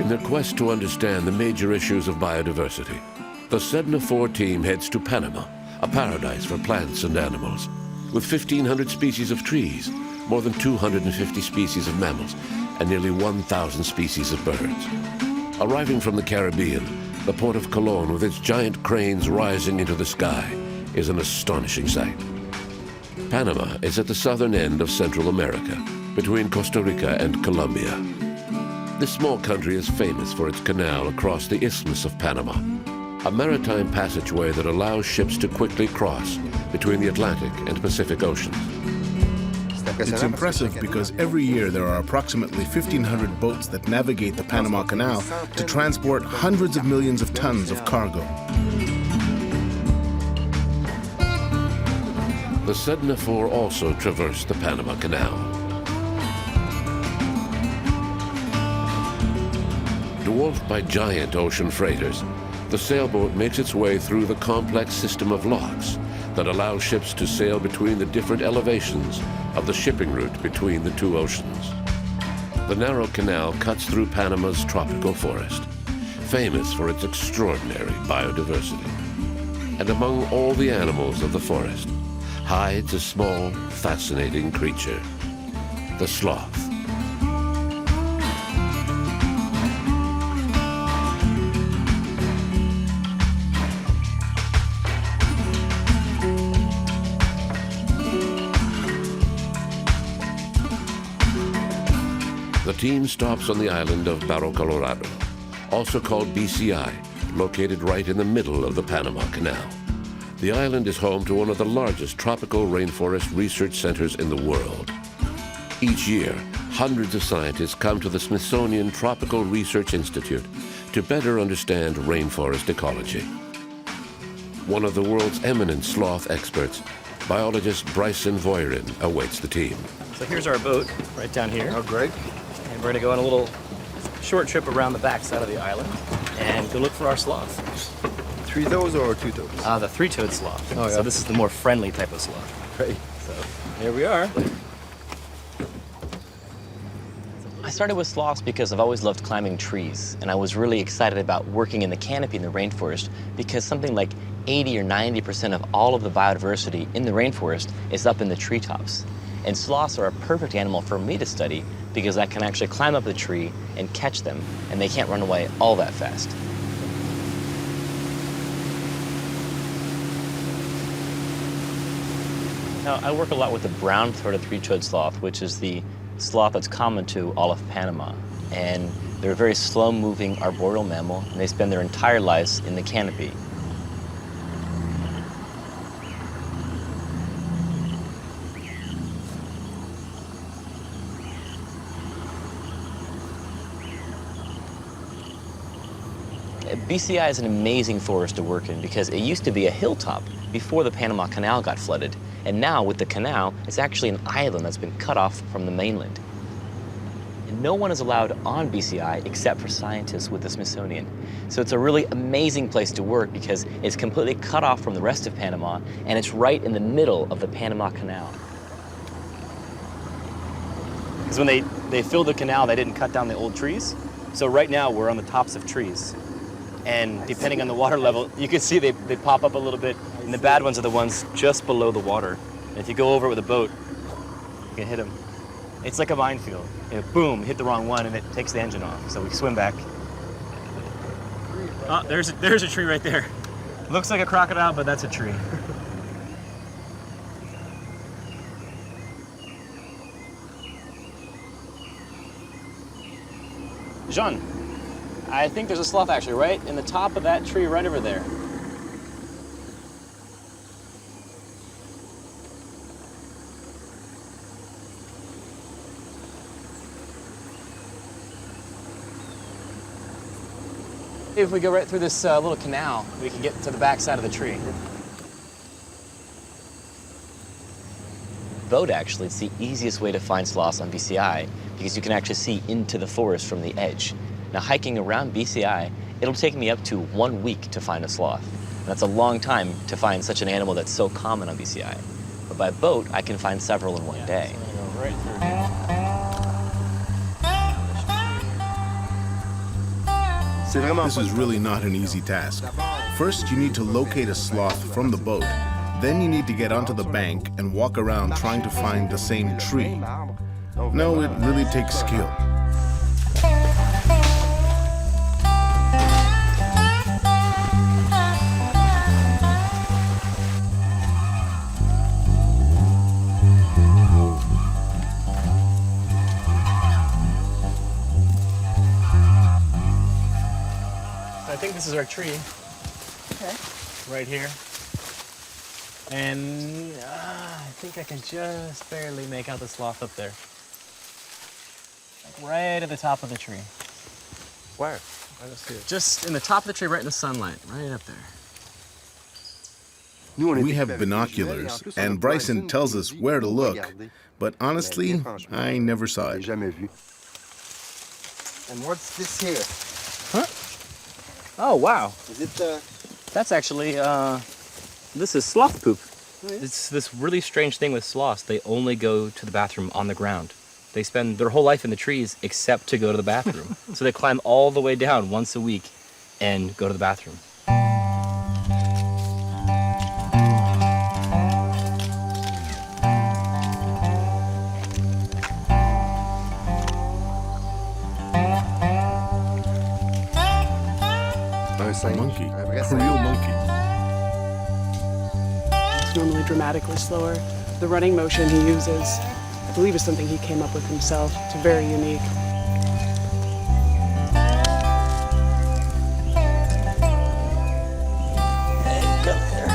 In their quest to understand the major issues of biodiversity, the Sedna 4 team heads to Panama, a paradise for plants and animals. With 1,500 species of trees, more than 250 species of mammals, and nearly 1,000 species of birds. Arriving from the Caribbean, the port of Colón, with its giant cranes rising into the sky, is an astonishing sight. Panama is at the southern end of Central America, between Costa Rica and Colombia. This small country is famous for its canal across the Isthmus of Panama, a maritime passageway that allows ships to quickly cross between the Atlantic and Pacific Oceans. It's impressive because every year there are approximately 1,500 boats that navigate the Panama Canal to transport hundreds of millions of tons of cargo. The Sedna 4 also traversed the Panama Canal. Dwarfed by giant ocean freighters, the sailboat makes its way through the complex system of locks that allow ships to sail between the different elevations of the shipping route between the two oceans. The narrow canal cuts through Panama's tropical forest, famous for its extraordinary biodiversity. And among all the animals of the forest, hides a small, fascinating creature, the sloth. The team stops on the island of Barro Colorado, also called BCI, located right in the middle of the Panama Canal. The island is home to one of the largest tropical rainforest research centers in the world. Each year, hundreds of scientists come to the Smithsonian Tropical Research Institute to better understand rainforest ecology. One of the world's eminent sloth experts, biologist Bryson Voyer, awaits the team. So here's our boat, right down here. Oh, great. And we're gonna go on a little short trip around the back side of the island and go look for our sloth. 3 toes or 2 toes? The three-toed sloth. Oh, yeah. So this is the more friendly type of sloth. Great. So here we are. I started with sloths because I've always loved climbing trees, and I was really excited about working in the canopy in the rainforest because something like 80 or 90% of all of the biodiversity in the rainforest is up in the treetops. And sloths are a perfect animal for me to study because I can actually climb up the tree and catch them, and they can't run away all that fast. Now, I work a lot with the brown-throated three-toed sloth, which is the sloth that's common to all of Panama. And they're a very slow-moving arboreal mammal, and they spend their entire lives in the canopy. BCI is an amazing forest to work in because it used to be a hilltop before the Panama Canal got flooded. And now, with the canal, it's actually an island that's been cut off from the mainland. And no one is allowed on BCI except for scientists with the Smithsonian. So it's a really amazing place to work because it's completely cut off from the rest of Panama, and it's right in the middle of the Panama Canal. Because when they filled the canal, they didn't cut down the old trees. So right now, we're on the tops of trees. And depending on the water level, you can see they pop up a little bit, and the bad ones are the ones just below the water. And if you go over it with a boat, you can hit them. It's like a minefield. You know, boom, hit the wrong one, and it takes the engine off. So we swim back. Oh, there's a tree right there. Looks like a crocodile, but that's a tree. Jean. I think there's a sloth actually right in the top of that tree right over there. If we go right through this little canal, we can get to the back side of the tree. Boat actually, it's the easiest way to find sloths on BCI because you can actually see into the forest from the edge. Now, hiking around BCI, it'll take me up to 1 week to find a sloth. And that's a long time to find such an animal that's so common on BCI. But by boat, I can find several in one day. So go right through. This is really not an easy task. First, you need to locate a sloth from the boat. Then you need to get onto the bank and walk around trying to find the same tree. No, it really takes skill. I think this is our tree. Okay. Right here. And I think I can just barely make out the sloth up there. Like right at the top of the tree. Where? I don't see it. Just in the top of the tree, right in the sunlight, right up there. We have binoculars, and Bryson tells us where to look. But honestly, I never saw it. And what's this here? Huh? Oh, wow. Is it That's actually, this is sloth poop. It's this really strange thing with sloths. They only go to the bathroom on the ground. They spend their whole life in the trees except to go to the bathroom. So they climb all the way down once a week and go to the bathroom. A monkey, a real monkey. It's normally dramatically slower. The running motion he uses, I believe, is something he came up with himself. It's very unique. Hey, come here.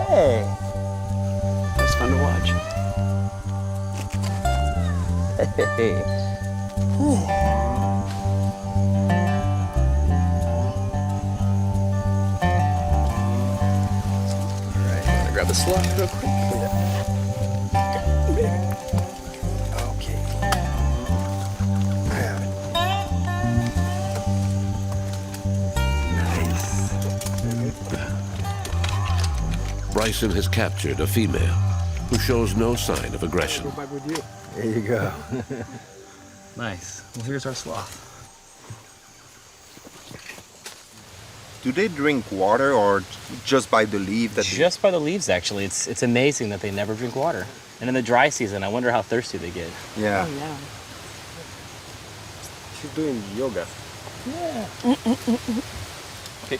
Hey. It was fun to watch. Hey. Grab the sloth real quick. Okay. I have it. Nice. Bryson has captured a female who shows no sign of aggression. Go back with you. There you go. Nice. Well, here's our sloth. Do they drink water or just by the leaf? Just by the leaves, actually. It's amazing that they never drink water. And in the dry season, I wonder how thirsty they get. Yeah. Oh, yeah. She's doing yoga. Yeah. Okay.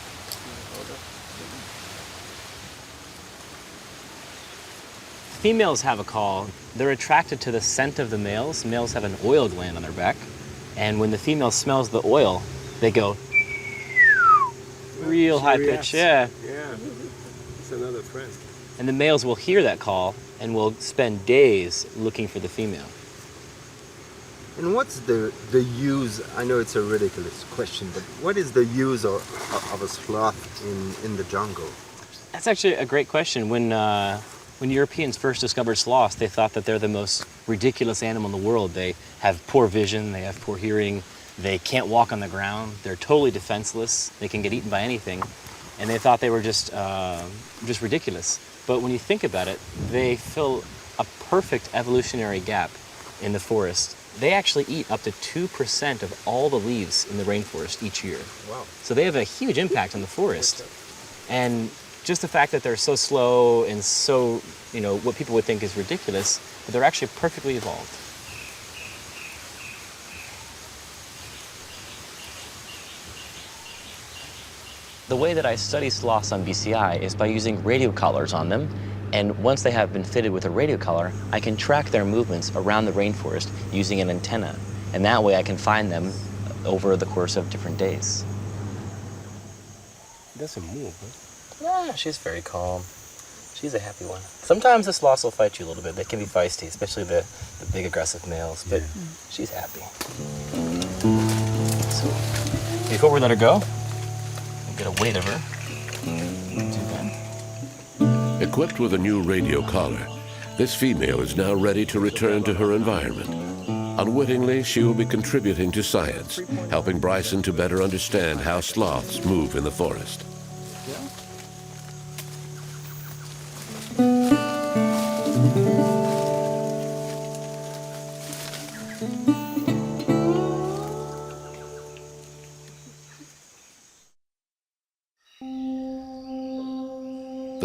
Females have a call. They're attracted to the scent of the males. Males have an oil gland on their back. And when the female smells the oil, they go real high pitch. Yeah. Yeah. It's another friend. And the males will hear that call and will spend days looking for the female. And what's the use? I know it's a ridiculous question, but what is the use of a sloth in the jungle? That's actually a great question. When Europeans first discovered sloths, they thought that they're the most ridiculous animal in the world. They have poor vision, they have poor hearing, they can't walk on the ground, they're totally defenseless, they can get eaten by anything, and they thought they were just ridiculous. But when you think about it, they fill a perfect evolutionary gap in the forest. They actually eat up to 2% of all the leaves in the rainforest each year. Wow. So they have a huge impact on the forest. And just the fact that they're so slow and so, what people would think is ridiculous, but they're actually perfectly evolved. The way that I study sloths on BCI is by using radio collars on them. And once they have been fitted with a radio collar, I can track their movements around the rainforest using an antenna. And that way I can find them over the course of different days. It doesn't move, huh? Yeah, she's very calm. She's a happy one. Sometimes the sloths will fight you a little bit. They can be feisty, especially the big aggressive males, but she's happy. So before we let her go, we'll get a weight of her. Equipped with a new radio collar, this female is now ready to return to her environment. Unwittingly, she will be contributing to science, helping Bryson to better understand how sloths move in the forest.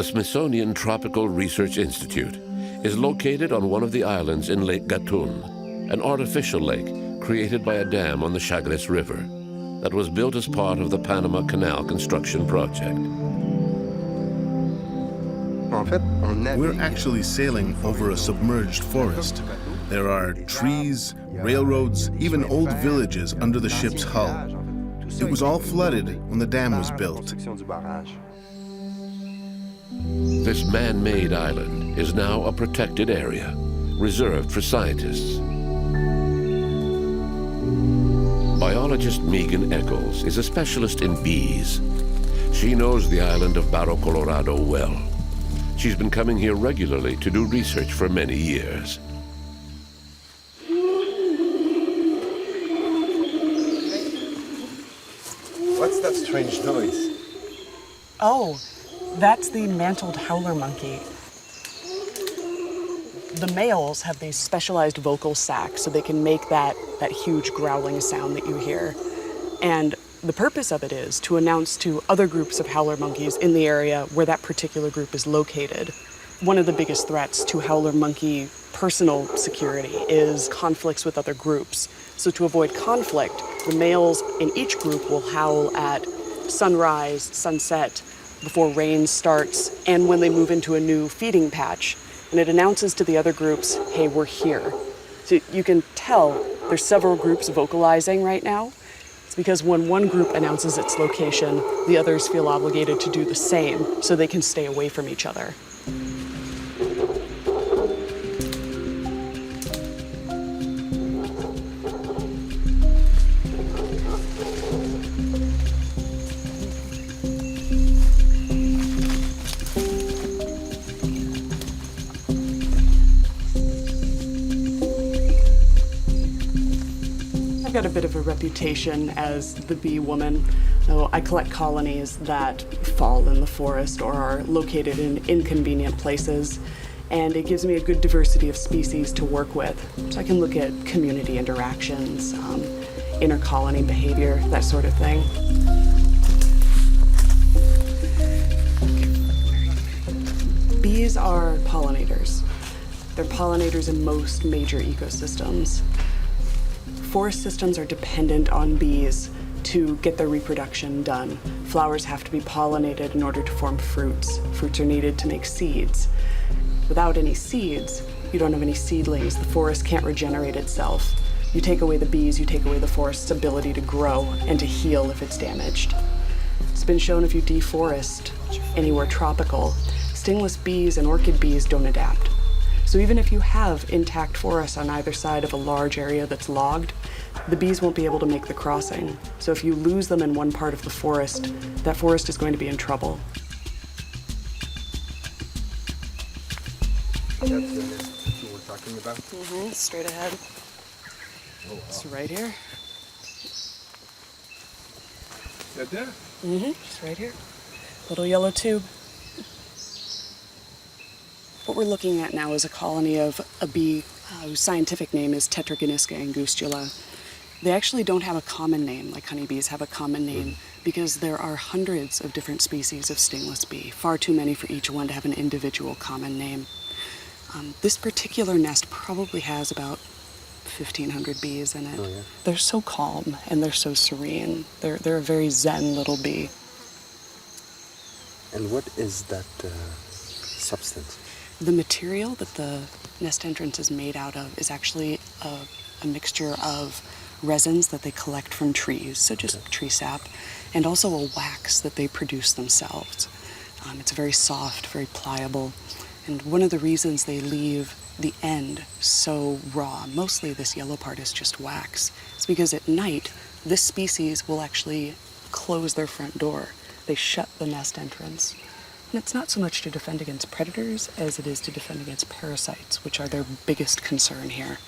Smithsonian Tropical Research Institute is located on one of the islands in Lake Gatun, an artificial lake created by a dam on the Chagres River that was built as part of the Panama Canal construction project. We're actually sailing over a submerged forest. There are trees, railroads, even old villages under the ship's hull. It was all flooded when the dam was built. This man-made island is now a protected area, reserved for scientists. Biologist Megan Eccles is a specialist in bees. She knows the island of Barro Colorado well. She's been coming here regularly to do research for many years. What's that strange noise? Oh, that's the mantled howler monkey. The males have these specialized vocal sacs so they can make that huge growling sound that you hear. And the purpose of it is to announce to other groups of howler monkeys in the area where that particular group is located. One of the biggest threats to howler monkey personal security is conflicts with other groups. So to avoid conflict, the males in each group will howl at sunrise, sunset, before rain starts, and when they move into a new feeding patch. And it announces to the other groups, hey, we're here. So you can tell there's several groups vocalizing right now. It's because when one group announces its location, the others feel obligated to do the same so they can stay away from each other. I've got a bit of a reputation as the bee woman. So I collect colonies that fall in the forest or are located in inconvenient places, and it gives me a good diversity of species to work with. So I can look at community interactions, inter-colony behavior, that sort of thing. Bees are pollinators. They're pollinators in most major ecosystems. Forest systems are dependent on bees to get their reproduction done. Flowers have to be pollinated in order to form fruits. Fruits are needed to make seeds. Without any seeds, you don't have any seedlings. The forest can't regenerate itself. You take away the bees, you take away the forest's ability to grow and to heal if it's damaged. It's been shown if you deforest anywhere tropical, stingless bees and orchid bees don't adapt. So even if you have intact forests on either side of a large area that's logged, the bees won't be able to make the crossing. So if you lose them in one part of the forest, that forest is going to be in trouble. That's the nest that you were talking about? Mm-hmm, straight ahead. Oh, wow. It's right here. That there? Mm-hmm, it's right here. Little yellow tube. What we're looking at now is a colony of a bee whose scientific name is Tetragonisca angustula. They actually don't have a common name like honeybees have a common name because there are hundreds of different species of stingless bee, far too many for each one to have an individual common name. This particular nest probably has about 1,500 bees in it. Oh, yeah. They're so calm and they're so serene. They're a very zen little bee. And what is that substance? The material that the nest entrance is made out of is actually a mixture of resins that they collect from trees, so just tree sap, and also a wax that they produce themselves. It's very soft, very pliable, and one of the reasons they leave the end so raw, mostly this yellow part is just wax, is because at night, this species will actually close their front door. They shut the nest entrance. And it's not so much to defend against predators as it is to defend against parasites, which are their biggest concern here.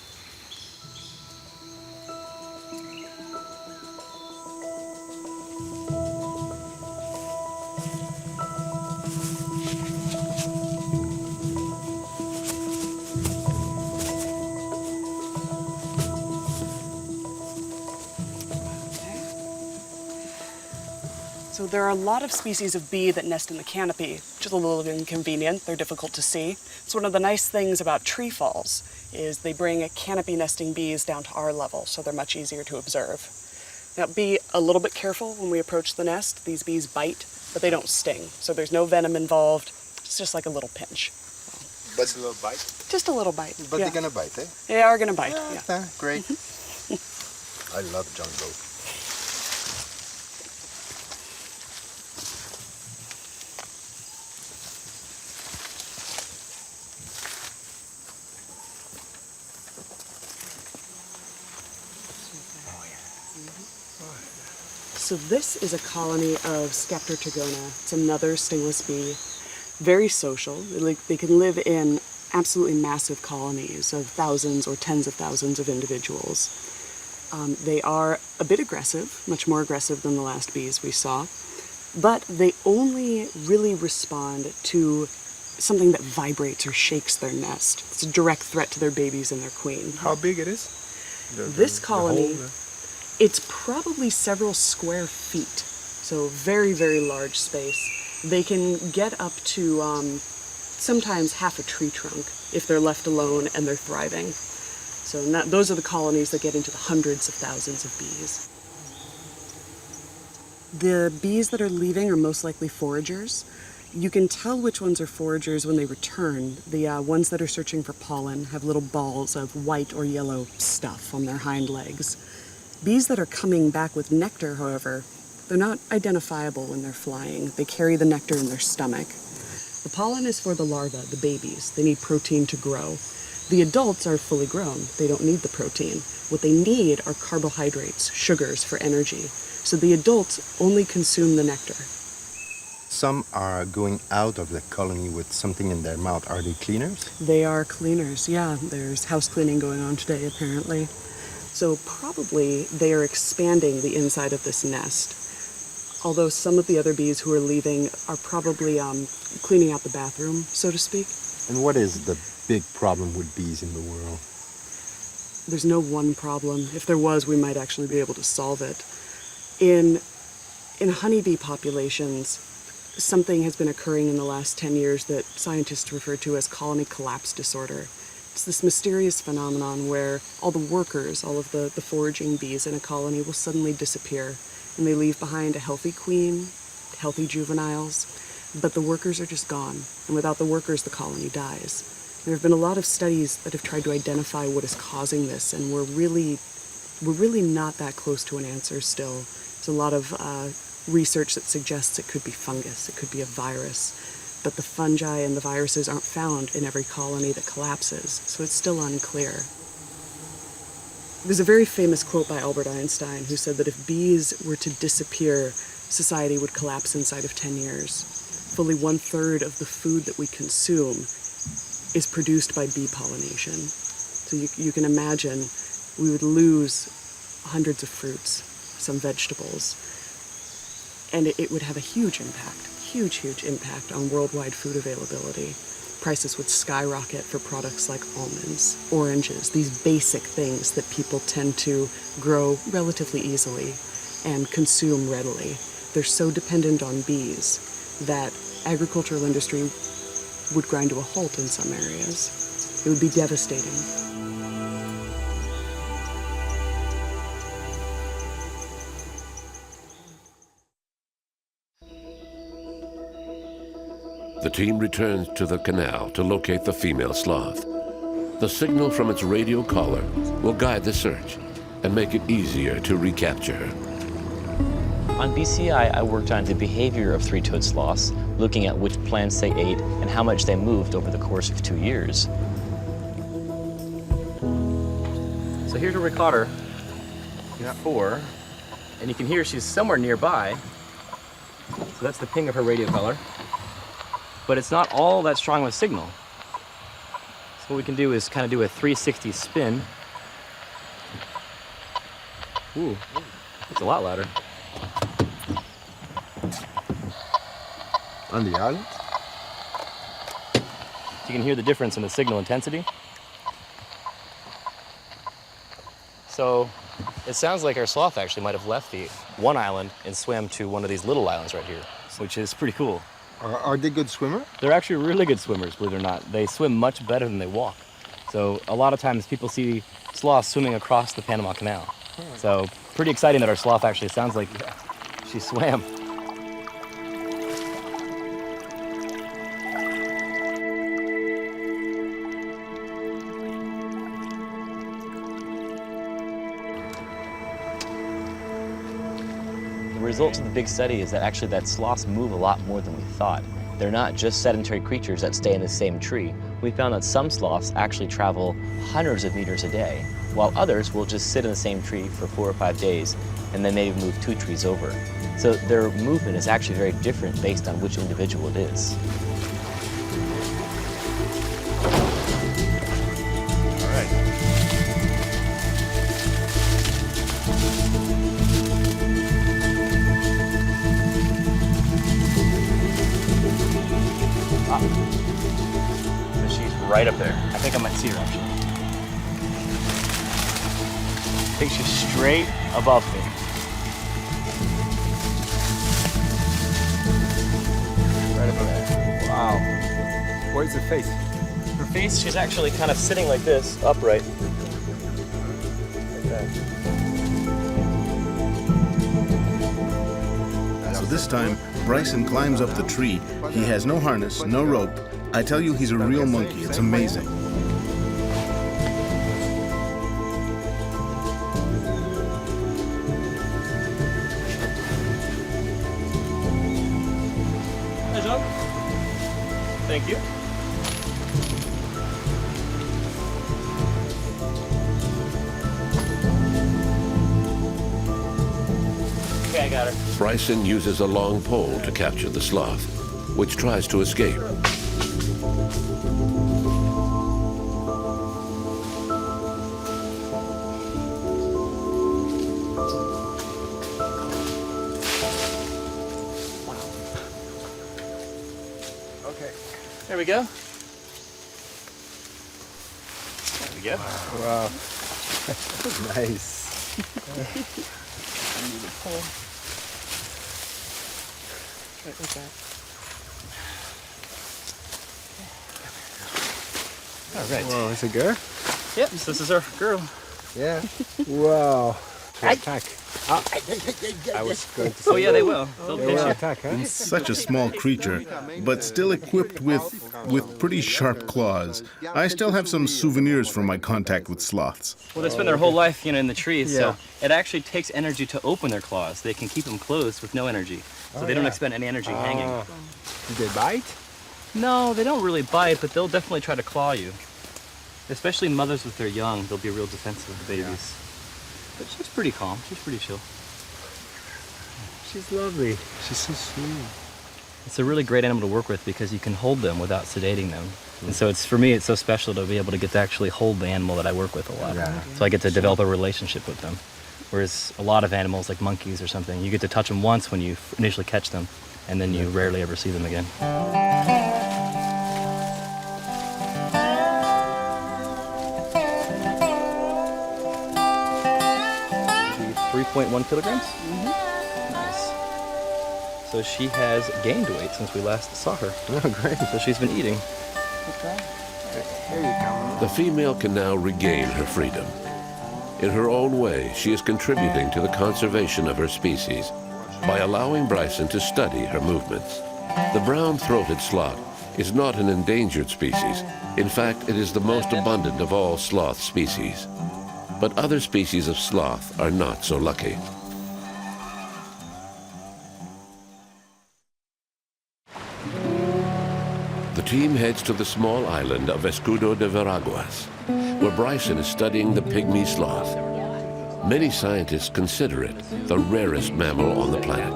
So there are a lot of species of bee that nest in the canopy, which is a little inconvenient. They're difficult to see. It's one of the nice things about tree falls is they bring canopy nesting bees down to our level, so they're much easier to observe. Now, be a little bit careful when we approach the nest. These bees bite, but they don't sting, so there's no venom involved. It's just like a little pinch. But a little bite? Just a little bite. But yeah. they're gonna bite, eh? They are gonna bite, yeah. Great. I love jungle. So this is a colony of Scepter-Togona. It's another stingless bee. Very social. They can live in absolutely massive colonies of thousands or tens of thousands of individuals. They are a bit aggressive, much more aggressive than the last bees we saw, but they only really respond to something that vibrates or shakes their nest. It's a direct threat to their babies and their queen. How big it is? This colony, it's probably several square feet, so very, very large space. They can get up to sometimes half a tree trunk if they're left alone and they're thriving. So those are the colonies that get into the hundreds of thousands of bees. The bees that are leaving are most likely foragers. You can tell which ones are foragers when they return. The ones that are searching for pollen have little balls of white or yellow stuff on their hind legs. Bees that are coming back with nectar, however, they're not identifiable when they're flying. They carry the nectar in their stomach. The pollen is for the larvae, the babies. They need protein to grow. The adults are fully grown. They don't need the protein. What they need are carbohydrates, sugars for energy. So the adults only consume the nectar. Some are going out of the colony with something in their mouth. Are they cleaners? They are cleaners, yeah. There's house cleaning going on today, apparently. So probably they are expanding the inside of this nest. Although some of the other bees who are leaving are probably cleaning out the bathroom, so to speak. And what is the big problem with bees in the world? There's no one problem. If there was, we might actually be able to solve it. In honeybee populations, something has been occurring in the last 10 years that scientists refer to as colony collapse disorder. It's this mysterious phenomenon where all the workers, all of the foraging bees in a colony will suddenly disappear, and they leave behind a healthy queen, healthy juveniles, but the workers are just gone, and without the workers, the colony dies. There have been a lot of studies that have tried to identify what is causing this, and we're really not that close to an answer still. There's a lot of research that suggests it could be fungus, it could be a virus, but the fungi and the viruses aren't found in every colony that collapses, so it's still unclear. There's a very famous quote by Albert Einstein who said that if bees were to disappear, society would collapse inside of 10 years. Fully 1/3 of the food that we consume is produced by bee pollination. So you can imagine we would lose hundreds of fruits, some vegetables, and it would have a huge impact on worldwide food availability. Prices would skyrocket for products like almonds, oranges, these basic things that people tend to grow relatively easily and consume readily. They're so dependent on bees that agricultural industry would grind to a halt in some areas. It would be devastating. The team returns to the canal to locate the female sloth. The signal from its radio collar will guide the search and make it easier to recapture her. On BCI, I worked on the behavior of three-toed sloths, looking at which plants they ate and how much they moved over the course of 2 years. So here's where we caught her. Yeah. 4. And you can hear she's somewhere nearby. So that's the ping of her radio collar. But it's not all that strong of a signal. So what we can do is kind of do a 360 spin. Ooh, it's a lot louder. On the island? You can hear the difference in the signal intensity. So It sounds like our sloth actually might have left the one island and swam to one of these little islands right here, which is pretty cool. Are they good swimmers? They're actually really good swimmers, believe it or not. They swim much better than they walk. So a lot of times people see sloths swimming across the Panama Canal. So pretty exciting that our sloth actually sounds like she swam. The results of the big study is that actually that sloths move a lot more than we thought. They're not just sedentary creatures that stay in the same tree. We found that some sloths actually travel hundreds of meters a day, while others will just sit in the same tree for 4 or 5 days and then maybe move 2 trees over. So their movement is actually very different based on which individual it is. All right. So she's right up there. I think I might see her actually. I think she's straight above me. Right above there. Wow. Where's the face? Her face, she's actually kind of sitting like this, upright. Like that. So this time, Bryson climbs up the tree. He has no harness, no rope. I tell you, he's a real monkey. It's amazing. Hi, John. Thank you. Okay, I got her. Bryson uses a long pole to capture the sloth, which tries to escape. Okay. There we go. There we go. Wow. Nice. Right like that. All right. Wow, it's a girl? Yep, so this is our girl. Yeah. Wow. Attack. I was going to say. Oh yeah, they will. They'll They pinch will you. attack, huh? It's such a small creature, but still equipped with pretty sharp claws. I still have some souvenirs from my contact with sloths. Well, they spend their whole life, in the trees, Yeah. so it actually takes energy to open their claws. They can keep them closed with no energy, so they don't yeah. expend any energy hanging. Do they bite? No, they don't really bite, but they'll definitely try to claw you. Especially mothers with their young, they'll be real defensive of the babies. But she's pretty calm. She's pretty chill. She's lovely. She's so sweet. It's a really great animal to work with because you can hold them without sedating them. And so for me, it's so special to be able to get to actually hold the animal that I work with a lot. Yeah. So I get to develop a relationship with them. Whereas a lot of animals like monkeys or something, you get to touch them once when you initially catch them, and then you rarely ever see them again. 3.1 kilograms? Mm-hmm. Nice. So she has gained weight since we last saw her. Oh, great. So she's been eating. Here you come. The female can now regain her freedom. In her own way, she is contributing to the conservation of her species by allowing Bryson to study her movements. The brown-throated sloth is not an endangered species. In fact, it is the most abundant of all sloth species. But other species of sloth are not so lucky. The team heads to the small island of Escudo de Veraguas, where Bryson is studying the pygmy sloth. Many scientists consider it the rarest mammal on the planet.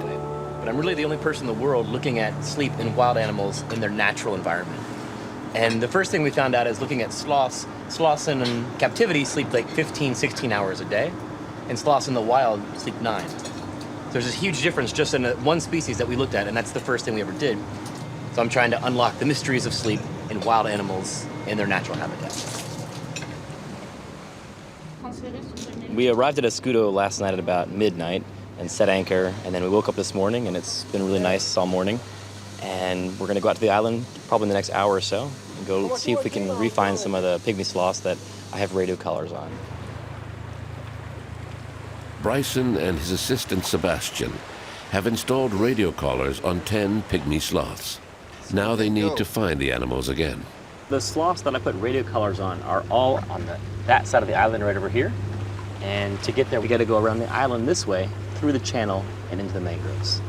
But I'm really the only person in the world looking at sleep in wild animals in their natural environment. And the first thing we found out is looking at sloths. Sloths in captivity sleep like 15, 16 hours a day, and sloths in the wild sleep 9. So there's this huge difference just in one species that we looked at, and that's the first thing we ever did. So I'm trying to unlock the mysteries of sleep in wild animals in their natural habitat. We arrived at Escudo last night at about midnight and set anchor, and then we woke up this morning, and it's been really nice all morning. And we're going to go out to the island probably in the next hour or so and go see if we can re-find some of the pygmy sloths that I have radio collars on. Bryson and his assistant Sebastian have installed radio collars on 10 pygmy sloths. Now they need to find the animals again. The sloths that I put radio collars on are all on that side of the island right over here. And to get there, we got to go around the island this way, through the channel, and into the mangroves.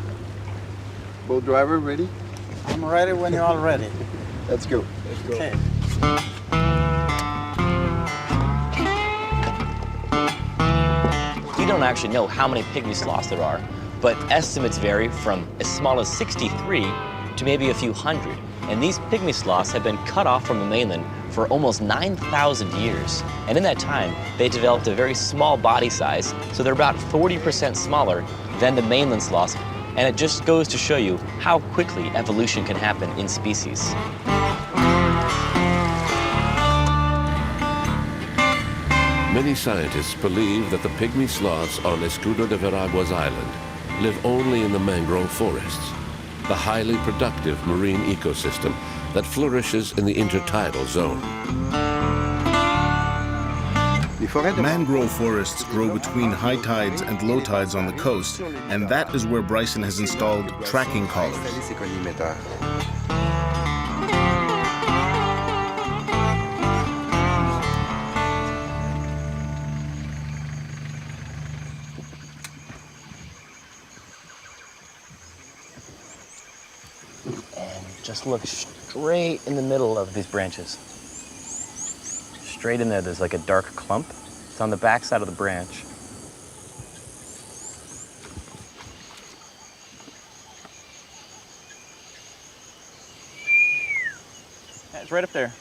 Boat driver, ready? I'm ready when you're all ready. Let's go. Okay. We don't actually know how many pygmy sloths there are, but estimates vary from as small as 63 to maybe a few hundred. And these pygmy sloths have been cut off from the mainland for almost 9,000 years. And in that time, they developed a very small body size, so they're about 40% smaller than the mainland sloths. And it just goes to show you how quickly evolution can happen in species. Many scientists believe that the pygmy sloths on Escudo de Veraguas Island live only in the mangrove forests, the highly productive marine ecosystem that flourishes in the intertidal zone. Mangrove forests grow between high tides and low tides on the coast, and that is where Bryson has installed tracking collars. Just look straight in the middle of these branches. Straight in there, there's like a dark clump. It's on the back side of the branch. Yeah, it's right up there.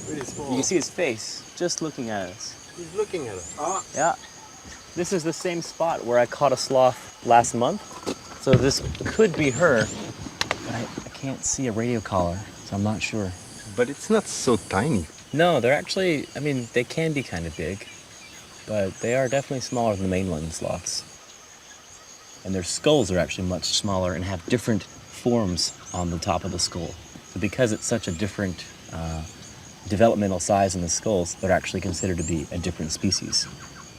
Really small. You can see his face just looking at us. He's looking at us. Ah. Yeah. This is the same spot where I caught a sloth last month. So this could be her, but I can't see a radio collar, so I'm not sure. But it's not so tiny. No, they're actually, I mean, they can be kind of big, but they are definitely smaller than the mainland sloths. And their skulls are actually much smaller and have different forms on the top of the skull. So because it's such a different developmental size in the skulls, they're actually considered to be a different species.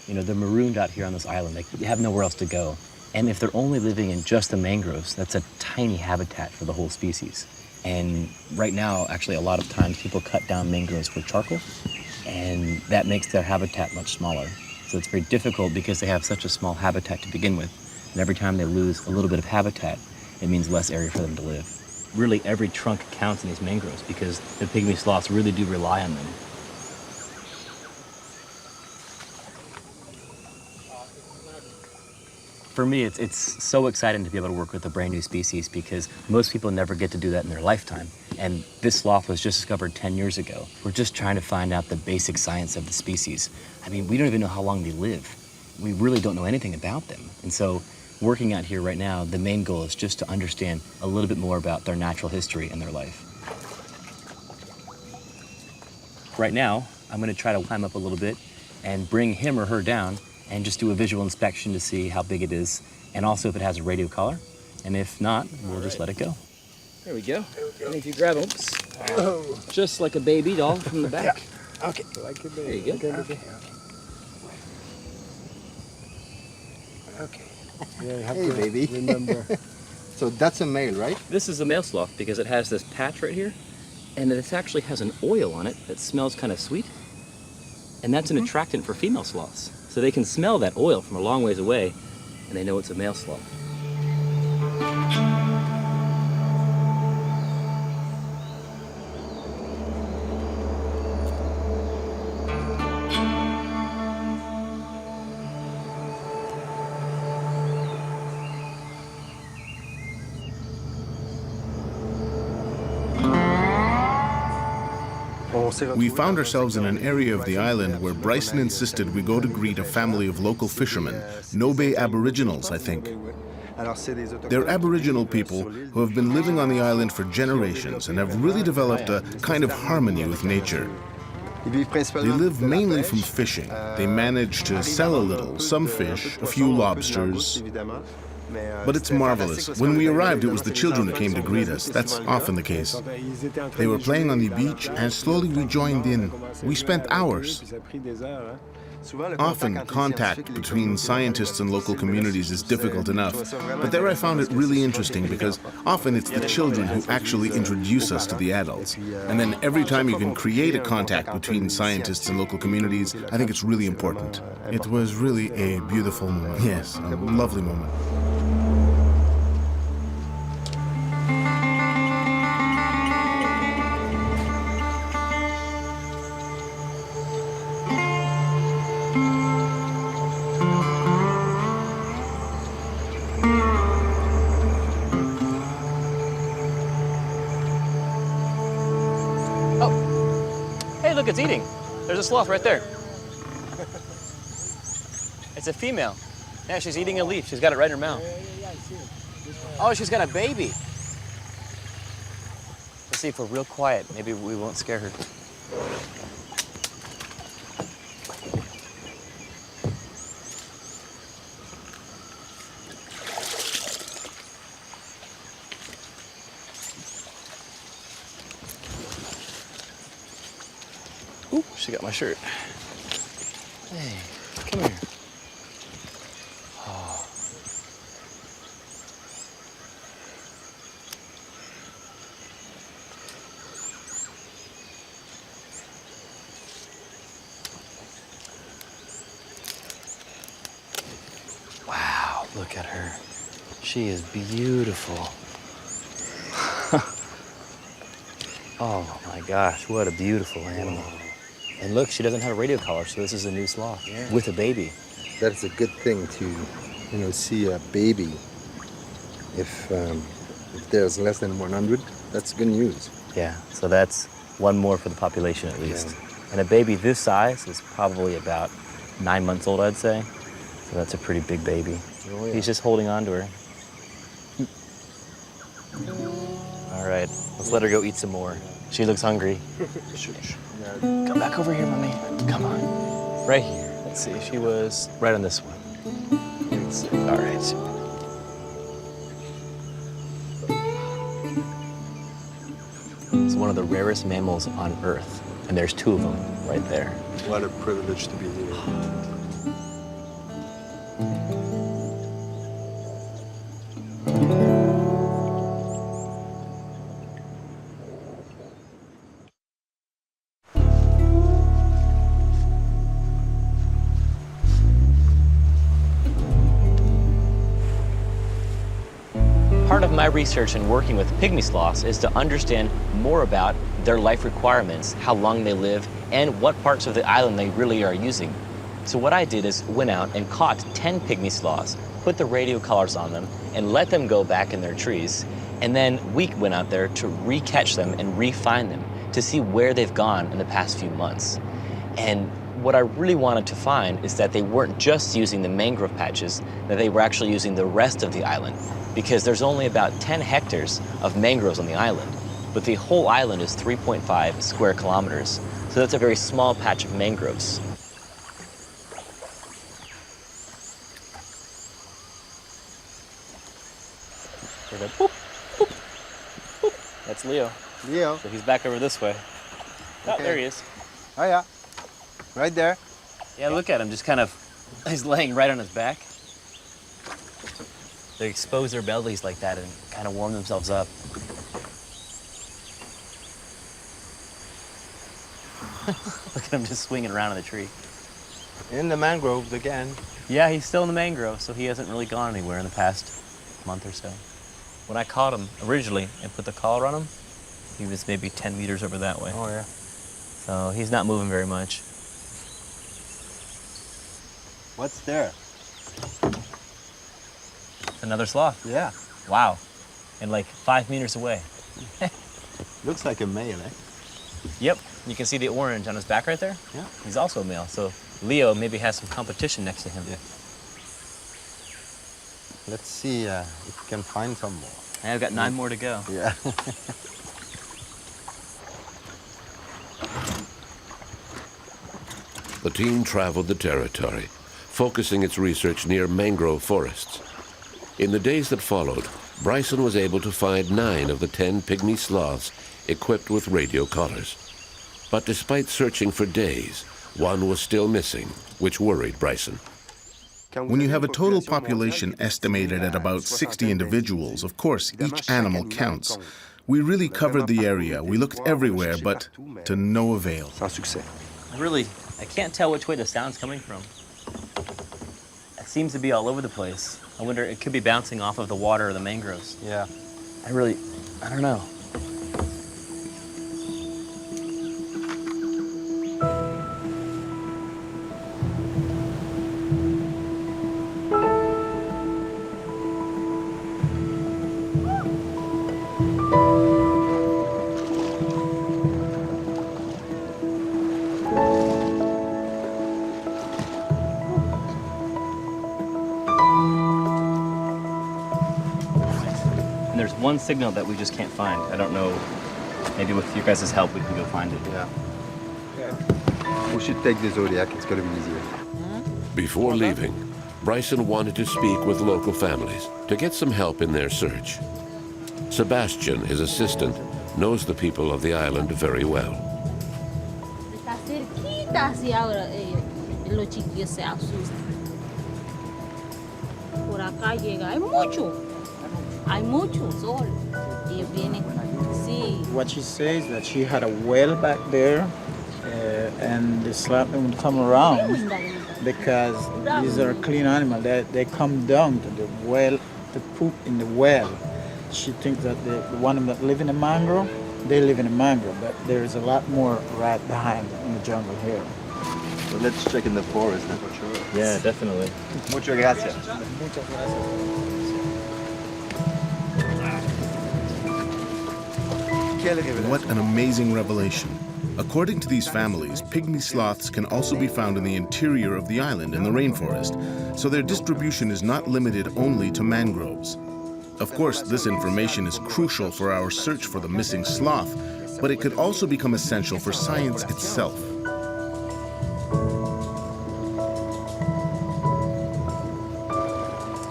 You know, they're marooned out here on this island. They have nowhere else to go. And if they're only living in just the mangroves, that's a tiny habitat for the whole species. And right now, actually, a lot of times people cut down mangroves for charcoal, and that makes their habitat much smaller. So it's very difficult because they have such a small habitat to begin with. And every time they lose a little bit of habitat, it means less area for them to live. Really, every trunk counts in these mangroves because the pygmy sloths really do rely on them. For me, it's so exciting to be able to work with a brand new species because most people never get to do that in their lifetime. And this sloth was just discovered 10 years ago. We're just trying to find out the basic science of the species. I mean, we don't even know how long they live. We really don't know anything about them. And so working out here right now, the main goal is just to understand a little bit more about their natural history and their life. Right now, I'm gonna try to climb up a little bit and bring him or her down and just do a visual inspection to see how big it is, and also if it has a radio collar. And if not, we'll just let it go. There we go. And if you grab him, just like a baby doll from the back. Yeah. Okay. Like a baby. There you go. Okay. Okay. Yeah, you have to baby. Remember. So that's a male, right? This is a male sloth because it has this patch right here, and it actually has an oil on it that smells kind of sweet. And that's an attractant for female sloths. So they can smell that oil from a long ways away, and they know it's a male sloth. We found ourselves in an area of the island where Bryson insisted we go to greet a family of local fishermen, Nobe Aboriginals, I think. They're Aboriginal people who have been living on the island for generations and have really developed a kind of harmony with nature. They live mainly from fishing. They manage to sell a little, some fish, a few lobsters. But it's marvelous. When we arrived, it was the children who came to greet us. That's often the case. They were playing on the beach, and slowly we joined in. We spent hours. Often, contact between scientists and local communities is difficult enough, but there I found it really interesting because often it's the children who actually introduce us to the adults. And then every time you can create a contact between scientists and local communities, I think it's really important. It was really a beautiful moment. Yes, a lovely moment. Look, it's eating. There's a sloth right there. It's a female. Yeah, she's eating a leaf. She's got it right in her mouth. Oh, she's got a baby. Let's see if we're real quiet. Maybe we won't scare her. Ooh, she got my shirt. Hey, come here. Oh. Wow, look at her. She is beautiful. Oh my gosh, what a beautiful animal. And look, she doesn't have a radio collar, so this is a new sloth with a baby. That's a good thing to, see a baby. If there's less than 100, that's good news. Yeah, so that's one more for the population at least. Yeah. And a baby this size is probably about 9 months old, I'd say. So that's a pretty big baby. Oh, yeah. He's just holding on to her. All right, let's let her go eat some more. She looks hungry. Come back over here, mommy. Come on. Right here. Let's see. She was right on this one. Let's see. All right. It's one of the rarest mammals on Earth, and there's 2 of them right there. What a privilege to be here. Part of my research in working with pygmy sloths is to understand more about their life requirements, how long they live, and what parts of the island they really are using. So what I did is went out and caught 10 pygmy sloths, put the radio collars on them, and let them go back in their trees. And then we went out there to re-catch them and re-find them to see where they've gone in the past few months. And what I really wanted to find is that they weren't just using the mangrove patches, that they were actually using the rest of the island, because there's only about 10 hectares of mangroves on the island, but the whole island is 3.5 square kilometers. So that's a very small patch of mangroves. Boop, boop, boop. That's Leo. Leo. So he's back over this way. Oh, Okay. there he is. Oh, yeah. Right there. Yeah, look at him, just kind of, he's laying right on his back. They expose their bellies like that and kind of warm themselves up. Look at him just swinging around in the tree. In the mangroves again. Yeah, he's still in the mangrove, so he hasn't really gone anywhere in the past month or so. When I caught him originally and put the collar on him, he was maybe 10 meters over that way. Oh, yeah. So he's not moving very much. What's there? Another sloth. Yeah. Wow. And like 5 meters away. Looks like a male, eh? Yep. You can see the orange on his back right there. Yeah. He's also a male. So Leo maybe has some competition next to him. Yeah. Let's see if we can find some more. And I've got 9 more to go. Yeah. the team traveled the territory, focusing its research near mangrove forests. In the days that followed, Bryson was able to find 9 of the 10 pygmy sloths equipped with radio collars. But despite searching for days, one was still missing, which worried Bryson. When you have a total population estimated at about 60 individuals, of course, each animal counts. We really covered the area. We looked everywhere, but to no avail. I can't tell which way the sound's coming from. It seems to be all over the place. I wonder, it could be bouncing off of the water or the mangroves. Yeah. I don't know. There's one signal that we just can't find. I don't know, maybe with your guys' help we can go find it. Yeah. We should take the Zodiac, it's gonna be easier. Before leaving, Bryson wanted to speak with local families to get some help in their search. Sebastian, his assistant, knows the people of the island very well. Está cerquita así ahora, los chiquillos se asustan. Por acá llega, hay mucho sol. Y vienen, sí. What she says that she had a well back there, and the sloth would come around because these are clean animals. They come down to the well to poop in the well. She thinks that the one that live in the mangrove, they live in the mangrove, but there is a lot more right behind in the jungle here. So let's check in the forest then for sure. Yeah, definitely. Muchas gracias. Muchas gracias. What an amazing revelation. According to these families, pygmy sloths can also be found in the interior of the island in the rainforest, so their distribution is not limited only to mangroves. Of course, this information is crucial for our search for the missing sloth, but it could also become essential for science itself.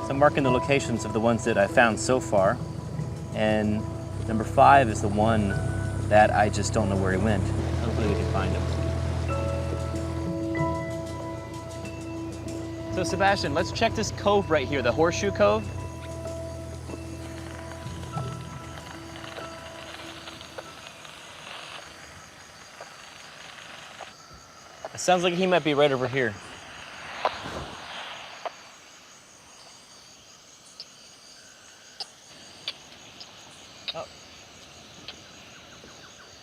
So I'm marking the locations of the ones that I found so far, and number 5 is the one that I just don't know where he went. Hopefully we can find him. So Sebastian, let's check this cove right here, the Horseshoe Cove. It sounds like he might be right over here.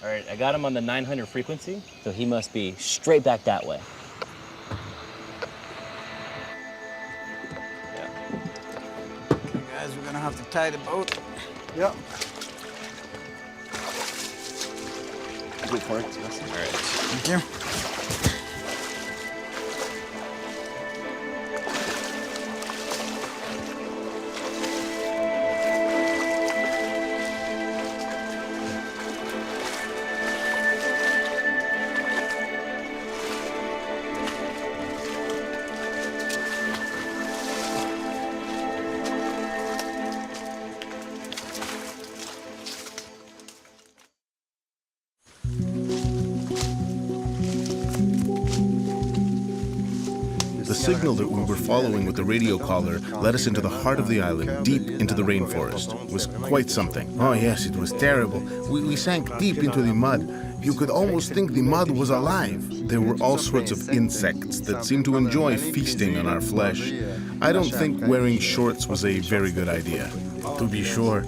All right, I got him on the 900 frequency, so he must be straight back that way. Yeah. Okay, guys, we're gonna have to tie the boat. Yep. Good for it, Sebastian. All right. Thank you. The signal that we were following with the radio collar led us into the heart of the island, deep into the rainforest. It was quite something. Oh yes, it was terrible. We sank deep into the mud. You could almost think the mud was alive. There were all sorts of insects that seemed to enjoy feasting on our flesh. I don't think wearing shorts was a very good idea, to be sure.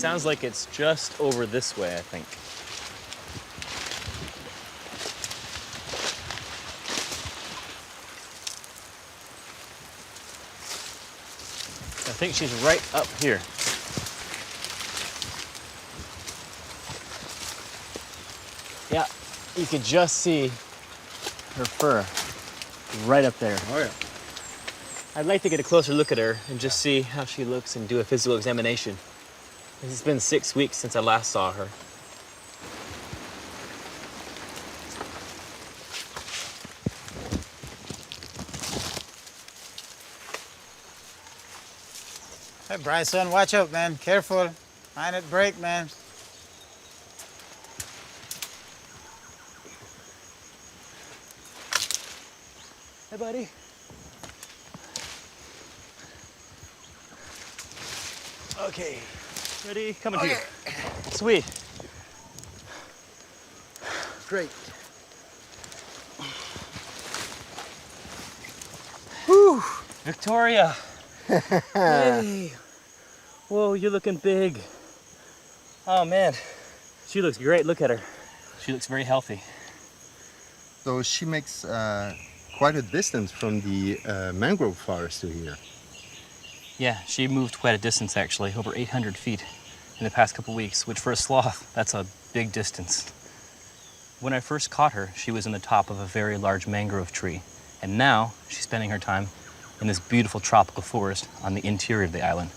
sounds like it's just over this way, I think. I think she's right up here. Yeah, you could just see her fur right up there. Oh yeah. I'd like to get a closer look at her and just see how she looks and do a physical examination. It's been 6 weeks since I last saw her. Hey, Bryson, watch out, man. Careful. Mind it break, man. Hey, buddy. Okay. Ready? Coming to you. Sweet. Great. Whew. Victoria. Hey. Whoa, you're looking big. Oh, man. She looks great. Look at her. She looks very healthy. So she makes quite a distance from the mangrove forest to here. Yeah, she moved quite a distance, actually, over 800 feet in the past couple weeks, which for a sloth, that's a big distance. When I first caught her, she was in the top of a very large mangrove tree, and now she's spending her time in this beautiful tropical forest on the interior of the island.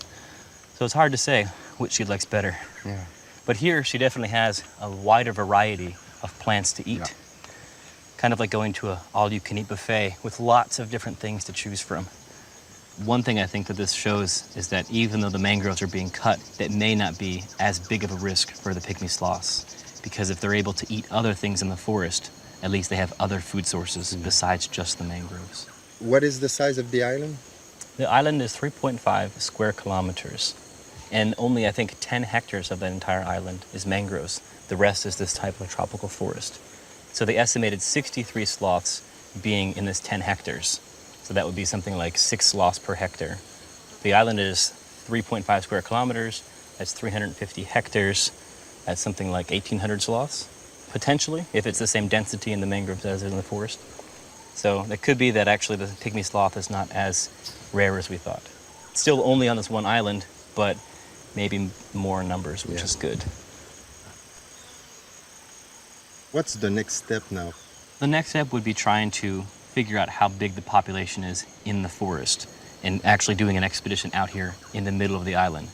So it's hard to say which she likes better. Yeah. But here, she definitely has a wider variety of plants to eat. Yeah. Kind of like going to an all-you-can-eat buffet with lots of different things to choose from. One thing I think that this shows is that even though the mangroves are being cut, that may not be as big of a risk for the pygmy sloths, because if they're able to eat other things in the forest, at least they have other food sources besides just the mangroves. What is the size of the island? The island is 3.5 square kilometers, and only, I think, 10 hectares of that entire island is mangroves. The rest is this type of tropical forest. So they estimated 63 sloths being in this 10 hectares. So that would be something like 6 sloths per hectare. The island is 3.5 square kilometers. That's 350 hectares. That's something like 1,800 sloths, potentially, if it's the same density in the mangroves as in the forest. So it could be that actually the pygmy sloth is not as rare as we thought. Still only on this one island, but maybe more numbers, which is good. What's the next step now? The next step would be trying to figure out how big the population is in the forest and actually doing an expedition out here in the middle of the island.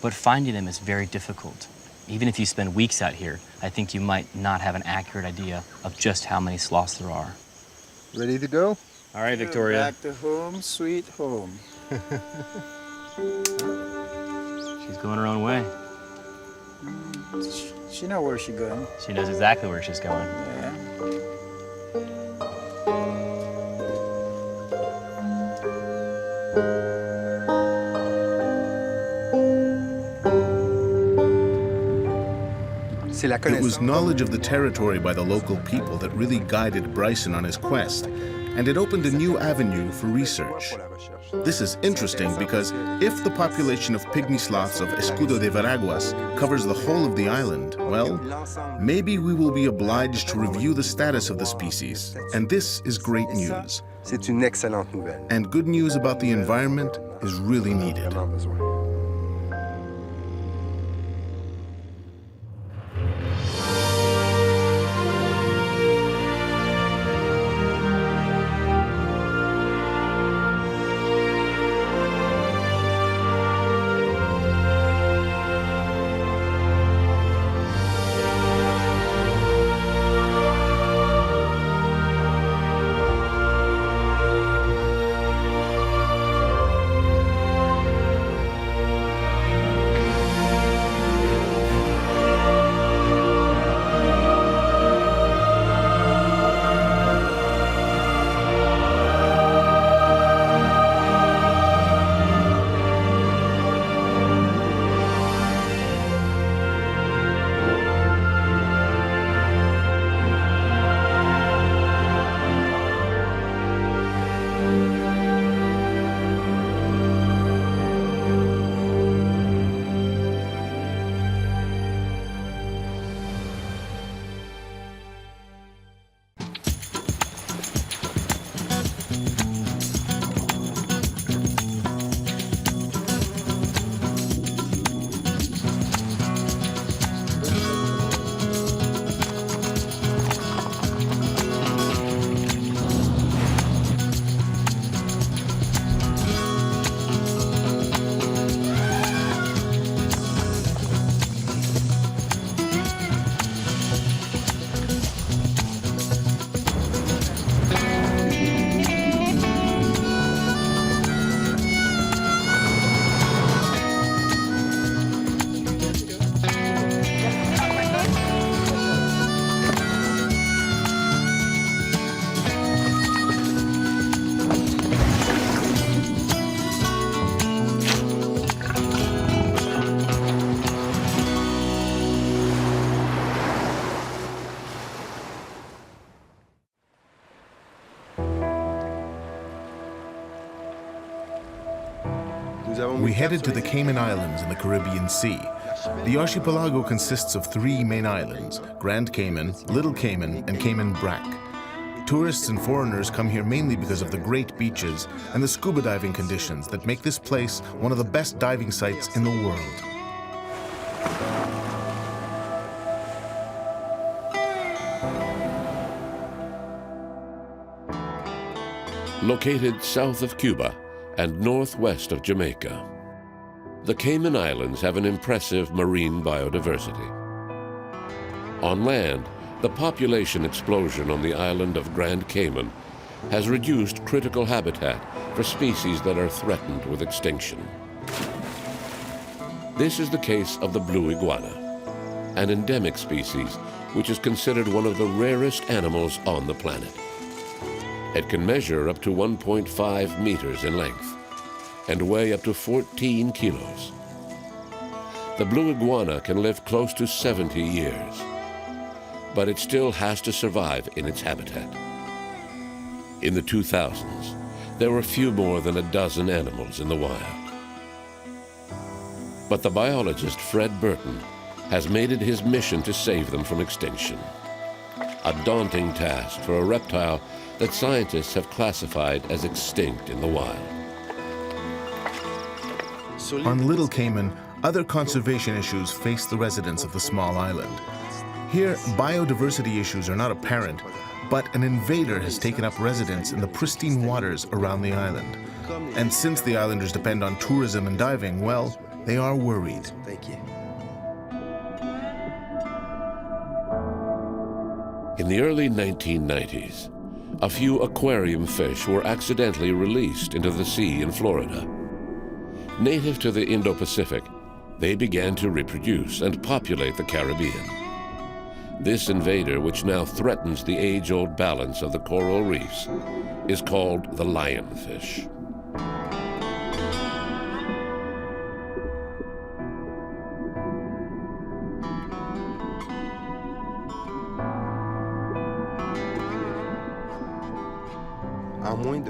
But finding them is very difficult. Even if you spend weeks out here, I think you might not have an accurate idea of just how many sloths there are. Ready to go? All right, Victoria. Back to home, sweet home. She's going her own way. She know where she going. She knows exactly where she's going. Yeah. It was knowledge of the territory by the local people that really guided Bryson on his quest, and it opened a new avenue for research. This is interesting because if the population of pygmy sloths of Escudo de Veraguas covers the whole of the island, well, maybe we will be obliged to review the status of the species, and this is great news. C'est une excellente nouvelle. And good news about the environment is really needed. We headed to the Cayman Islands in the Caribbean Sea. The archipelago consists of 3 main islands: Grand Cayman, Little Cayman, and Cayman Brac. Tourists and foreigners come here mainly because of the great beaches and the scuba diving conditions that make this place one of the best diving sites in the world. Located south of Cuba and northwest of Jamaica, the Cayman Islands have an impressive marine biodiversity. On land, the population explosion on the island of Grand Cayman has reduced critical habitat for species that are threatened with extinction. This is the case of the blue iguana, an endemic species which is considered one of the rarest animals on the planet. It can measure up to 1.5 meters in length and weigh up to 14 kilos. The blue iguana can live close to 70 years, but it still has to survive in its habitat. In the 2000s, there were few more than a dozen animals in the wild. But the biologist Fred Burton has made it his mission to save them from extinction. A daunting task for a reptile that scientists have classified as extinct in the wild. On Little Cayman, other conservation issues face the residents of the small island. Here, biodiversity issues are not apparent, but an invader has taken up residence in the pristine waters around the island. And since the islanders depend on tourism and diving, well, they are worried. Thank you. In the early 1990s, a few aquarium fish were accidentally released into the sea in Florida. Native to the Indo-Pacific, they began to reproduce and populate the Caribbean. This invader, which now threatens the age-old balance of the coral reefs, is called the lionfish.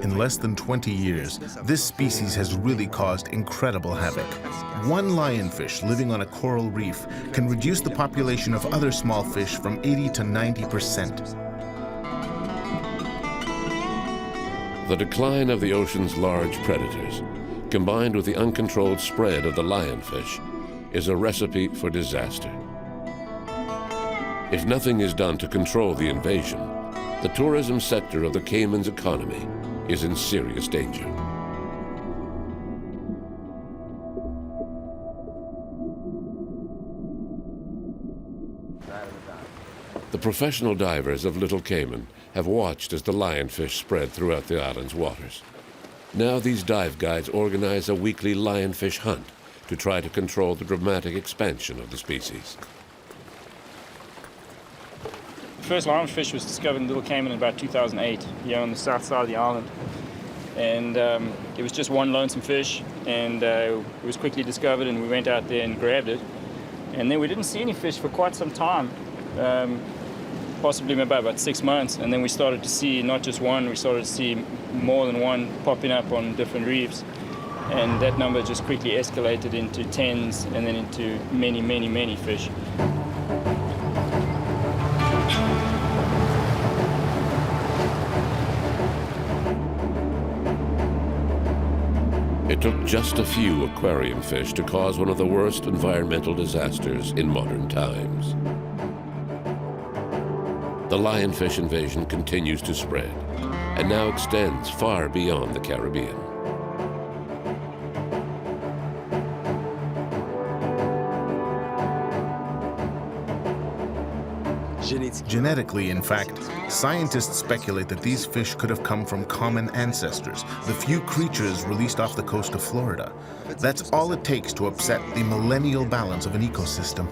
In less than 20 years, this species has really caused incredible havoc. One lionfish living on a coral reef can reduce the population of other small fish from 80 to 90%. The decline of the ocean's large predators, combined with the uncontrolled spread of the lionfish, is a recipe for disaster. If nothing is done to control the invasion, the tourism sector of the Cayman's economy is in serious danger. The professional divers of Little Cayman have watched as the lionfish spread throughout the island's waters. Now these dive guides organize a weekly lionfish hunt to try to control the dramatic expansion of the species. The first lionfish was discovered in Little Cayman in about 2008, here on the south side of the island. And it was just one lonesome fish, and it was quickly discovered, and we went out there and grabbed it. And then we didn't see any fish for quite some time, possibly about 6 months. And then we started to see not just one, we started to see more than one popping up on different reefs. And that number just quickly escalated into tens and then into many, many, many fish. It took just a few aquarium fish to cause one of the worst environmental disasters in modern times. The lionfish invasion continues to spread and now extends far beyond the Caribbean. Genetically, in fact, scientists speculate that these fish could have come from common ancestors, the few creatures released off the coast of Florida. That's all it takes to upset the millennial balance of an ecosystem.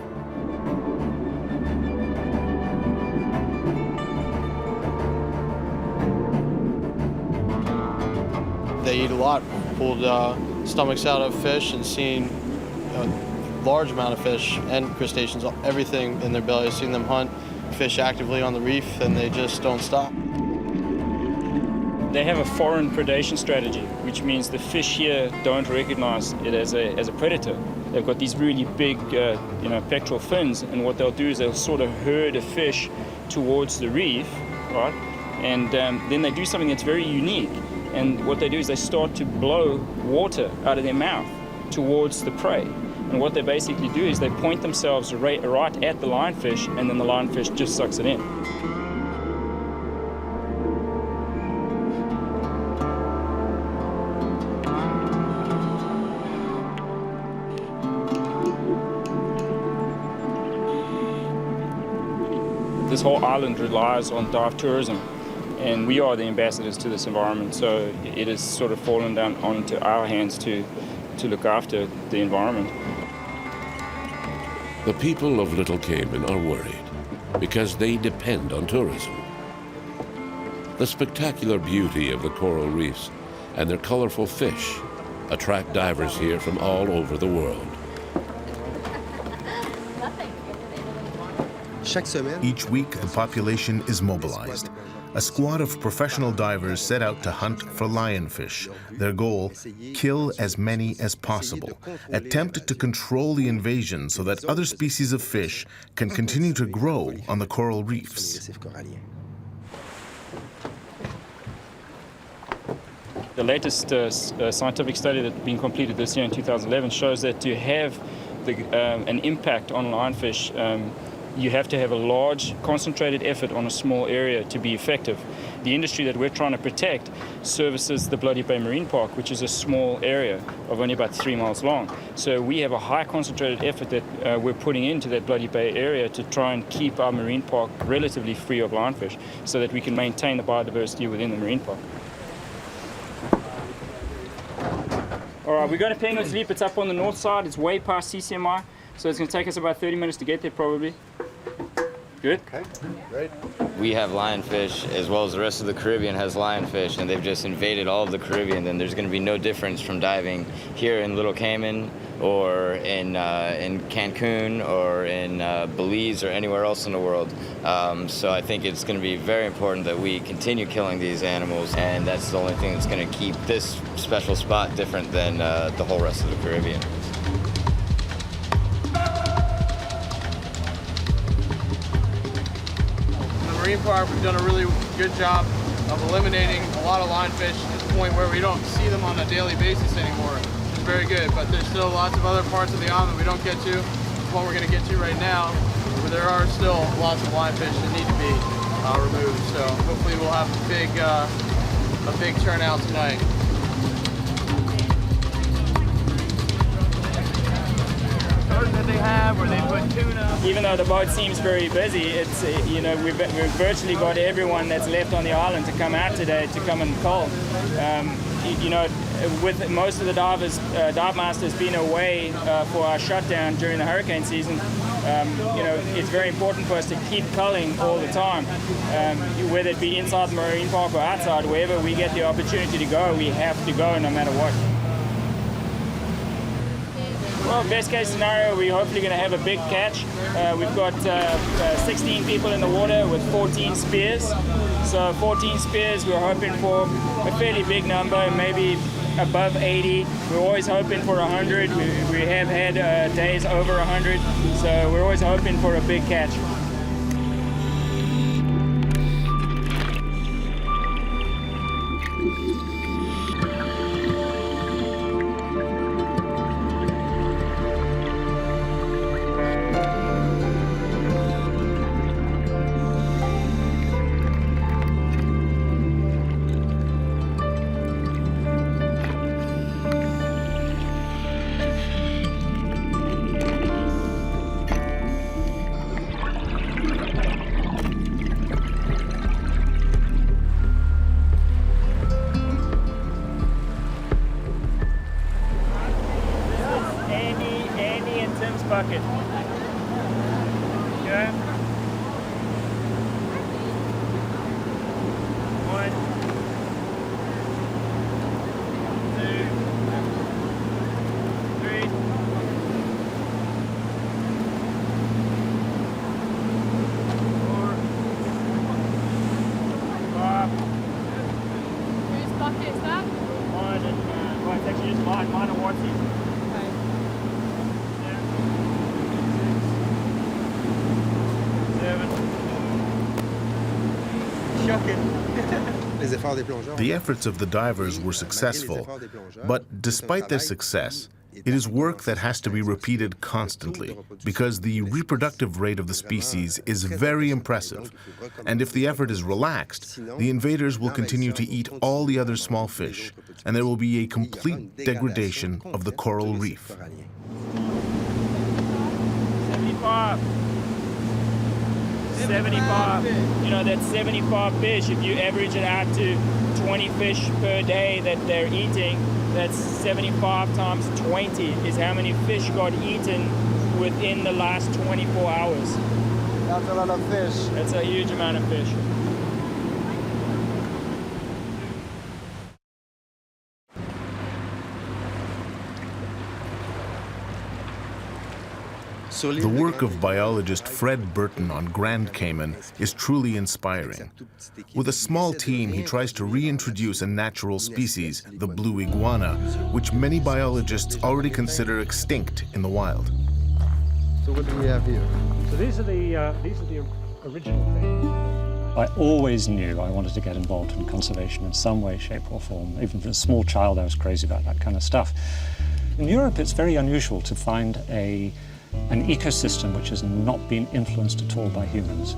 They eat a lot. Pulled stomachs out of fish and seen a large amount of fish and crustaceans, everything in their belly. Seen them hunt fish actively on the reef, and they just don't stop. They have a foreign predation strategy, which means the fish here don't recognize it as a predator. They've got these really big, pectoral fins, and what they'll do is they'll sort of herd a fish towards the reef, right? And then they do something that's very unique. And what they do is they start to blow water out of their mouth towards the prey. And what they basically do is they point themselves right at the lionfish, and then the lionfish just sucks it in. This whole island relies on dive tourism, and we are the ambassadors to this environment, so it has sort of fallen down onto our hands to look after the environment. The people of Little Cayman are worried because they depend on tourism. The spectacular beauty of the coral reefs and their colorful fish attract divers here from all over the world. Each week, the population is mobilized. A squad of professional divers set out to hunt for lionfish. Their goal, kill as many as possible. Attempt to control the invasion so that other species of fish can continue to grow on the coral reefs. The latest scientific study that's been completed this year in 2011 shows that to have an impact on lionfish, you have to have a large, concentrated effort on a small area to be effective. The industry that we're trying to protect services the Bloody Bay Marine Park, which is a small area of only about 3 miles long. So we have a high concentrated effort that we're putting into that Bloody Bay area to try and keep our marine park relatively free of lionfish so that we can maintain the biodiversity within the marine park. All right, we're going to Penguin Sleep. It's up on the north side. It's way past CCMI, so it's going to take us about 30 minutes to get there probably. Good? Okay, great. We have lionfish as well as the rest of the Caribbean has lionfish, and they've just invaded all of the Caribbean. Then there's going to be no difference from diving here in Little Cayman or in Cancun or in Belize or anywhere else in the world. So I think it's going to be very important that we continue killing these animals, and that's the only thing that's going to keep this special spot different than the whole rest of the Caribbean. Marine Park, we've done a really good job of eliminating a lot of lionfish to the point where we don't see them on a daily basis anymore, which is very good. But there's still lots of other parts of the island we don't get to. It's one we're going to get to right now, where there are still lots of lionfish that need to be removed. So hopefully we'll have a big turnout tonight. That they have, where they put tuna. Even though the boat seems very busy, it's we've virtually got everyone that's left on the island to come out today to come and cull. With most of the dive masters being away for our shutdown during the hurricane season, it's very important for us to keep culling all the time, whether it be inside the marine park or outside. Wherever we get the opportunity to go, we have to go no matter what. Well, best case scenario, we're hopefully going to have a big catch. We've got 16 people in the water with 14 spears. So 14 spears, we're hoping for a fairly big number, maybe above 80. We're always hoping for 100. We have had days over 100, so we're always hoping for a big catch. Use mine are warties. The efforts of the divers were successful, but despite their success, it is work that has to be repeated constantly because the reproductive rate of the species is very impressive, and if the effort is relaxed, the invaders will continue to eat all the other small fish, and there will be a complete degradation of the coral reef. 75. 75. You know, that's 75 fish. If you average it out to 20 fish per day that they're eating, that's 75 times 20 is how many fish got eaten within the last 24 hours. That's a lot of fish. That's a huge amount of fish. The work of biologist Fred Burton on Grand Cayman is truly inspiring. With a small team, he tries to reintroduce a natural species, the blue iguana, which many biologists already consider extinct in the wild. So what do we have here? So these are the original things. I always knew I wanted to get involved in conservation in some way, shape or form. Even as a small child, I was crazy about that kind of stuff. In Europe, it's very unusual to find an ecosystem which has not been influenced at all by humans.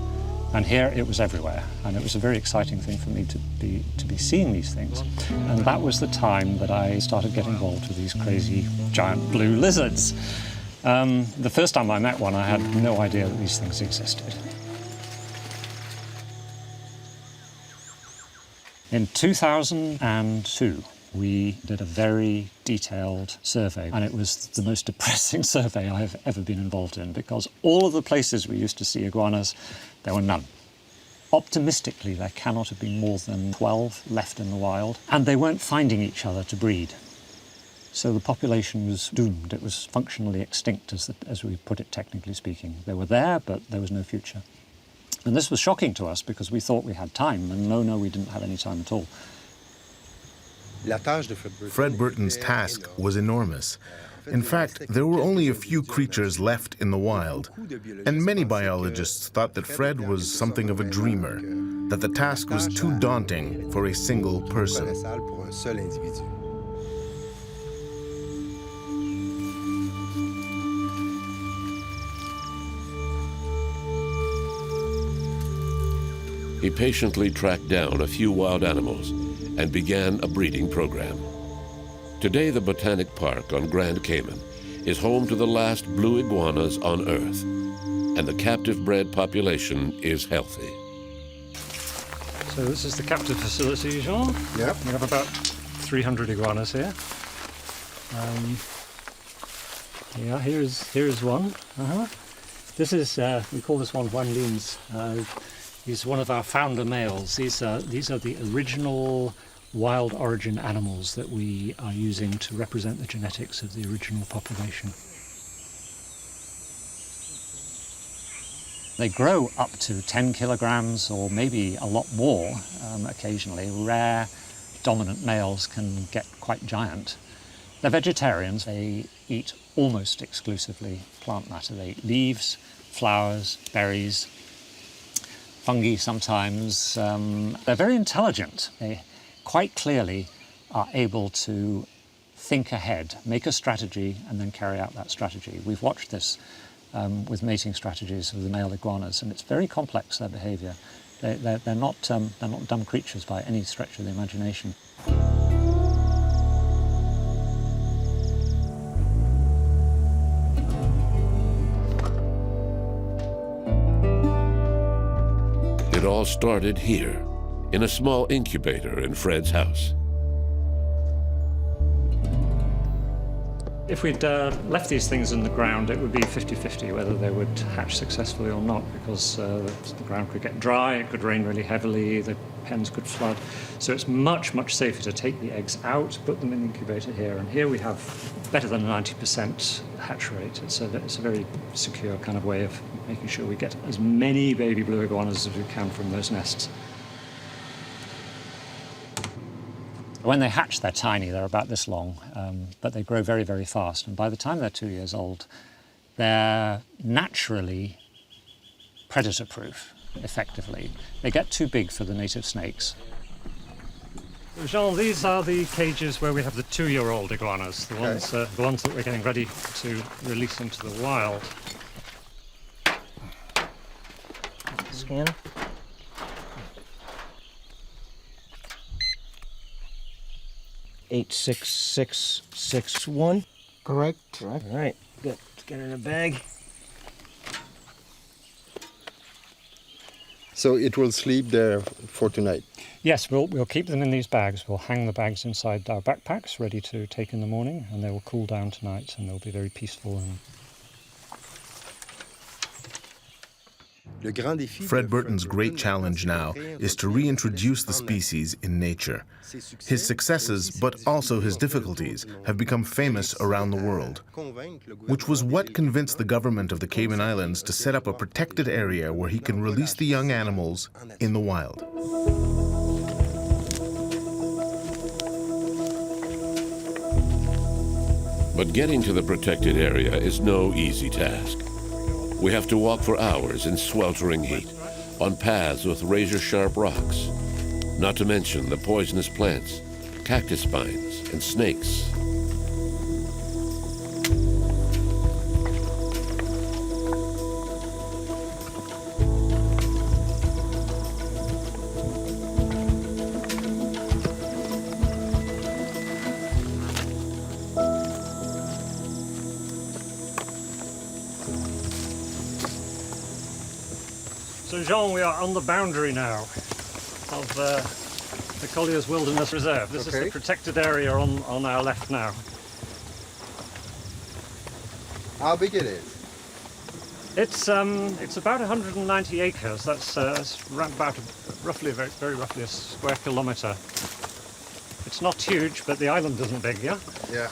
And here it was everywhere, and it was a very exciting thing for me to be seeing these things. And that was the time that I started getting involved with these crazy giant blue lizards. The first time I met one, I had no idea that these things existed. In 2002, we did a very detailed survey, and it was the most depressing survey I have ever been involved in, because all of the places we used to see iguanas, there were none. Optimistically, there cannot have been more than 12 left in the wild, and they weren't finding each other to breed. So the population was doomed. It was functionally extinct, as we put it, technically speaking. They were there, but there was no future. And this was shocking to us because we thought we had time, and no, we didn't have any time at all. Fred Burton's task was enormous. In fact, there were only a few creatures left in the wild, and many biologists thought that Fred was something of a dreamer, that the task was too daunting for a single person. He patiently tracked down a few wild animals and began a breeding program. Today, the Botanic Park on Grand Cayman is home to the last blue iguanas on Earth, and the captive bred population is healthy. So this is the captive facility, Jean. Yep. We have about 300 iguanas here. Yeah, here's one. This is, we call this one Juan Lins. He's one of our founder males. These are the original wild origin animals that we are using to represent the genetics of the original population. They grow up to 10 kilograms or maybe a lot more occasionally. Rare dominant males can get quite giant. They're vegetarians. They eat almost exclusively plant matter. They eat leaves, flowers, berries, fungi sometimes. They're very intelligent. They quite clearly are able to think ahead, make a strategy, and then carry out that strategy. We've watched this with mating strategies of the male iguanas, and it's very complex, their behavior. They're not dumb creatures by any stretch of the imagination. It all started here, in a small incubator in Fred's house. If we'd left these things in the ground, it would be 50-50 whether they would hatch successfully or not, because the ground could get dry, it could rain really heavily, the pens could flood. So it's much, much safer to take the eggs out, put them in the incubator here, and here we have better than a 90% hatch rate. It's a very secure kind of way of making sure we get as many baby blue iguanas as we can from those nests. When they hatch, they're tiny, they're about this long, but they grow very, very fast. And by the time they're 2 years old, they're naturally predator-proof, effectively. They get too big for the native snakes. Jean, these are the cages where we have the 2-year-old iguanas, the ones that we're getting ready to release into the wild. Scanner. $86661. Correct. All right, good. Let's get in a bag. So it will sleep there for tonight. Yes, we'll keep them in these bags. We'll hang the bags inside our backpacks, ready to take in the morning, and they will cool down tonight, and they'll be very peaceful. Fred Burton's great challenge now is to reintroduce the species in nature. His successes, but also his difficulties, have become famous around the world, which was what convinced the government of the Cayman Islands to set up a protected area where he can release the young animals in the wild. But getting to the protected area is no easy task. We have to walk for hours in sweltering heat, on paths with razor-sharp rocks, not to mention the poisonous plants, cactus spines, and snakes. So Jean, we are on the boundary now of the Collier's Wilderness Reserve. This is the protected area on our left now. How big it is? It's about 190 acres. That's about very roughly a square kilometre. It's not huge, but the island isn't big, yeah? Yeah.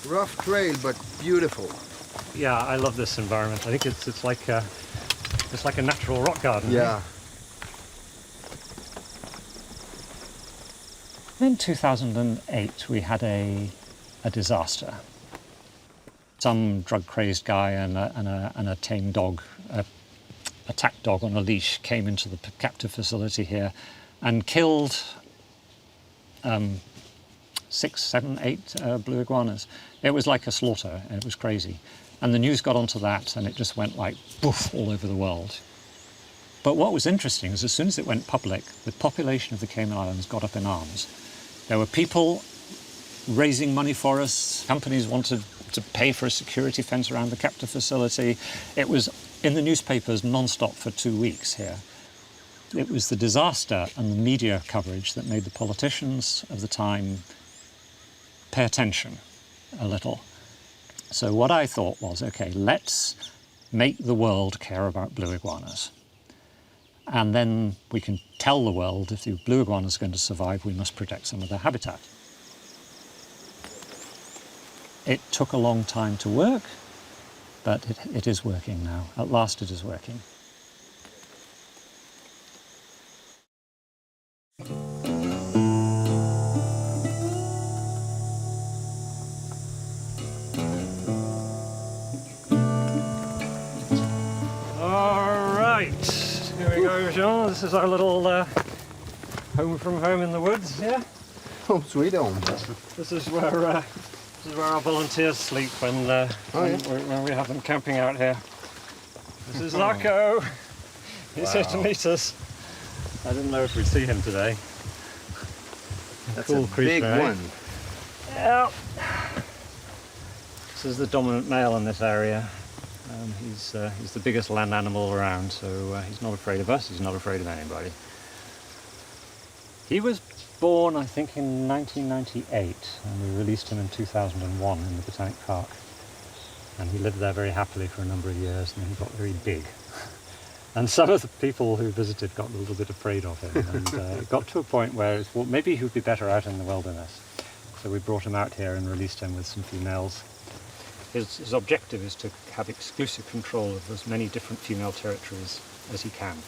Rough trail, but beautiful. Yeah, I love this environment. I think it's like a natural rock garden. Yeah. In 2008, we had a disaster. Some drug-crazed guy and a tame dog, a attack dog on a leash, came into the captive facility here and killed 6, 7, 8 blue iguanas. It was like a slaughter, and it was crazy. And the news got onto that, and it just went like poof all over the world. But what was interesting is as soon as it went public, the population of the Cayman Islands got up in arms. There were people raising money for us. Companies wanted to pay for a security fence around the captive facility. It was in the newspapers non-stop for 2 weeks here. It was the disaster and the media coverage that made the politicians of the time pay attention a little. So what I thought was, okay, let's make the world care about blue iguanas. And then we can tell the world if the blue iguana is going to survive, we must protect some of their habitat. It took a long time to work, but it is working now. At last it is working. Jean, this is our little home from home in the woods here. Home sweet home. This is where our volunteers sleep when we have them camping out here. This is Laco. He's here to meet us. I didn't know if we'd see him today. That's cool a big one. Yeah. This is the dominant male in this area. He's the biggest land animal around, so he's not afraid of us, he's not afraid of anybody. He was born, I think, in 1998, and we released him in 2001 in the Botanic Park. And he lived there very happily for a number of years, and then he got very big. And some of the people who visited got a little bit afraid of him, and it got to a point where well, maybe he would be better out in the wilderness. So we brought him out here and released him with some females. His objective is to have exclusive control of as many different female territories as he can.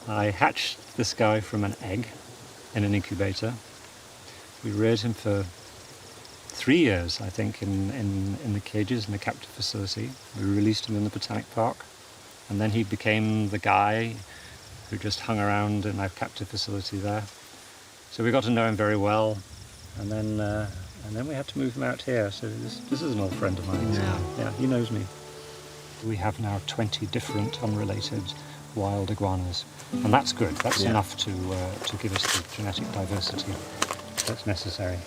I hatched this guy from an egg in an incubator. We reared him for 3 years, I think, in the cages in the captive facility. We released him in the Botanic Park, and then he became the guy who just hung around in our captive facility there. So we got to know him very well, and then we had to move him out here. So this is an old friend of mine. Yeah, he knows me. We have now 20 different unrelated wild iguanas, and that's good. That's enough to give us the genetic diversity that's necessary.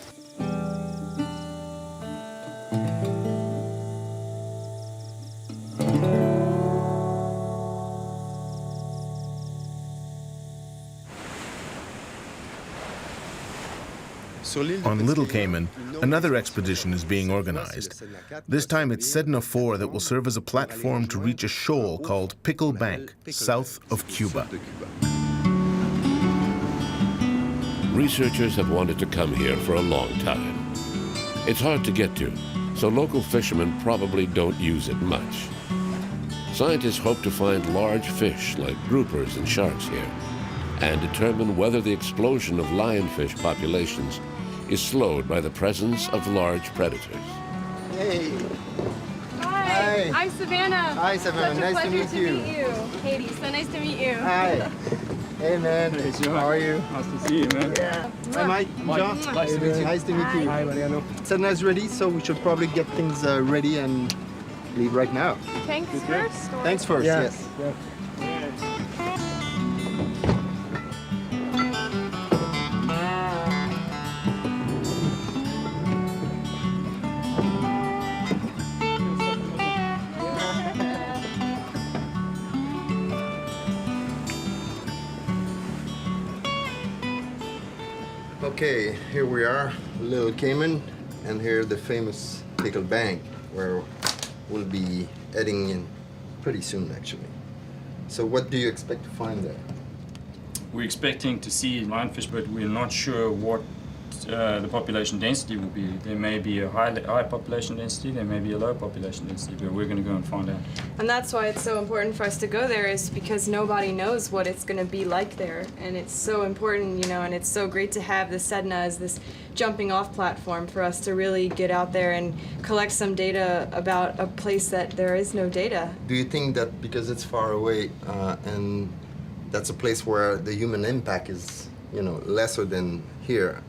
On Little Cayman, another expedition is being organized. This time it's Sedna 4 that will serve as a platform to reach a shoal called Pickle Bank, south of Cuba. Researchers have wanted to come here for a long time. It's hard to get to, so local fishermen probably don't use it much. Scientists hope to find large fish like groupers and sharks here and determine whether the explosion of lionfish populations is slowed by the presence of large predators. Hey. Hi. I'm Savannah. Hi, Savannah. Such a Nice to pleasure meet you. Katie, so nice to meet you. Hi. Hey, man. How are you? Nice to see you, man. Yeah. Hi, Mike. John. Nice to meet you. Nice to meet you. Hi, Mariano. Sedna's ready, so we should probably get things ready and leave right now. Thanks first? Or? Thanks first, yes. Yeah. Okay, here we are, Little Cayman, and here the famous Pickle Bank, where we'll be heading in pretty soon, actually. So what do you expect to find there? We're expecting to see lionfish, but we're not sure what the population density will be. There may be a high population density, there may be a low population density, but we're going to go and find out. And that's why it's so important for us to go there, is because nobody knows what it's going to be like there. And it's so important, you know, and it's so great to have the Sedna as this jumping off platform for us to really get out there and collect some data about a place that there is no data. Do you think that because it's far away and that's a place where the human impact is, you know, lesser than here,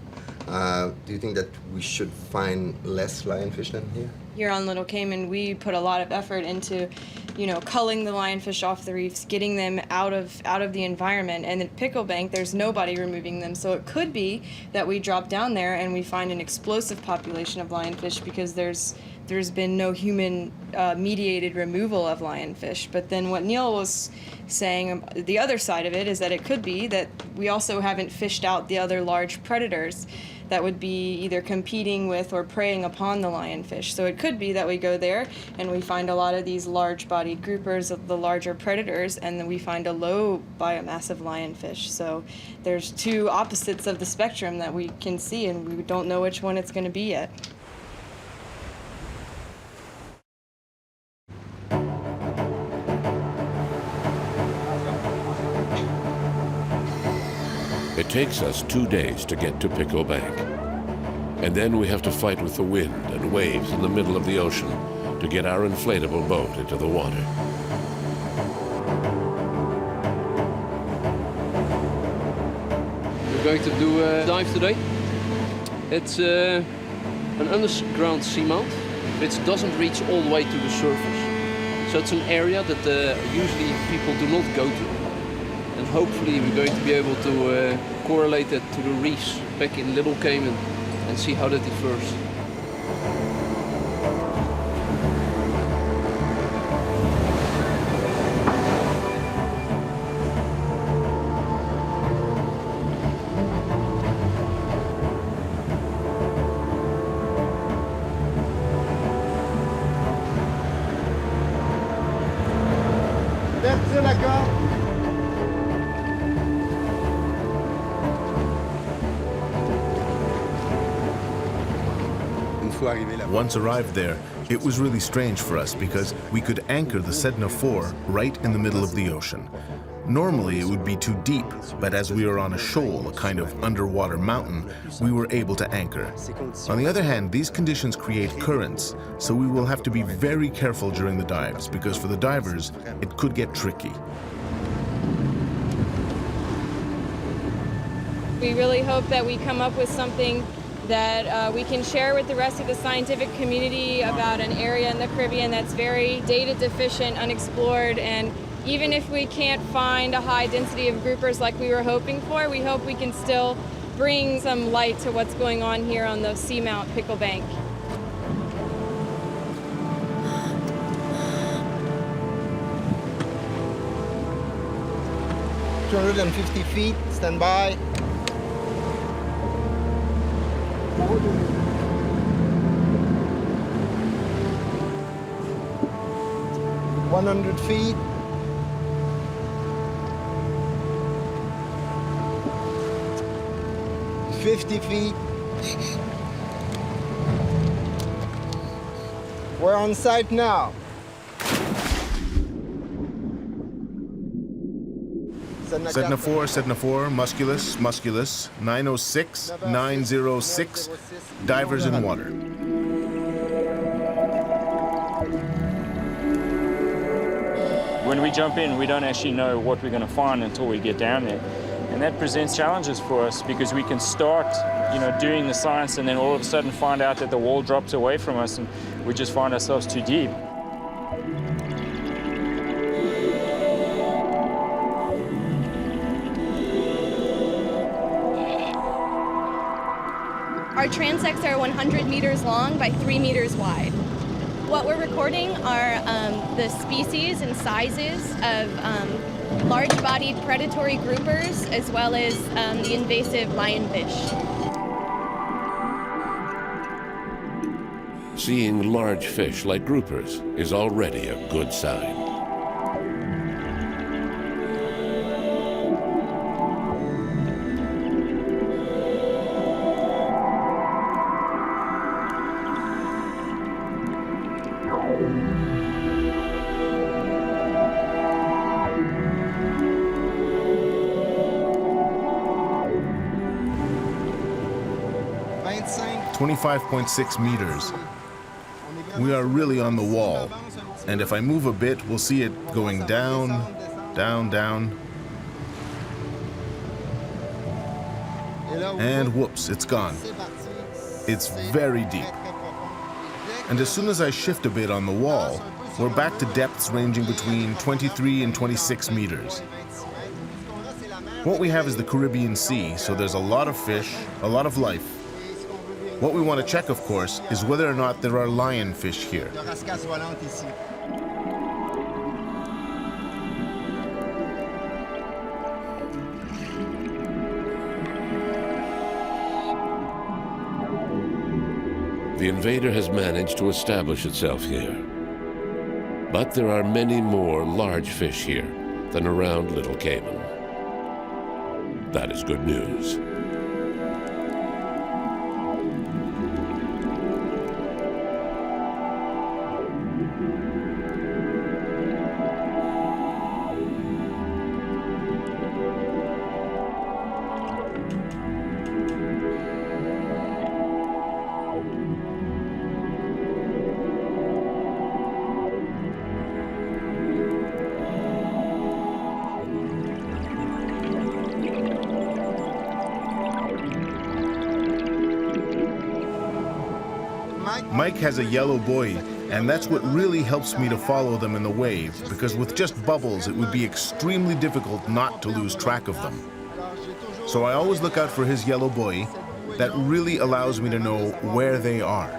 do you think that we should find less lionfish than here? Here on Little Cayman, we put a lot of effort into, you know, culling the lionfish off the reefs, getting them out of the environment. And at Pickle Bank, there's nobody removing them. So it could be that we drop down there and we find an explosive population of lionfish because there's been no human mediated removal of lionfish. But then what Neil was saying, the other side of it is that it could be that we also haven't fished out the other large predators that would be either competing with or preying upon the lionfish. So it could be that we go there and we find a lot of these large-bodied groupers of the larger predators, and then we find a low biomass of lionfish. So there's two opposites of the spectrum that we can see, and we don't know which one it's going to be yet. It takes us 2 days to get to Pickle Bank. And then we have to fight with the wind and waves in the middle of the ocean to get our inflatable boat into the water. We're going to do a dive today. It's an underground seamount, which doesn't reach all the way to the surface. So it's an area that usually people do not go to. And hopefully we're going to be able to correlate that to the reefs back in Little Cayman and see how that differs. Once arrived there, it was really strange for us because we could anchor the Sedna 4 right in the middle of the ocean. Normally it would be too deep, but as we were on a shoal, a kind of underwater mountain, we were able to anchor. On the other hand, these conditions create currents, so we will have to be very careful during the dives because for the divers, it could get tricky. We really hope that we come up with something that we can share with the rest of the scientific community about an area in the Caribbean that's very data deficient, unexplored, and even if we can't find a high density of groupers like we were hoping for, we hope we can still bring some light to what's going on here on the seamount Pickle Bank. $250 feet, stand by. 100 feet. 50 feet. We're on site now. Sedna 4, Musculus, 906, 906, divers in water. When we jump in, we don't actually know what we're going to find until we get down there. And that presents challenges for us because we can start, doing the science and then all of a sudden find out that the wall drops away from us and we just find ourselves too deep. Our transects are 100 meters long by 3 meters wide. What we're recording are the species and sizes of large-bodied predatory groupers as well as the invasive lionfish. Seeing large fish like groupers is already a good sign. .6 meters. We are really on the wall, and if I move a bit, we'll see it going down, down, down. And whoops, it's gone. It's very deep. And as soon as I shift a bit on the wall, we're back to depths ranging between 23 and 26 meters. What we have is the Caribbean Sea, so there's a lot of fish, a lot of life. What we want to check, of course, is whether or not there are lionfish here. The invader has managed to establish itself here. But there are many more large fish here than around Little Cayman. That is good news. Mike has a yellow buoy, and that's what really helps me to follow them in the wave, because with just bubbles, it would be extremely difficult not to lose track of them. So I always look out for his yellow buoy. That really allows me to know where they are.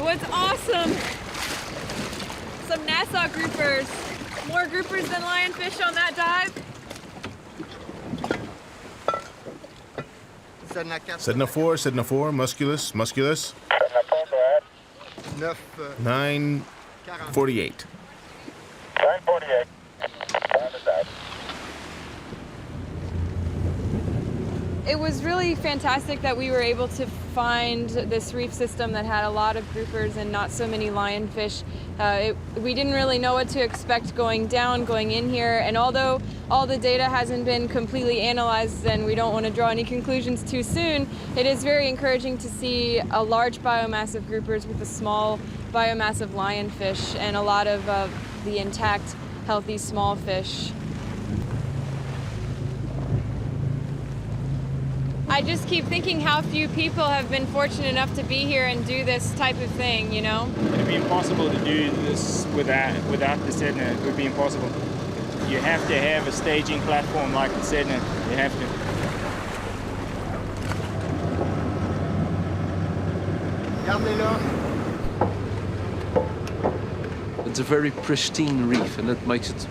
was awesome. Some Nassau groupers. More groupers than lionfish on that dive. Sedna 4, musculus. 9:48. 9:48. It was really fantastic that we were able to find this reef system that had a lot of groupers and not so many lionfish. We didn't really know what to expect going in here, and although all the data hasn't been completely analyzed and we don't want to draw any conclusions too soon, it is very encouraging to see a large biomass of groupers with a small biomass of lionfish and a lot of the intact, healthy small fish. I just keep thinking how few people have been fortunate enough to be here and do this type of thing, you know? It'd be impossible to do this without the Sedna. It would be impossible. You have to have a staging platform like the Sedna. You have to. It's a very pristine reef, and that makes it,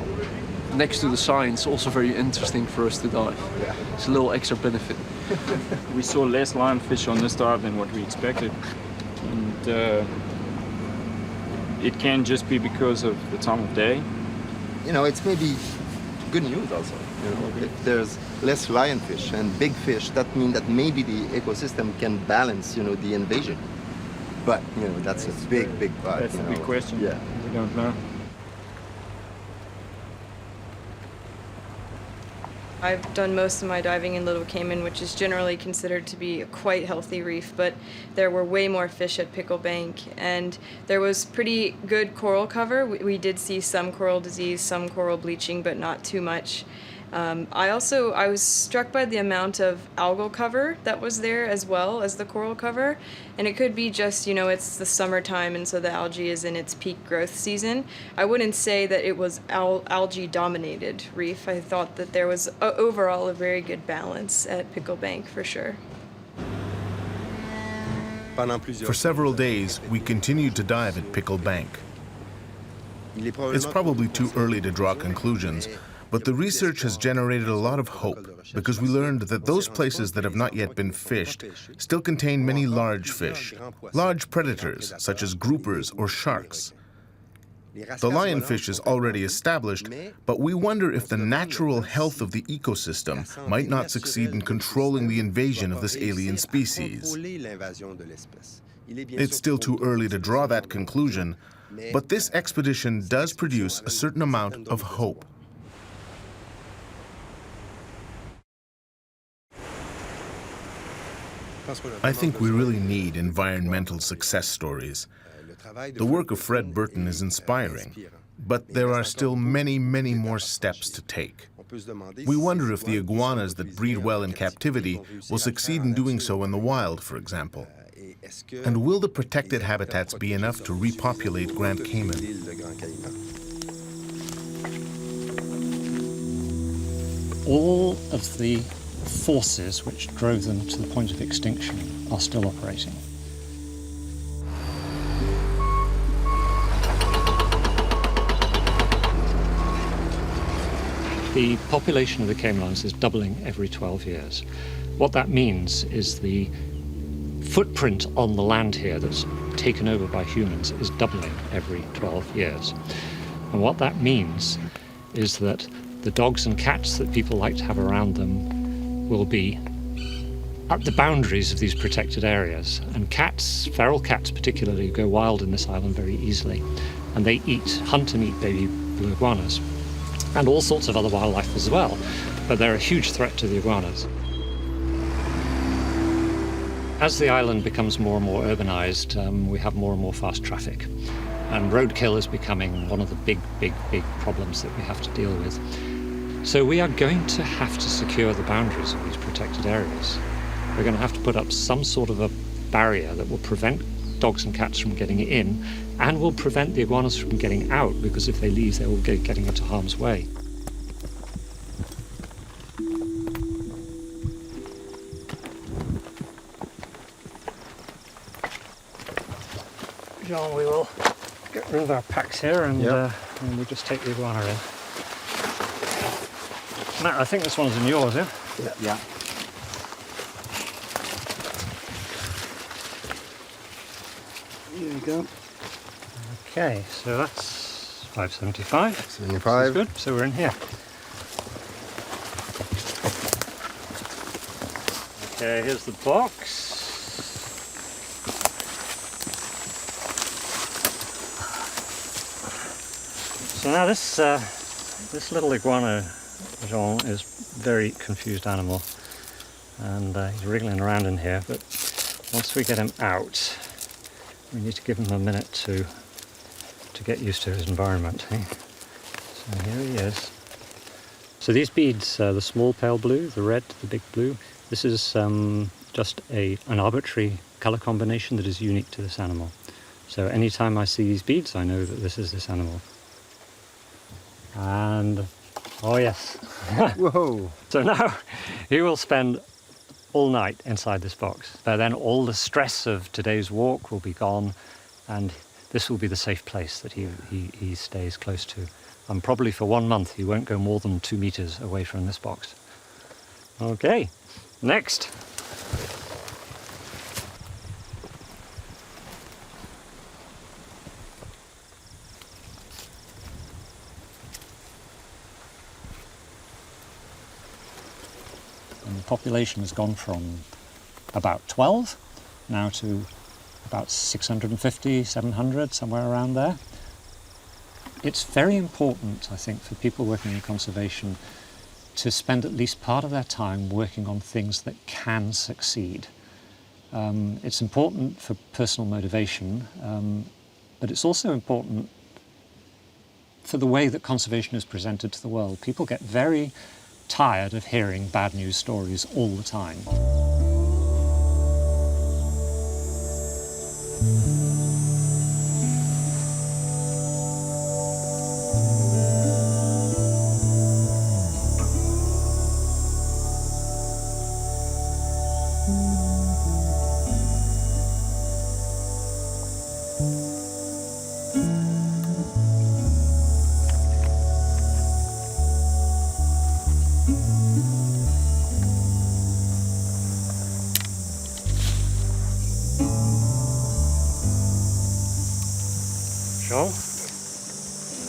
next to the science, also very interesting for us to dive. Yeah. It's a little extra benefit. We saw less lionfish on this dive than what we expected. And it can just be because of the time of day. You know, it's maybe good news also. You know, if there's less lionfish and big fish, that means that maybe the ecosystem can balance, you know, the invasion. But, you know, that's a big but. That's a big question. Yeah. We don't know. I've done most of my diving in Little Cayman, which is generally considered to be a quite healthy reef, but there were way more fish at Pickle Bank, and there was pretty good coral cover. We did see some coral disease, some coral bleaching, but not too much. I was struck by the amount of algal cover that was there as well as the coral cover, and it could be just, you know, it's the summertime and so the algae is in its peak growth season. I wouldn't say that it was algae dominated reef. I thought that there was overall a very good balance at Pickle Bank for sure. For several days, we continued to dive at Pickle Bank. It's probably too early to draw conclusions, but the research has generated a lot of hope because we learned that those places that have not yet been fished still contain many large fish, large predators such as groupers or sharks. The lionfish is already established, but we wonder if the natural health of the ecosystem might not succeed in controlling the invasion of this alien species. It's still too early to draw that conclusion, but this expedition does produce a certain amount of hope. I think we really need environmental success stories. The work of Fred Burton is inspiring, but there are still many, many more steps to take. We wonder if the iguanas that breed well in captivity will succeed in doing so in the wild, for example. And will the protected habitats be enough to repopulate Grand Cayman? All of the forces which drove them to the point of extinction are still operating. The population of the Cayman Islands is doubling every 12 years. What that means is the footprint on the land here that's taken over by humans is doubling every 12 years. And what that means is that the dogs and cats that people like to have around them will be at the boundaries of these protected areas. And cats, feral cats particularly, go wild in this island very easily. And they hunt and eat baby blue iguanas, and all sorts of other wildlife as well. But they're a huge threat to the iguanas. As the island becomes more and more urbanized, we have more and more fast traffic. And roadkill is becoming one of the big problems that we have to deal with. So we are going to have to secure the boundaries of these protected areas. We're going to have to put up some sort of a barrier that will prevent dogs and cats from getting in and will prevent the iguanas from getting out, because if they leave, they will be getting into harm's way. John, we will get rid of our packs here and, Yep. and we'll just take the iguana in. Matt, I think this one's in yours, yeah? Yeah. Here you go. Okay, so that's 575. 75. Good, so we're in here. Okay, here's the box. So now this little iguana, Jean, is a very confused animal, and he's wriggling around in here, but once we get him out, we need to give him a minute to get used to his environment. Eh? So here he is. So these beads, the small pale blue, the red, the big blue, this is just an arbitrary colour combination that is unique to this animal. So anytime I see these beads, I know that this is this animal. And, oh yes. Whoa! So now he will spend all night inside this box. But then all the stress of today's walk will be gone, and this will be the safe place that he stays close to. And probably for 1 month he won't go more than 2 meters away from this box. Okay, next. And the population has gone from about 12 now to about 650, 700, somewhere around there. It's very important, I think, for people working in conservation to spend at least part of their time working on things that can succeed. It's important for personal motivation, but it's also important for the way that conservation is presented to the world. People get very tired of hearing bad news stories all the time.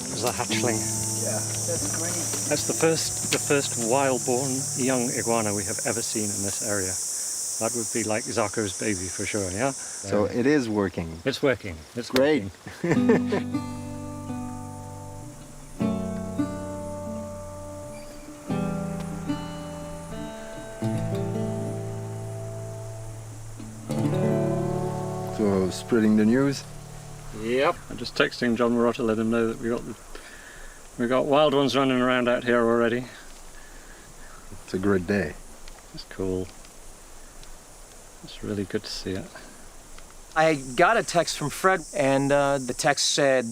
There's a hatchling. Yeah, that's great. That's the first wild-born young iguana we have ever seen in this area. That would be like Zarco's baby for sure, yeah? So it is working. It's working. It's great. Working. So spreading the news. Yep. I'm just texting John Morrow to let him know that we got wild ones running around out here already. It's a great day. It's cool. It's really good to see it. I got a text from Fred, and the text said,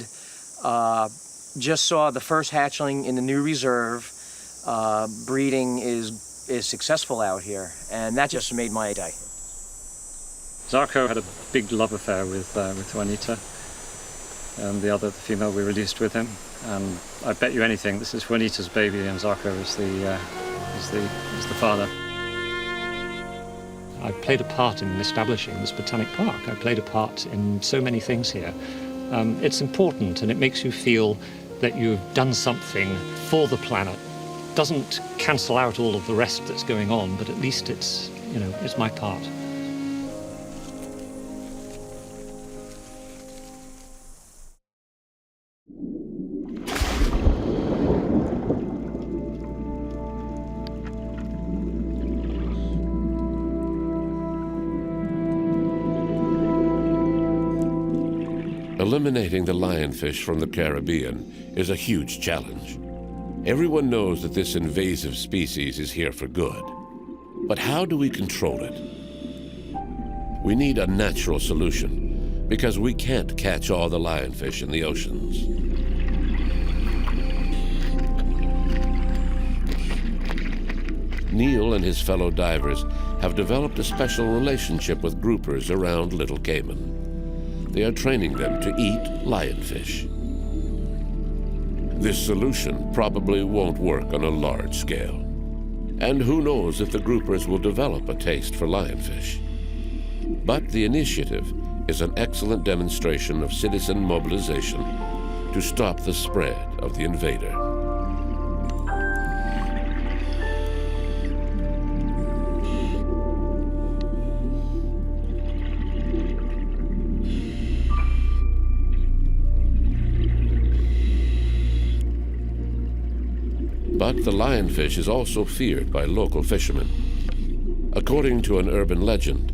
just saw the first hatchling in the new reserve. Breeding is successful out here, and that just made my day. Zarco had a big love affair with Juanita, the female we released with him, and I bet you anything this is Juanita's baby and Zarco is the father. I played a part in establishing this botanic park. I played a part in so many things here. It's important, and it makes you feel that you've done something for the planet. Doesn't cancel out all of the rest that's going on, but at least it's my part. Eliminating the lionfish from the Caribbean is a huge challenge. Everyone knows that this invasive species is here for good. But how do we control it? We need a natural solution, because we can't catch all the lionfish in the oceans. Neil and his fellow divers have developed a special relationship with groupers around Little Cayman. they are training them to eat lionfish. This solution probably won't work on a large scale. And who knows if the groupers will develop a taste for lionfish. But the initiative is an excellent demonstration of citizen mobilization to stop the spread of the invader. But the lionfish is also feared by local fishermen. According to an urban legend,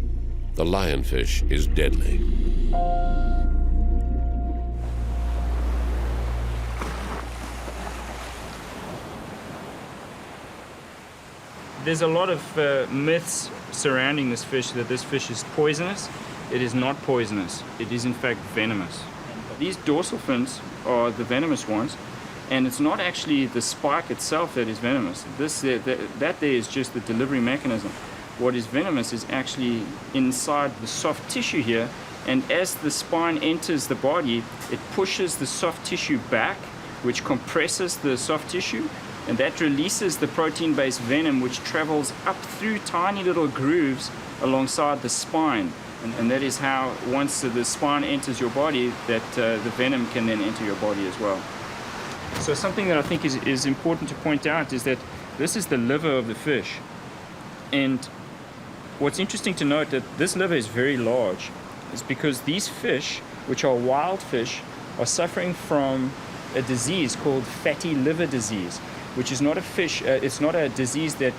the lionfish is deadly. There's a lot of myths surrounding this fish, that this fish is poisonous. It is not poisonous. It is in fact venomous. These dorsal fins are the venomous ones, and it's not actually the spike itself that is venomous. That there is just the delivery mechanism. What is venomous is actually inside the soft tissue here, and as the spine enters the body, it pushes the soft tissue back, which compresses the soft tissue, and that releases the protein-based venom, which travels up through tiny little grooves alongside the spine. And that is how, once the spine enters your body, that the venom can then enter your body as well. So something that I think is important to point out is that this is the liver of the fish. And what's interesting to note that this liver is very large. It's because these fish, which are wild fish, are suffering from a disease called fatty liver disease, which is not a fish, it's not a disease that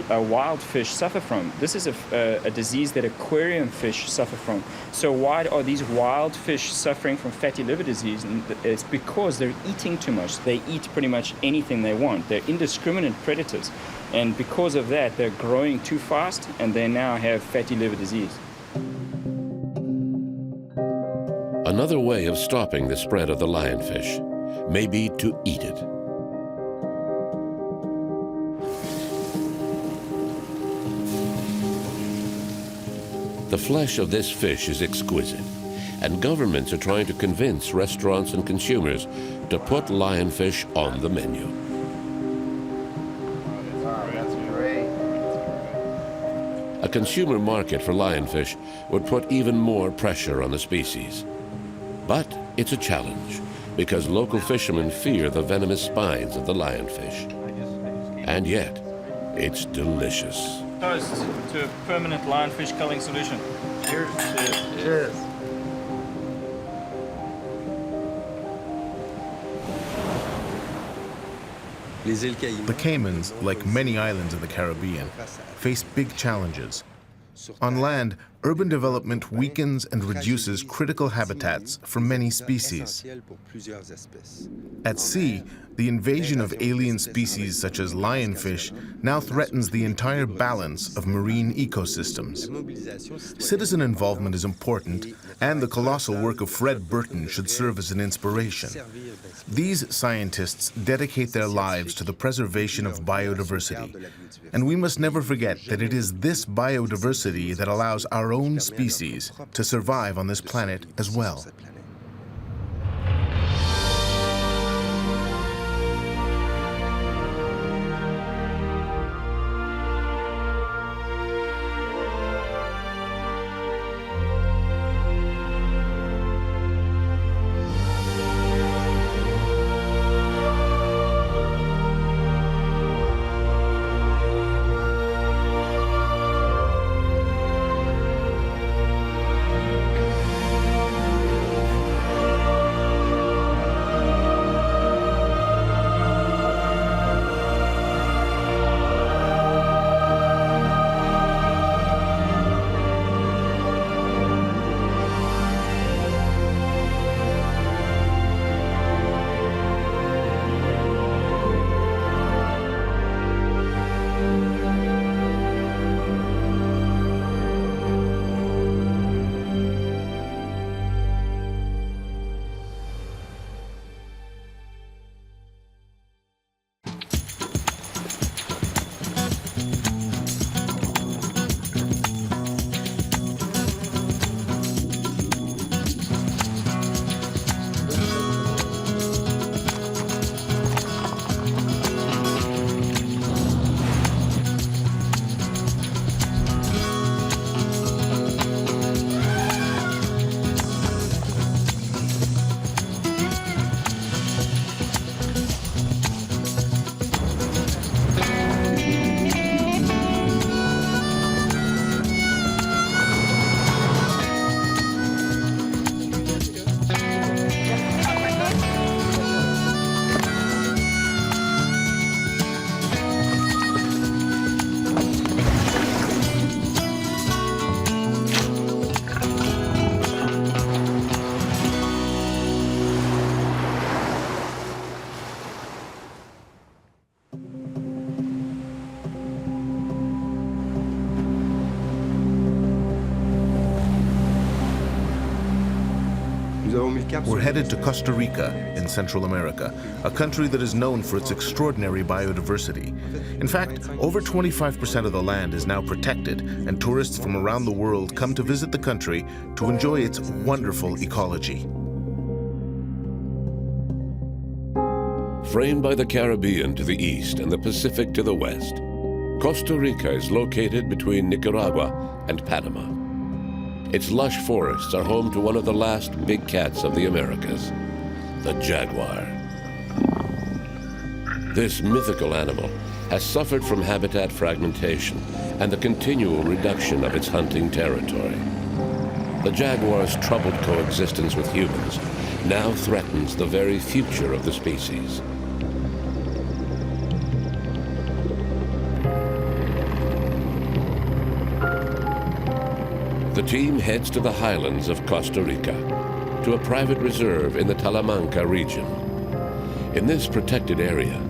wild fish suffer from. This is a disease that aquarium fish suffer from. So why are these wild fish suffering from fatty liver disease? And it's because they're eating too much. They eat pretty much anything they want. They're indiscriminate predators. And because of that, they're growing too fast, and they now have fatty liver disease. Another way of stopping the spread of the lionfish may be to eat it. The flesh of this fish is exquisite, and governments are trying to convince restaurants and consumers to put lionfish on the menu. A consumer market for lionfish would put even more pressure on the species. But it's a challenge, because local fishermen fear the venomous spines of the lionfish. And yet, it's delicious. Toast to a permanent lionfish culling solution. Cheers. Cheers. The Caymans, like many islands in the Caribbean, face big challenges. On land, urban development weakens and reduces critical habitats for many species. At sea, the invasion of alien species such as lionfish now threatens the entire balance of marine ecosystems. Citizen involvement is important, and the colossal work of Fred Burton should serve as an inspiration. These scientists dedicate their lives to the preservation of biodiversity, and we must never forget that it is this biodiversity that allows our own species to survive on this planet as well. We're headed to Costa Rica in Central America, a country that is known for its extraordinary biodiversity. In fact, over 25% of the land is now protected, and tourists from around the world come to visit the country to enjoy its wonderful ecology. Framed by the Caribbean to the east and the Pacific to the west, Costa Rica is located between Nicaragua and Panama. Its lush forests are home to one of the last big cats of the Americas, the jaguar. This mythical animal has suffered from habitat fragmentation and the continual reduction of its hunting territory. The jaguar's troubled coexistence with humans now threatens the very future of the species. The team heads to the highlands of Costa Rica, to a private reserve in the Talamanca region. In this protected area,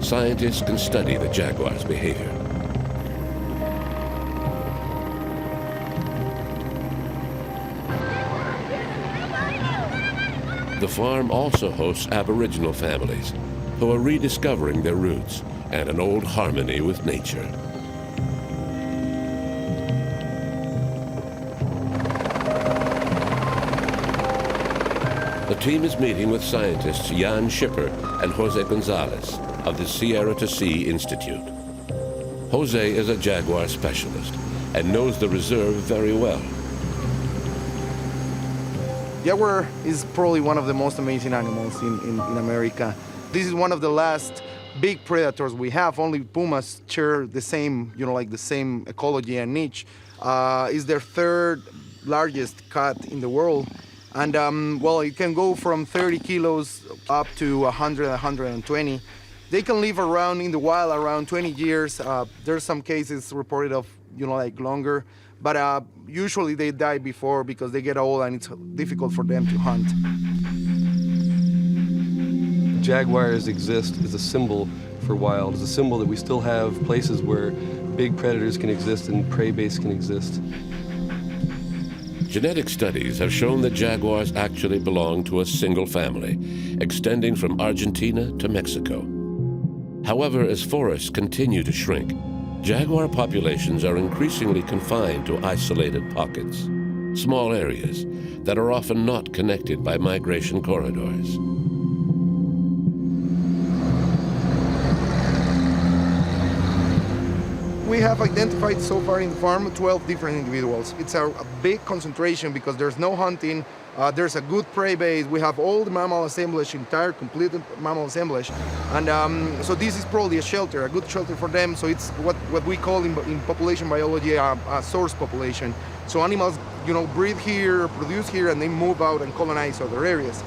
scientists can study the jaguar's behavior. The farm also hosts Aboriginal families who are rediscovering their roots and an old harmony with nature. The team is meeting with scientists Jan Schipper and Jose Gonzalez of the Sierra to Sea Institute. Jose is a jaguar specialist and knows the reserve very well. Jaguar is probably one of the most amazing animals in America. This is one of the last big predators we have. Only pumas share the same, like the same ecology and niche. It's their third largest cat in the world. And well, it can go from 30 kilos up to 100, 120. They can live around in the wild around 20 years. There's some cases reported of, like longer, but usually they die before because they get old and it's difficult for them to hunt. Jaguars exist as a symbol for wild, as a symbol that we still have places where big predators can exist and prey base can exist. Genetic studies have shown that jaguars actually belong to a single family, extending from Argentina to Mexico. However, as forests continue to shrink, jaguar populations are increasingly confined to isolated pockets, small areas that are often not connected by migration corridors. We have identified so far in the farm 12 different individuals. It's a big concentration because there's no hunting, there's a good prey base, we have all the mammal assemblage, entire complete mammal assemblage. And so this is probably a shelter, a good shelter for them. So it's what we call in population biology a source population. So animals, breed here, produce here, and they move out and colonize other areas.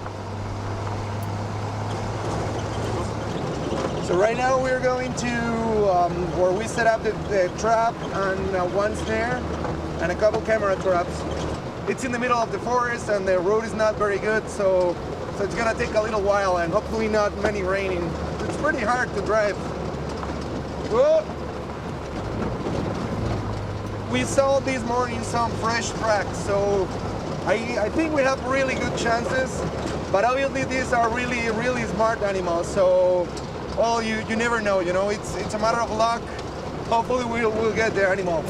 So right now we're going to where we set up the trap and one snare and a couple camera traps. It's in the middle of the forest and the road is not very good, so it's gonna take a little while and hopefully not many raining. It's pretty hard to drive. Whoa. We saw this morning some fresh tracks, so I think we have really good chances, but obviously these are really, really smart animals, so well, you never know, it's a matter of luck. Hopefully we'll get the animal.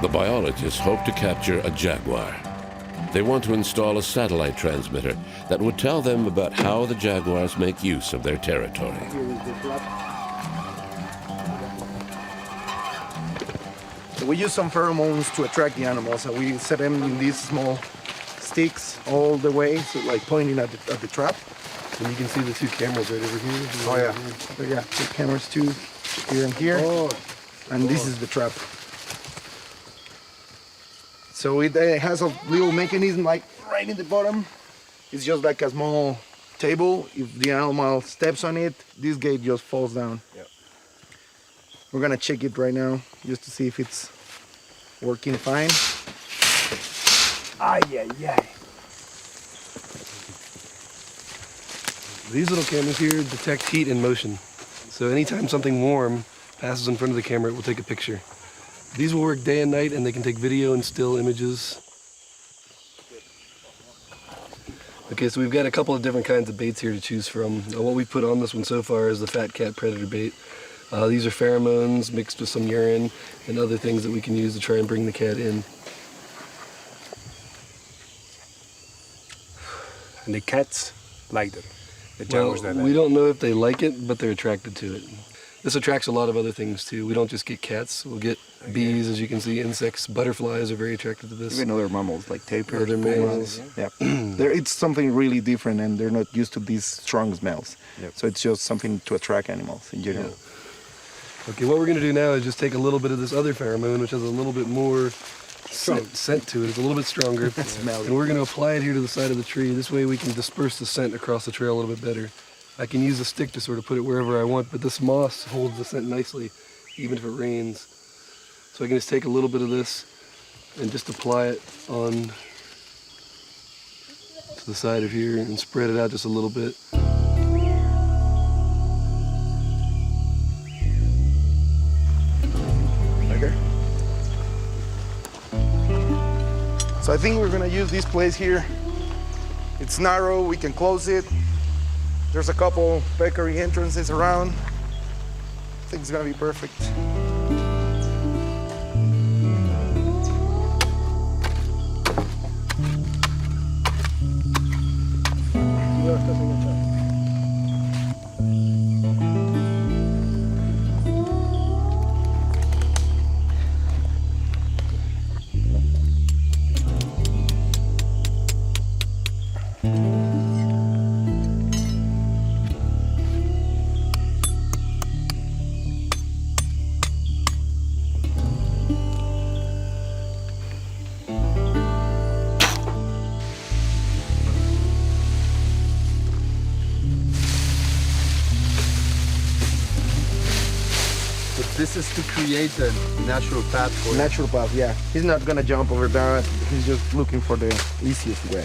The biologists hope to capture a jaguar. They want to install a satellite transmitter that would tell them about how the jaguars make use of their territory. We use some pheromones to attract the animals, and we set them in these small sticks all the way, so like pointing at the trap. And you can see the two cameras right over here. Oh yeah, yeah, two cameras, two here and here, and this is the trap. So it has a little mechanism like right in the bottom. It's just like a small table. If the animal steps on it, this gate just falls down. Yep. We're gonna check it right now just to see if it's working fine. Ay, ay, ay. These little cameras here detect heat and motion. So anytime something warm passes in front of the camera, it will take a picture. These will work day and night, and they can take video and still images. Okay, so we've got a couple of different kinds of baits here to choose from. What we put on this one so far is the fat cat predator bait. These are pheromones mixed with some urine and other things that we can use to try and bring the cat in. And the cats like them. The jaguars Well, we don't know if they like it, but they're attracted to it. This attracts a lot of other things too. We don't just get cats, we'll get bees, as you can see, insects, butterflies are very attracted to this. Even other mammals like tapirs. Other mammals. Yeah. It's something really different, and they're not used to these strong smells. Yep. So it's just something to attract animals in general. Yeah. Okay, what we're going to do now is just take a little bit of this other pheromone, which has a little bit more scent to it. It's a little bit stronger. And we're going to apply it here to the side of the tree. This way we can disperse the scent across the trail a little bit better. I can use a stick to sort of put it wherever I want, but this moss holds the scent nicely, even if it rains. So I can just take a little bit of this and just apply it on to the side of here and spread it out just a little bit. Okay. So I think we're gonna use this place here. It's narrow, we can close it. There's a couple peccary entrances around. I think it's gonna be perfect. This is to create a natural path for him. Natural path, yeah. He's not gonna jump over there. He's just looking for the easiest way.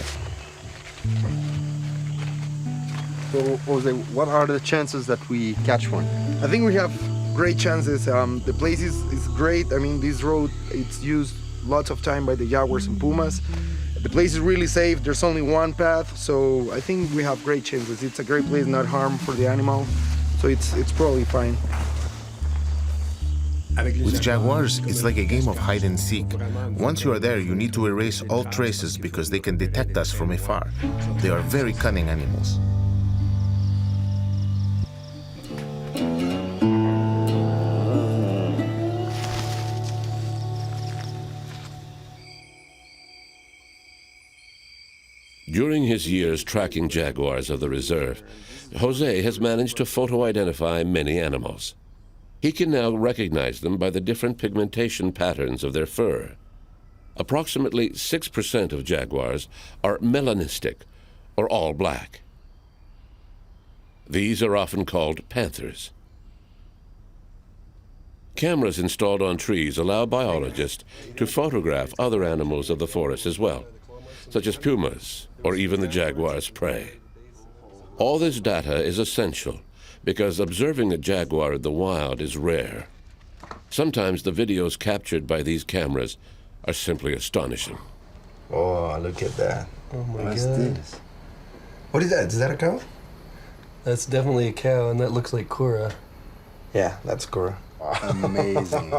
So, Jose, what are the chances that we catch one? I think we have great chances. The place is great. I mean, this road, it's used lots of time by the Jaguars and Pumas. The place is really safe. There's only one path, so I think we have great chances. It's a great place, not harm for the animal, so it's probably fine. With jaguars, it's like a game of hide and seek. Once you are there, you need to erase all traces because they can detect us from afar. They are very cunning animals. During his years tracking jaguars of the reserve, Jose has managed to photo-identify many animals. He can now recognize them by the different pigmentation patterns of their fur. Approximately 6% of jaguars are melanistic, or all black. These are often called panthers. Cameras installed on trees allow biologists to photograph other animals of the forest as well, such as pumas or even the jaguar's prey. All this data is essential because observing a jaguar in the wild is rare. Sometimes the videos captured by these cameras are simply astonishing. Oh, look at that. Oh my What's God. this? What is that? Is that a cow? That's definitely a cow, and that looks like Cora. Yeah, that's Cora. Amazing.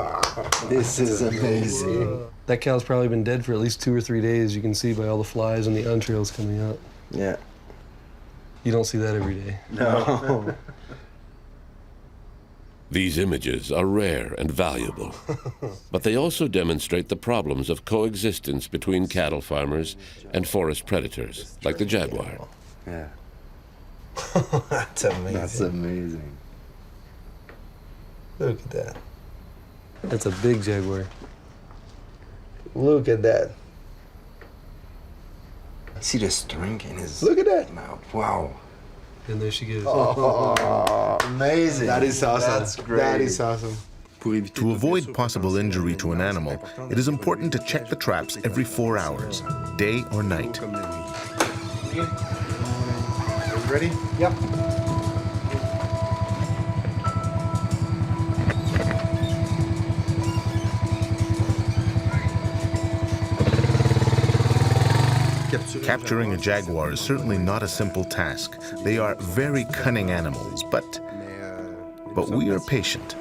This is amazing. That cow's probably been dead for at least 2 or 3 days. You can see by all the flies and the entrails coming out. Yeah. You don't see that every day. No. These images are rare and valuable, but they also demonstrate the problems of coexistence between cattle farmers and forest predators, like the jaguar. Yeah. That's amazing. That's amazing. Look at that. That's a big jaguar. Look at that. See the string in his Look at that. mouth. Wow. And there she goes. Oh, amazing. That is awesome. That's great. That is awesome. To avoid possible injury to an animal, it is important to check the traps every 4 hours, day or night. Ready? Yep. Capturing a jaguar is certainly not a simple task. They are very cunning animals, but we are patient.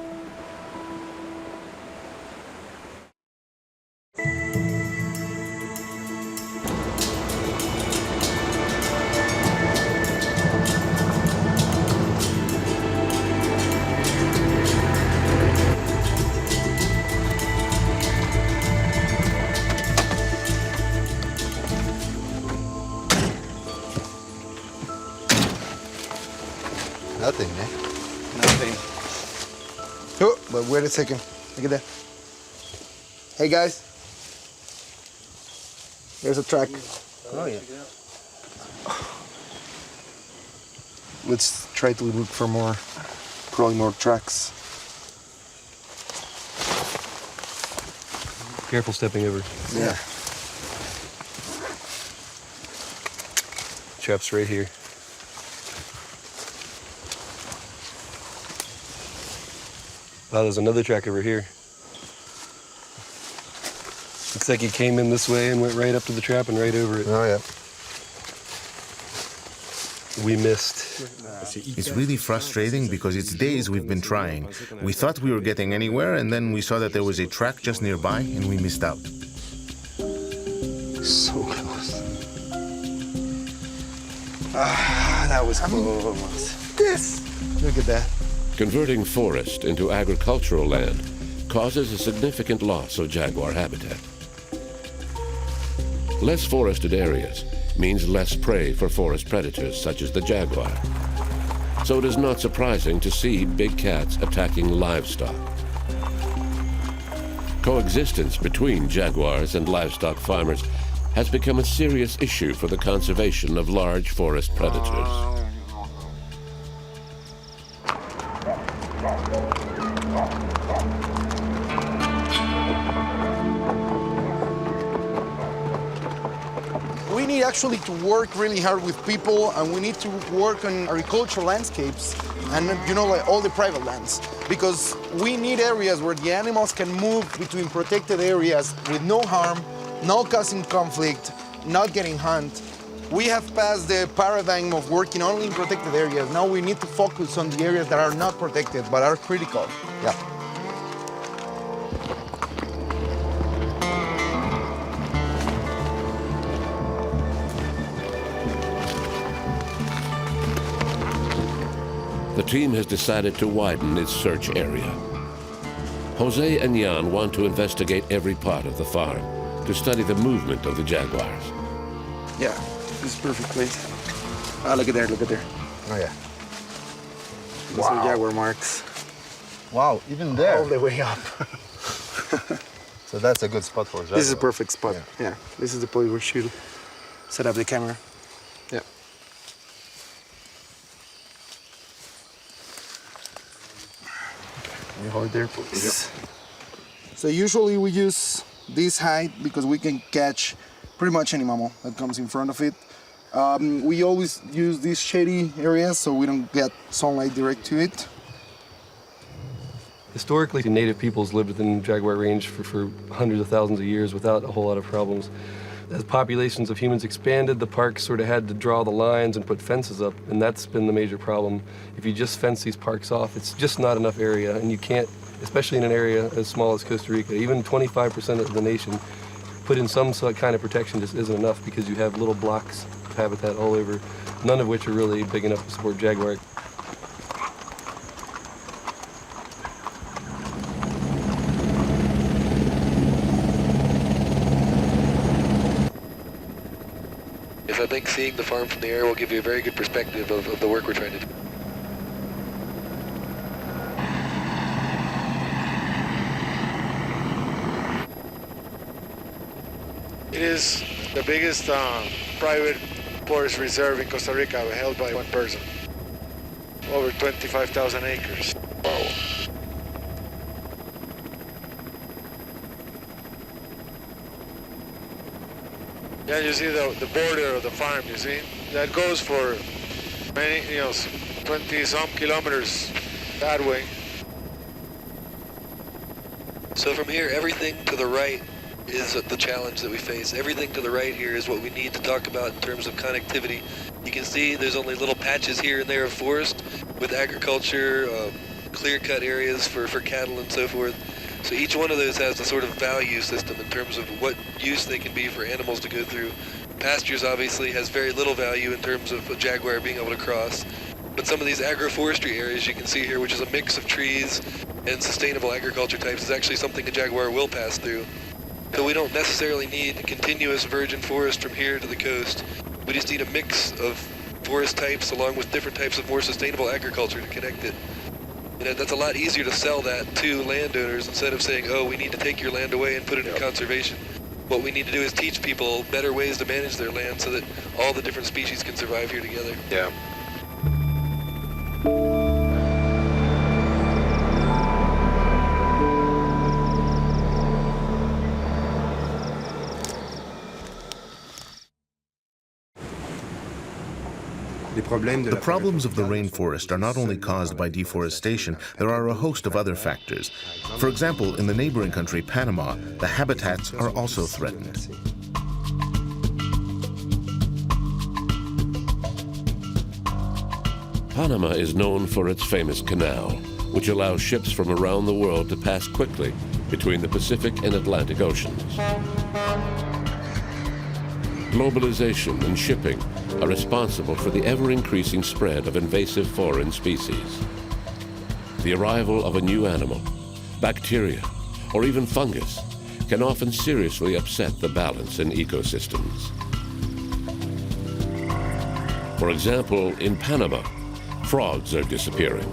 Nothing, man. Nothing. Oh, but wait a second. Look at that. Hey, guys. There's a track. Oh, yeah. Let's try to look for more, probably more tracks. Careful stepping over. Yeah. Traps right here. Wow, there's another track over here. Looks like he came in this way and went right up to the trap and right over it. Oh, yeah. We missed. It's really frustrating because it's days we've been trying. We thought we were getting anywhere, and then we saw that there was a track just nearby, and we missed out. So close. Ah, that was close. This. Look at that. Converting forest into agricultural land causes a significant loss of jaguar habitat. Less forested areas means less prey for forest predators such as the jaguar. So it is not surprising to see big cats attacking livestock. Coexistence between jaguars and livestock farmers has become a serious issue for the conservation of large forest predators. We need actually to work really hard with people, and we need to work on agricultural landscapes and, you know, like all the private lands, because we need areas where the animals can move between protected areas with no harm, not causing conflict, not getting hunted. We have passed the paradigm of working only in protected areas. Now we need to focus on the areas that are not protected but are critical. Yeah. The team has decided to widen its search area. Jose and Jan want to investigate every part of the farm to study the movement of the jaguars. Yeah, this is a perfect place. Ah, look at there, look at there. Oh, yeah. Those are jaguar marks. Wow, even there. All the way up. So that's a good spot for jaguar. This is a perfect spot. Yeah. This is the place we should set up the camera. Yeah. You hold there, please. So usually we use this height because we can catch pretty much any mammal that comes in front of it. We always use these shady areas so we don't get sunlight direct to it. Historically, native peoples lived within jaguar range for hundreds of thousands of years without a whole lot of problems. As populations of humans expanded, the parks sort of had to draw the lines and put fences up, and that's been the major problem. If you just fence these parks off, it's just not enough area, and you can't, especially in an area as small as Costa Rica, even 25% of the nation, put in some kind of protection just isn't enough because you have little blocks of habitat all over, none of which are really big enough to support jaguar. I think seeing the farm from the air will give you a very good perspective of the work we're trying to do. It is the biggest private forest reserve in Costa Rica held by one person. Over 25,000 acres. Wow. Yeah, you see the border of the farm, you see? That goes for many, 20-some kilometers that way. So from here, everything to the right is the challenge that we face. Everything to the right here is what we need to talk about in terms of connectivity. You can see there's only little patches here and there of forest with agriculture, clear-cut areas for cattle and so forth. So each one of those has a sort of value system in terms of what use they can be for animals to go through. Pastures obviously has very little value in terms of a jaguar being able to cross. But some of these agroforestry areas you can see here, which is a mix of trees and sustainable agriculture types, is actually something a jaguar will pass through. So we don't necessarily need a continuous virgin forest from here to the coast. We just need a mix of forest types along with different types of more sustainable agriculture to connect it. You know, that's a lot easier to sell that to landowners instead of saying, oh, we need to take your land away and put it in conservation. What we need to do is teach people better ways to manage their land so that all the different species can survive here together. Yeah. The problems of the rainforest are not only caused by deforestation, there are a host of other factors. For example, in the neighboring country, Panama, the habitats are also threatened. Panama is known for its famous canal, which allows ships from around the world to pass quickly between the Pacific and Atlantic Oceans. Globalization and shipping are responsible for the ever-increasing spread of invasive foreign species. The arrival of a new animal, bacteria, or even fungus can often seriously upset the balance in ecosystems. For example, in Panama, frogs are disappearing.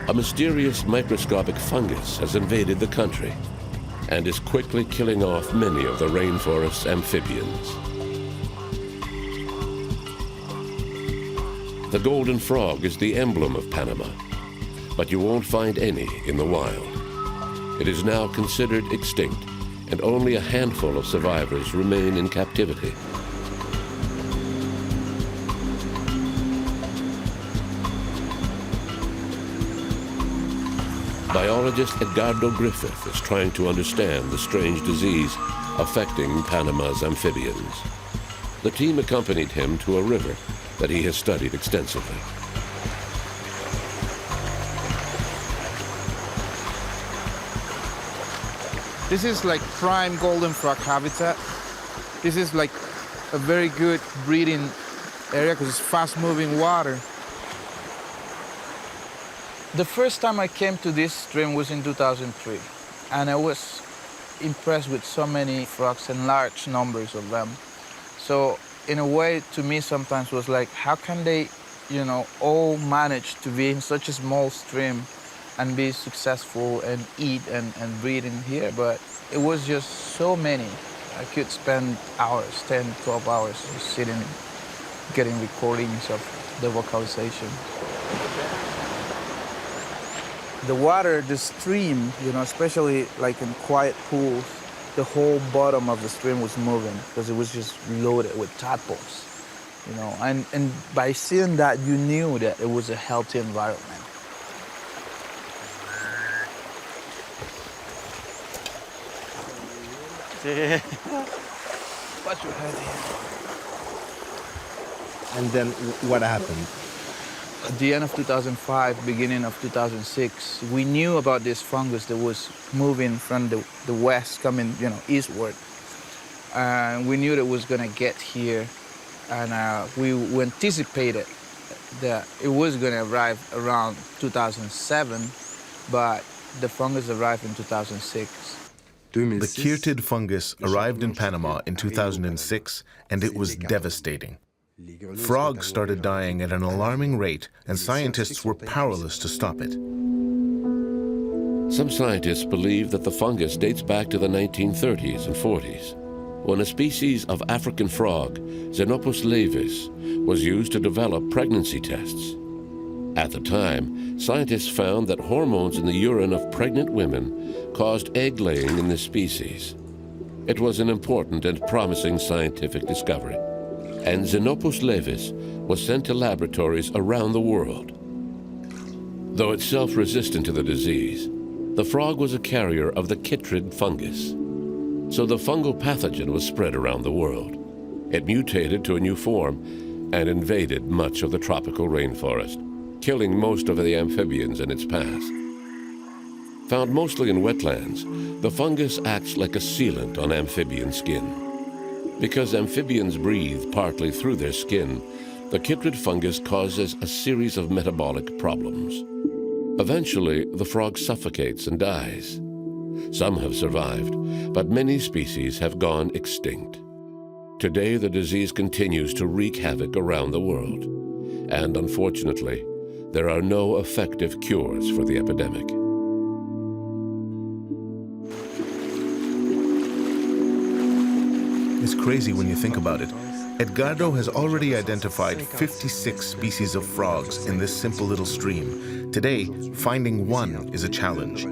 A mysterious microscopic fungus has invaded the country and is quickly killing off many of the rainforest's amphibians. The golden frog is the emblem of Panama, but you won't find any in the wild. It is now considered extinct, and only a handful of survivors remain in captivity. Biologist Edgardo Griffith is trying to understand the strange disease affecting Panama's amphibians. The team accompanied him to a river that he has studied extensively. This is like prime golden frog habitat. This is like a very good breeding area because it's fast-moving water. The first time I came to this stream was in 2003, and I was impressed with so many frogs and large numbers of them. So in a way, to me sometimes was like, how can they, all manage to be in such a small stream and be successful and eat and breed in here? But it was just so many. I could spend hours, 10, 12 hours just sitting, getting recordings of the vocalization. The water, the stream, especially like in quiet pools, the whole bottom of the stream was moving because it was just loaded with tadpoles, and by seeing that, you knew that it was a healthy environment. Watch your head here. And then what happened? At the end of 2005, beginning of 2006, we knew about this fungus that was moving from the west, coming, eastward. And we knew that it was going to get here. And we anticipated that it was going to arrive around 2007, but the fungus arrived in 2006. The Kirtid fungus arrived in Panama in 2006, and it was devastating. Frogs started dying at an alarming rate, and scientists were powerless to stop it. Some scientists believe that the fungus dates back to the 1930s and 40s, when a species of African frog, Xenopus laevis, was used to develop pregnancy tests. At the time, scientists found that hormones in the urine of pregnant women caused egg laying in this species. It was an important and promising scientific discovery, and Xenopus laevis was sent to laboratories around the world. Though itself resistant to the disease, the frog was a carrier of the chytrid fungus. So the fungal pathogen was spread around the world. It mutated to a new form and invaded much of the tropical rainforest, killing most of the amphibians in its path. Found mostly in wetlands, the fungus acts like a sealant on amphibian skin. Because amphibians breathe partly through their skin, the chytrid fungus causes a series of metabolic problems. Eventually, the frog suffocates and dies. Some have survived, but many species have gone extinct. Today, the disease continues to wreak havoc around the world. And unfortunately, there are no effective cures for the epidemic. It's crazy when you think about it. Edgardo has already identified 56 species of frogs in this simple little stream. Today, finding one is a challenge.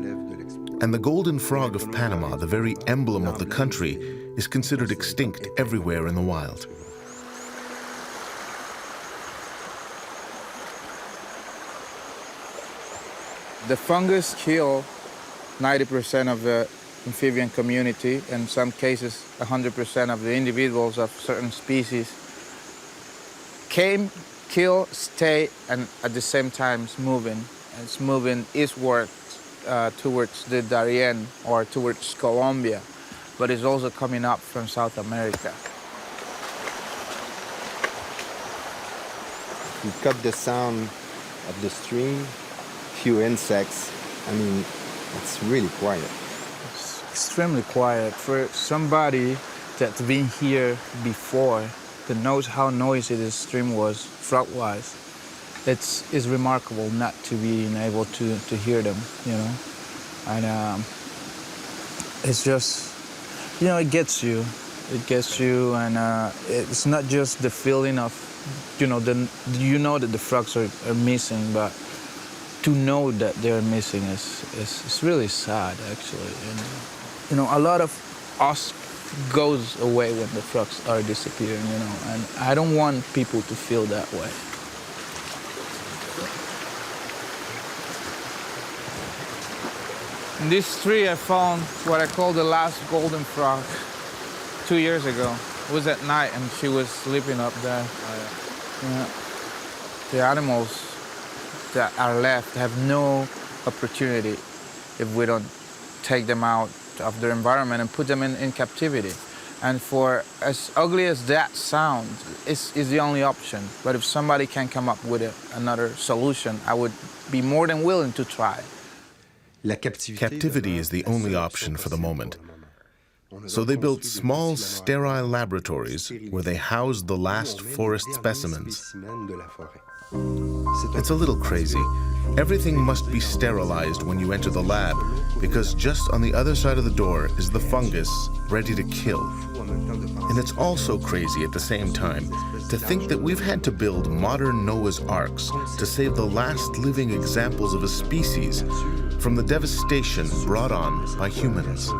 And the golden frog of Panama, the very emblem of the country, is considered extinct everywhere in the wild. The fungus kill 90% of the amphibian community, in some cases 100% of the individuals of certain species. Came, kill, stay, and at the same time it's moving. It's moving eastward towards the Darien or towards Colombia, but it's also coming up from South America. You cut the sound of the stream, few insects. I mean, it's really quiet. It's extremely quiet. For somebody that's been here before, that knows how noisy this stream was, frog-wise, it's remarkable not to be able to hear them, you know. And it's just, you know, it gets you. It gets you, and it's not just the feeling of, you know that the frogs are missing, but to know that they're missing is really sad, actually. And, you know, a lot of us goes away when the frogs are disappearing, you know, and I don't want people to feel that way. In this tree, I found what I call the last golden frog 2 years ago. It was at night, and she was sleeping up there. Yeah. The animals that are left have no opportunity if we don't take them out of their environment and put them in captivity. And for as ugly as that sounds, it's the only option. But if somebody can come up with another solution, I would be more than willing to try. Captivity is the only option for the moment. So they built small, sterile laboratories where they housed the last forest specimens. It's a little crazy. Everything must be sterilized when you enter the lab, because just on the other side of the door is the fungus ready to kill. And it's also crazy at the same time to think that we've had to build modern Noah's Arks to save the last living examples of a species from the devastation brought on by humans.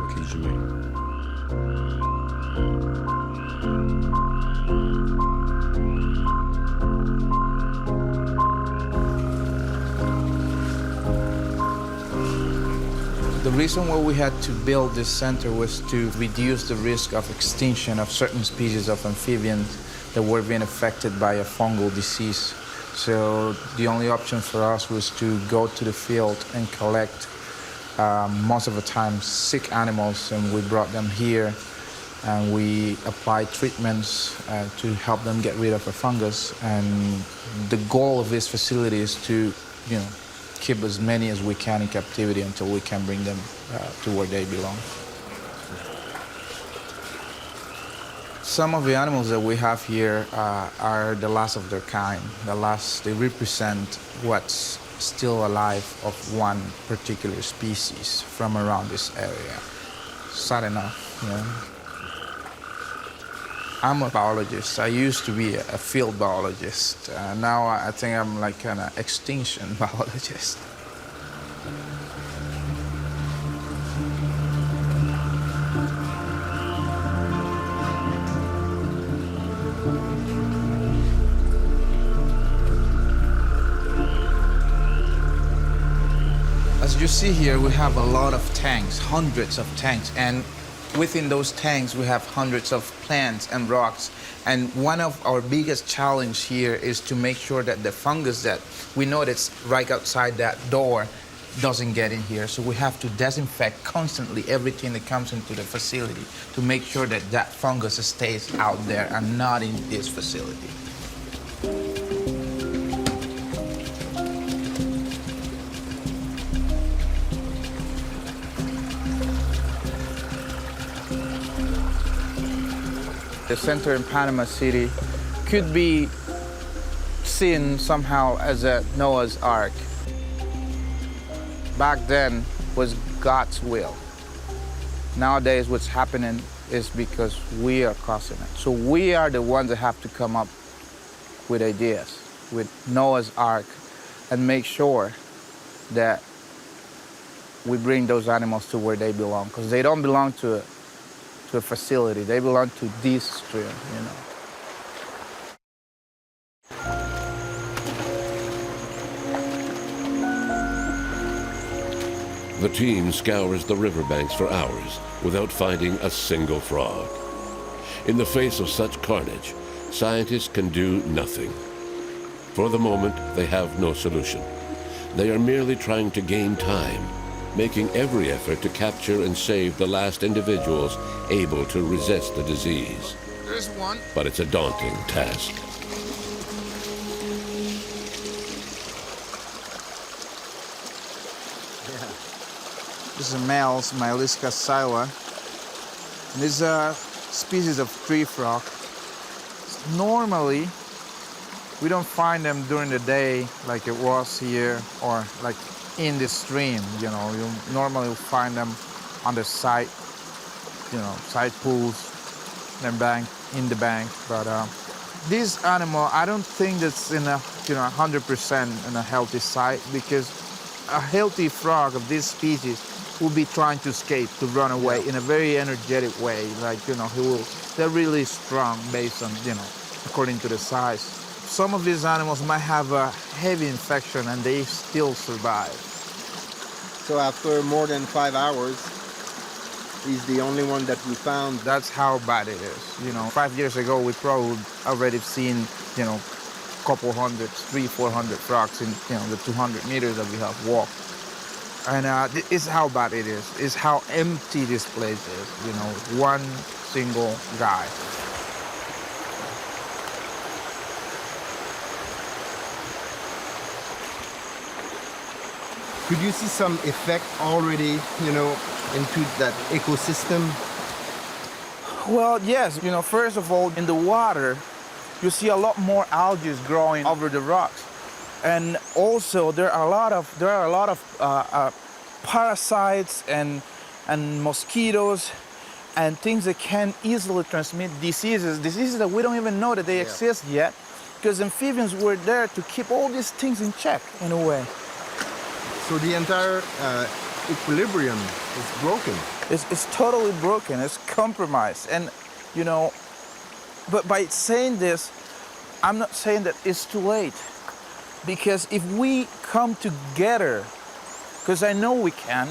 The reason why we had to build this center was to reduce the risk of extinction of certain species of amphibians that were being affected by a fungal disease. So the only option for us was to go to the field and collect most of the time sick animals, and we brought them here and we applied treatments to help them get rid of the fungus. And the goal of this facility is to, you know, keep as many as we can in captivity until we can bring them to where they belong. Some of the animals that we have here are the last of their kind. They represent what's still alive of one particular species from around this area. Sad enough, you know. I'm a biologist. I used to be a field biologist. Now I think I'm like an extinction biologist. As you see here, we have a lot of tanks, hundreds of tanks, and Within those tanks, we have hundreds of plants and rocks. And one of our biggest challenge here is to make sure that the fungus that we know that's right outside that door doesn't get in here. So we have to disinfect constantly everything that comes into the facility to make sure that that fungus stays out there and not in this facility. The center in Panama City could be seen somehow as a Noah's Ark. Back then was God's will. Nowadays what's happening is because we are causing it. So we are the ones that have to come up with ideas, with Noah's Ark, and make sure that we bring those animals to where they belong, because they don't belong to a facility. They belong to this stream, you know. The team scours the riverbanks for hours without finding a single frog. In the face of such carnage, scientists can do nothing. For the moment, they have no solution. They are merely trying to gain time, making every effort to capture and save the last individuals able to resist the disease. There's one. But it's a daunting task. This is a male, Mylisca sila. This is a species of tree frog. Normally, we don't find them during the day like it was here or like in the stream, you know. You normally find them on the side, you know, side pools, in the bank. But this animal, I don't think that's in a, 100% in a healthy site, because a healthy frog of this species will be trying to escape, to run away in a very energetic way. Like, they're really strong based on, according to the size. Some of these animals might have a heavy infection and they still survive. So after more than 5 hours, he's the only one that we found. That's how bad it is. 5 years ago, we probably already seen, couple hundred, 300-400 frogs in, the 200 meters that we have walked. And it's how bad it is. It's how empty this place is, one single guy. Could you see some effect already, into that ecosystem? Well, yes. First of all, in the water, you see a lot more algae growing over the rocks, and also there are a lot of parasites and mosquitoes and things that can easily transmit diseases that we don't even know that they exist yet, because amphibians were there to keep all these things in check in a way. So the entire equilibrium is broken. It's totally broken. It's compromised. And, but by saying this, I'm not saying that it's too late. Because if we come together, because I know we can,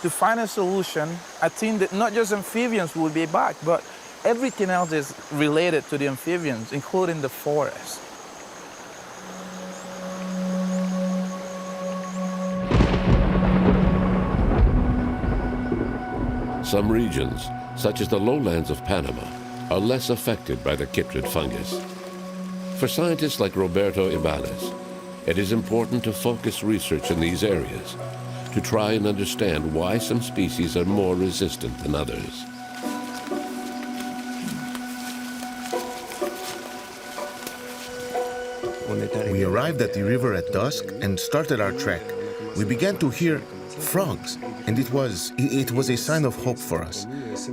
to find a solution, I think that not just amphibians will be back, but everything else is related to the amphibians, including the forest. Some regions, such as the lowlands of Panama, are less affected by the chytrid fungus. For scientists like Roberto Ibanez, it is important to focus research in these areas to try and understand why some species are more resistant than others. We arrived at the river at dusk and started our trek. We began to hear frogs, and it was a sign of hope for us.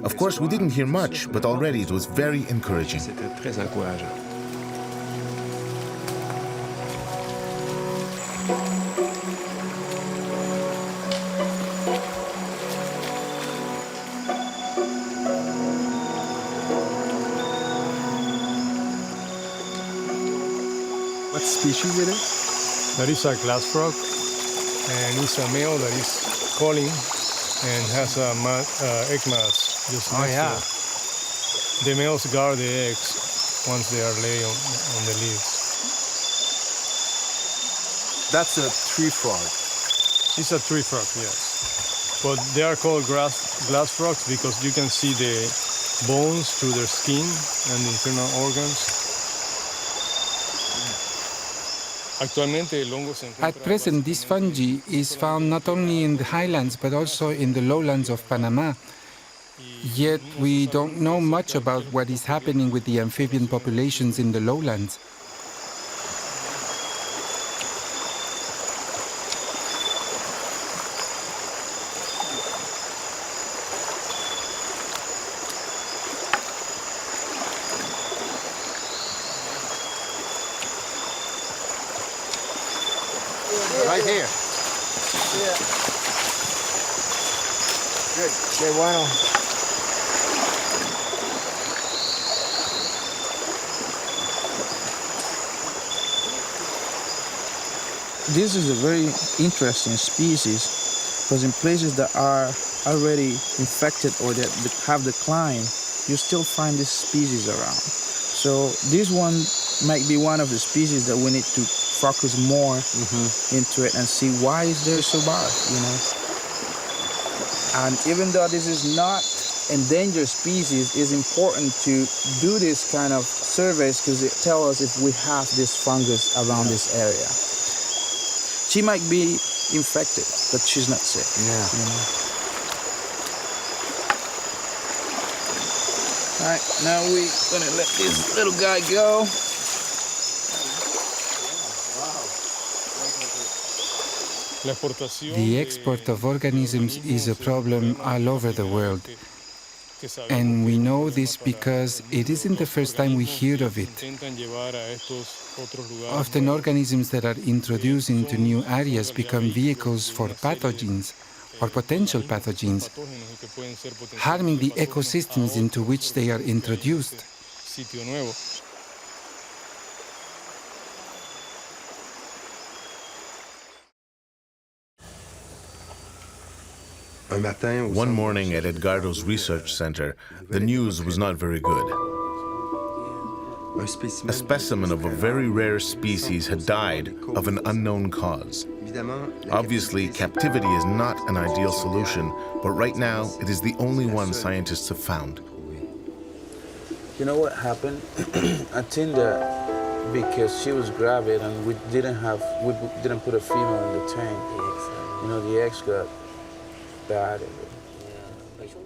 Of course, we didn't hear much, but already it was very encouraging. What species it is? That is a glass frog, and it's a male that is calling and has a egg mass. Just Oh, next to yeah. it. The males guard the eggs once they are laid on the leaves. That's a tree frog. It's a tree frog, yes. But they are called glass frogs because you can see the bones through their skin and the internal organs. At present, this fungi is found not only in the highlands but also in the lowlands of Panama. Yet we don't know much about what is happening with the amphibian populations in the lowlands. Right here. Yeah. Good. Qué bueno. This is a very interesting species because in places that are already infected or that have declined, you still find this species around. So this one might be one of the species that we need to focus more into it and see why is there so bad, you know. And even though this is not endangered species, it's important to do this kind of surveys because it tells us if we have this fungus around this area. She might be infected, but she's not sick. Yeah. You know? All right, now we're gonna let this little guy go. The export of organisms is a problem all over the world. And we know this because it isn't the first time we hear of it. Often organisms that are introduced into new areas become vehicles for pathogens or potential pathogens, harming the ecosystems into which they are introduced. One morning at Edgardo's research center, the news was not very good. A specimen of a very rare species had died of an unknown cause. Obviously, captivity is not an ideal solution, but right now it is the only one scientists have found. You know what happened? I think that because she was gravid and we didn't put a female in the tank. You know, the eggs got bad.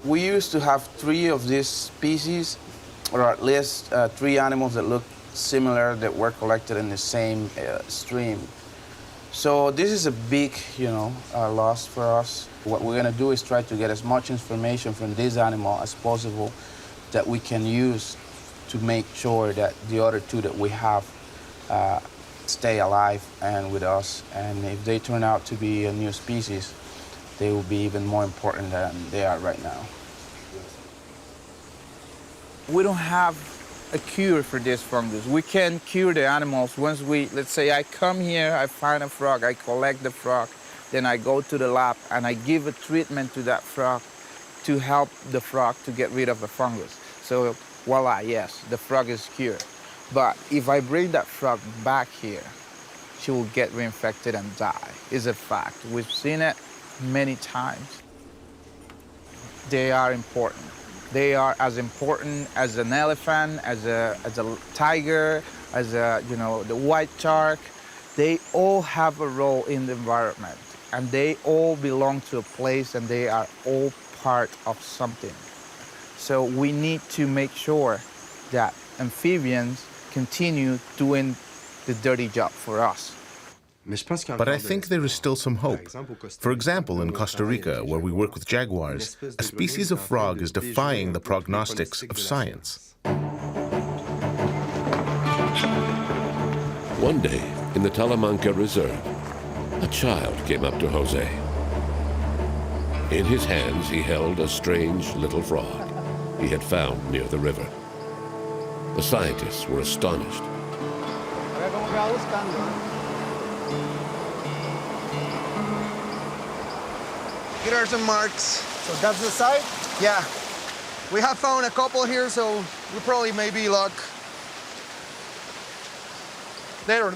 We used to have 3 of these species, or at least 3 animals that look similar that were collected in the same stream. So this is a big, loss for us. What we're gonna do is try to get as much information from this animal as possible that we can use to make sure that the other 2 that we have stay alive and with us. And if they turn out to be a new species, they will be even more important than they are right now. We don't have a cure for this fungus. We can cure the animals once let's say I come here, I find a frog, I collect the frog, then I go to the lab and I give a treatment to that frog to help the frog to get rid of the fungus. So voila, yes, the frog is cured. But if I bring that frog back here, she will get reinfected and die. It's a fact. We've seen it many times. They are important. They are as important as an elephant, as a tiger, as the white shark. They all have a role in the environment, and they all belong to a place, and they are all part of something. So we need to make sure that amphibians continue doing the dirty job for us. But I think there is still some hope. For example, in Costa Rica, where we work with jaguars, a species of frog is defying the prognostics of science. One day, in the Talamanca Reserve, a child came up to Jose. In his hands, he held a strange little frog he had found near the river. The scientists were astonished. Here are some marks. So that's the site? Yeah. We have found a couple here, so we probably may be luck. There.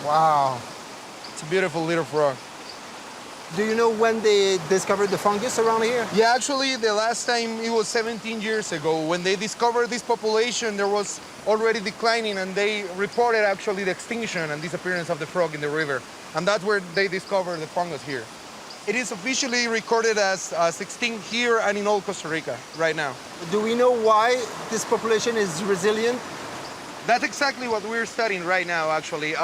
Wow. It's a beautiful little frog. Do you know when they discovered the fungus around here? Yeah, actually, the last time it was 17 years ago. When they discovered this population, there was already declining, and they reported actually the extinction and disappearance of the frog in the river. And that's where they discovered the fungus here. It is officially recorded as extinct here and in all Costa Rica right now. Do we know why this population is resilient? That's exactly what we're studying right now, actually.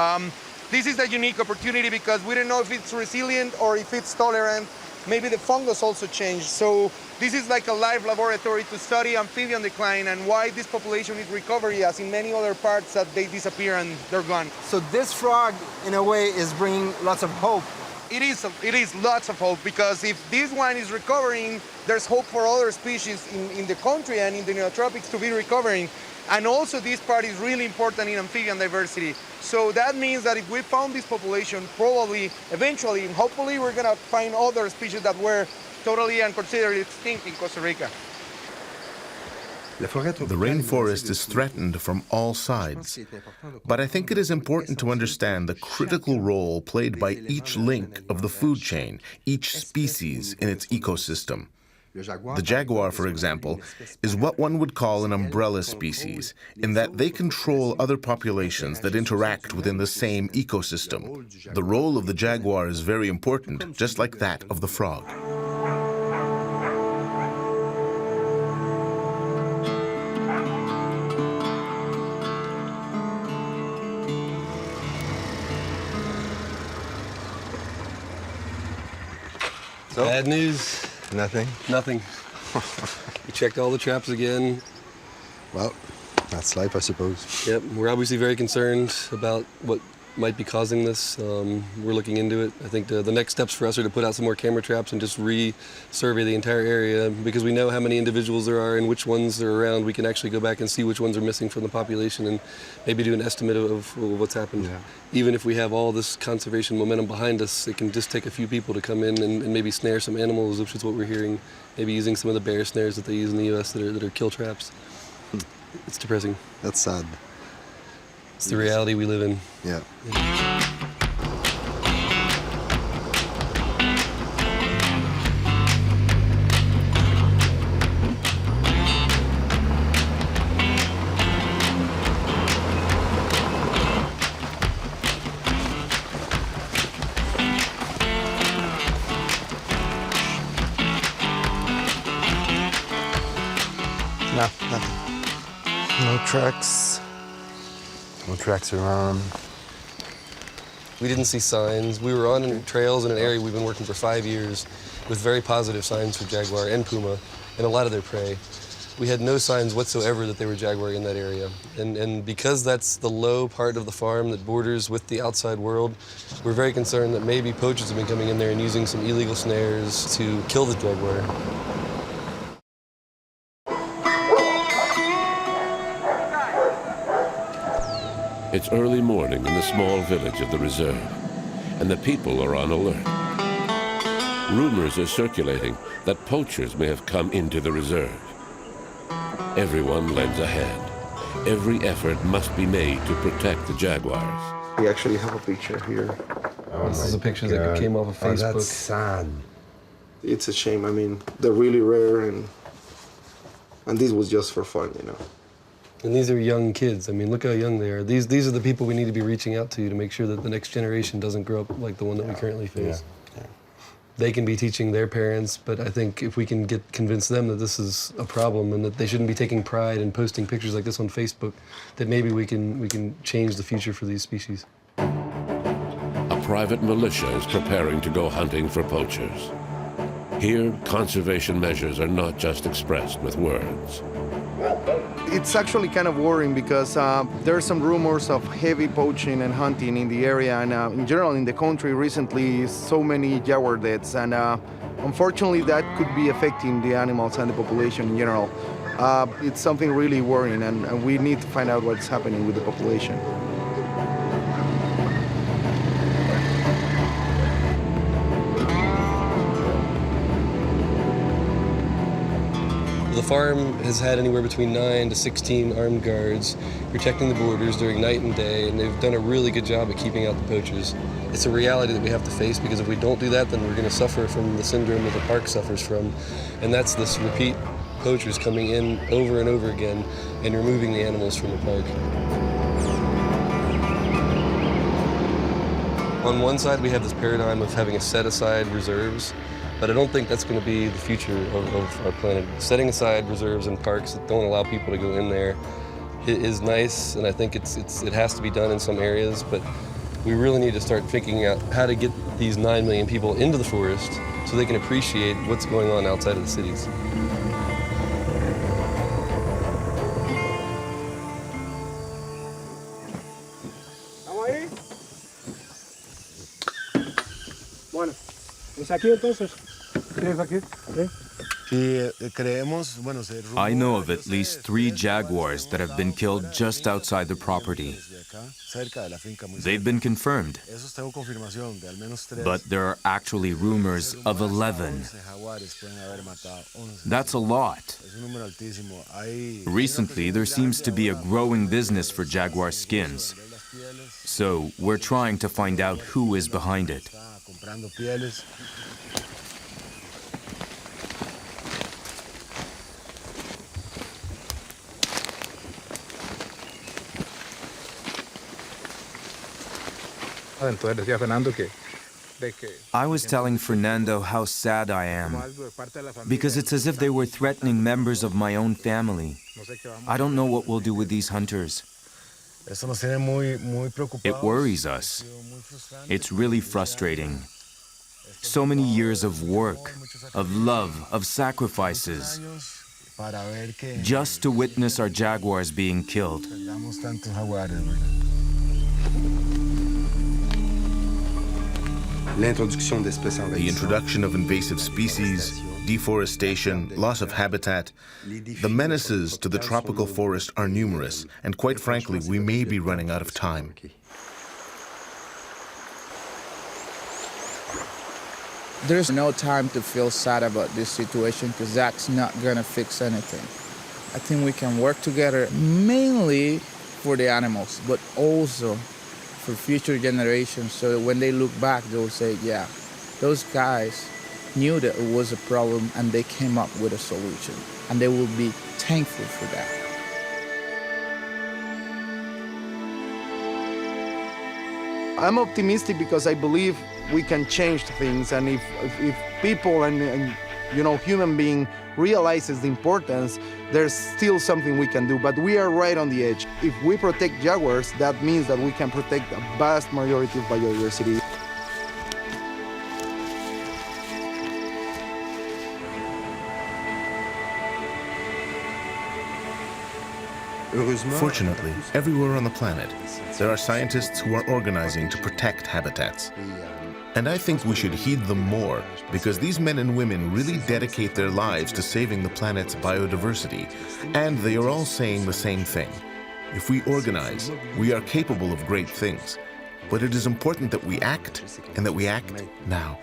This is a unique opportunity because we don't know if it's resilient or if it's tolerant. Maybe the fungus also changed. So this is like a live laboratory to study amphibian decline and why this population is recovering, as in many other parts that they disappear and they're gone. So this frog, in a way, is bringing lots of hope. It is lots of hope, because if this one is recovering, there's hope for other species in the country and in the neotropics to be recovering. And also this part is really important in amphibian diversity. So that means that if we found this population, probably, eventually, and hopefully we're gonna find other species that were totally and considered extinct in Costa Rica. The rainforest is threatened from all sides, but I think it is important to understand the critical role played by each link of the food chain, each species in its ecosystem. The jaguar, for example, is what one would call an umbrella species, in that they control other populations that interact within the same ecosystem. The role of the jaguar is very important, just like that of the frog. So, bad news. Nothing? Nothing. We checked all the traps again. Well, that's life, I suppose. Yep, we're obviously very concerned about what might be causing this. We're looking into it. I think the next steps for us are to put out some more camera traps and just re-survey the entire area, because we know how many individuals there are and which ones are around. We can actually go back and see which ones are missing from the population and maybe do an estimate of what's happened. Yeah. Even if we have all this conservation momentum behind us, it can just take a few people to come in and maybe snare some animals, which is what we're hearing, maybe using some of the bear snares that they use in the U.S. that are kill traps. It's depressing. That's sad. It's the reality we live in. Yeah. No, nothing. No tracks. No tracks around. We didn't see signs. We were on trails in an area we've been working for 5 years with very positive signs for jaguar and puma and a lot of their prey. We had no signs whatsoever that they were jaguar in that area. And because that's the low part of the farm that borders with the outside world, we're very concerned that maybe poachers have been coming in there and using some illegal snares to kill the jaguar. It's early morning in the small village of the reserve, and the people are on alert. Rumors are circulating that poachers may have come into the reserve. Everyone lends a hand. Every effort must be made to protect the jaguars. We actually have a picture here. Oh, this is a picture that came off of Facebook. Oh, that's sad. It's a shame. I mean, they're really rare, and this was just for fun, you know. And these are young kids. I mean, look how young they are. These are the people we need to be reaching out to make sure that the next generation doesn't grow up like the one that we currently face. Yeah. They can be teaching their parents, but I think if we can convince them that this is a problem and that they shouldn't be taking pride in posting pictures like this on Facebook, that maybe we can change the future for these species. A private militia is preparing to go hunting for poachers. Here, conservation measures are not just expressed with words. It's actually kind of worrying because there are some rumors of heavy poaching and hunting in the area, and in general in the country recently, so many jaguar deaths, and unfortunately that could be affecting the animals and the population in general. It's something really worrying, and we need to find out what's happening with the population. The farm has had anywhere between 9 to 16 armed guards protecting the borders during night and day, and they've done a really good job at keeping out the poachers. It's a reality that we have to face, because if we don't do that, then we're going to suffer from the syndrome that the park suffers from, and that's this repeat poachers coming in over and over again and removing the animals from the park. On one side, we have this paradigm of having a set-aside reserves, but I don't think that's going to be the future of our planet. Setting aside reserves and parks that don't allow people to go in there is nice, and I think it has to be done in some areas, but we really need to start thinking out how to get these 9 million people into the forest so they can appreciate what's going on outside of the cities. Bueno, ¿es aquí entonces? Sí, es aquí. I know of at least 3 jaguars that have been killed just outside the property. They've been confirmed, but there are actually rumors of 11. That's a lot. Recently, there seems to be a growing business for jaguar skins, so we're trying to find out who is behind it. I was telling Fernando how sad I am, because it's as if they were threatening members of my own family. I don't know what we'll do with these hunters. It worries us. It's really frustrating. So many years of work, of love, of sacrifices, just to witness our jaguars being killed. The introduction of invasive species, deforestation, loss of habitat. The menaces to the tropical forest are numerous, and quite frankly, we may be running out of time. There's no time to feel sad about this situation, because that's not going to fix anything. I think we can work together mainly for the animals, but also for future generations, so that when they look back, they'll say, yeah, those guys knew that it was a problem and they came up with a solution, and they will be thankful for that. I'm optimistic because I believe we can change things, and if people and human being realizes the importance, there's still something we can do, but we are right on the edge. If we protect jaguars, that means that we can protect a vast majority of biodiversity. Fortunately, everywhere on the planet, there are scientists who are organizing to protect habitats. And I think we should heed them more, because these men and women really dedicate their lives to saving the planet's biodiversity. And they are all saying the same thing. If we organize, we are capable of great things. But it is important that we act, and that we act now.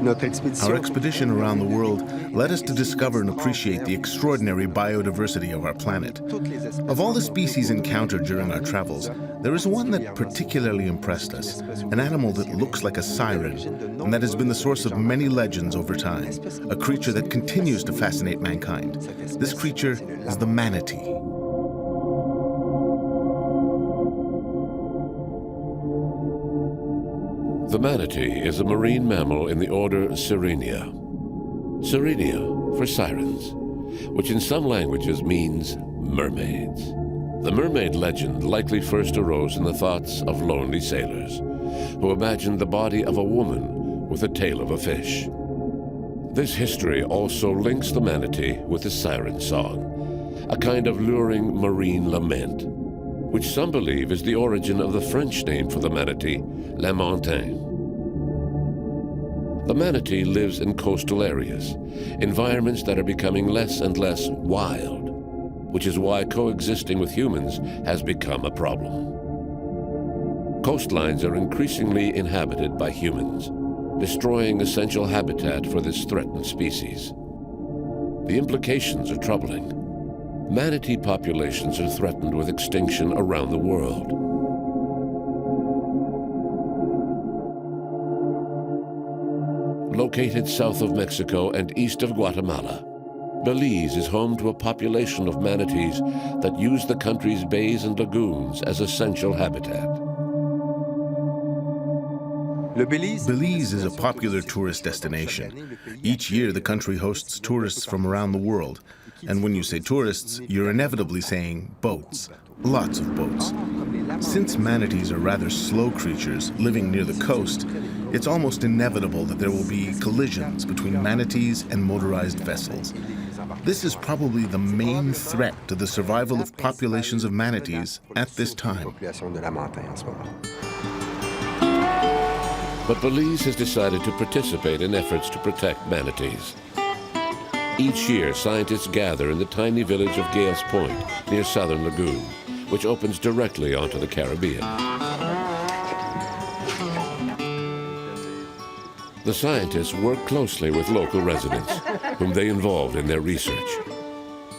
Our expedition around the world led us to discover and appreciate the extraordinary biodiversity of our planet. Of all the species encountered during our travels, there is one that particularly impressed us, an animal that looks like a siren, and that has been the source of many legends over time, a creature that continues to fascinate mankind. This creature is the manatee. The manatee is a marine mammal in the order Sirenia. Sirenia for sirens, which in some languages means mermaids. The mermaid legend likely first arose in the thoughts of lonely sailors who imagined the body of a woman with the tail of a fish. This history also links the manatee with the siren song, a kind of luring marine lament, which some believe is the origin of the French name for the manatee, la montagne. The manatee lives in coastal areas, environments that are becoming less and less wild, which is why coexisting with humans has become a problem. Coastlines are increasingly inhabited by humans, destroying essential habitat for this threatened species. The implications are troubling. Manatee populations are threatened with extinction around the world. Located south of Mexico and east of Guatemala, Belize is home to a population of manatees that use the country's bays and lagoons as essential habitat. Belize is a popular tourist destination. Each year, the country hosts tourists from around the world. And when you say tourists, you're inevitably saying boats. Lots of boats. Since manatees are rather slow creatures living near the coast, it's almost inevitable that there will be collisions between manatees and motorized vessels. This is probably the main threat to the survival of populations of manatees at this time. But Belize has decided to participate in efforts to protect manatees. Each year, scientists gather in the tiny village of Gales Point near Southern Lagoon, which opens directly onto the Caribbean. The scientists work closely with local residents, whom they involved in their research.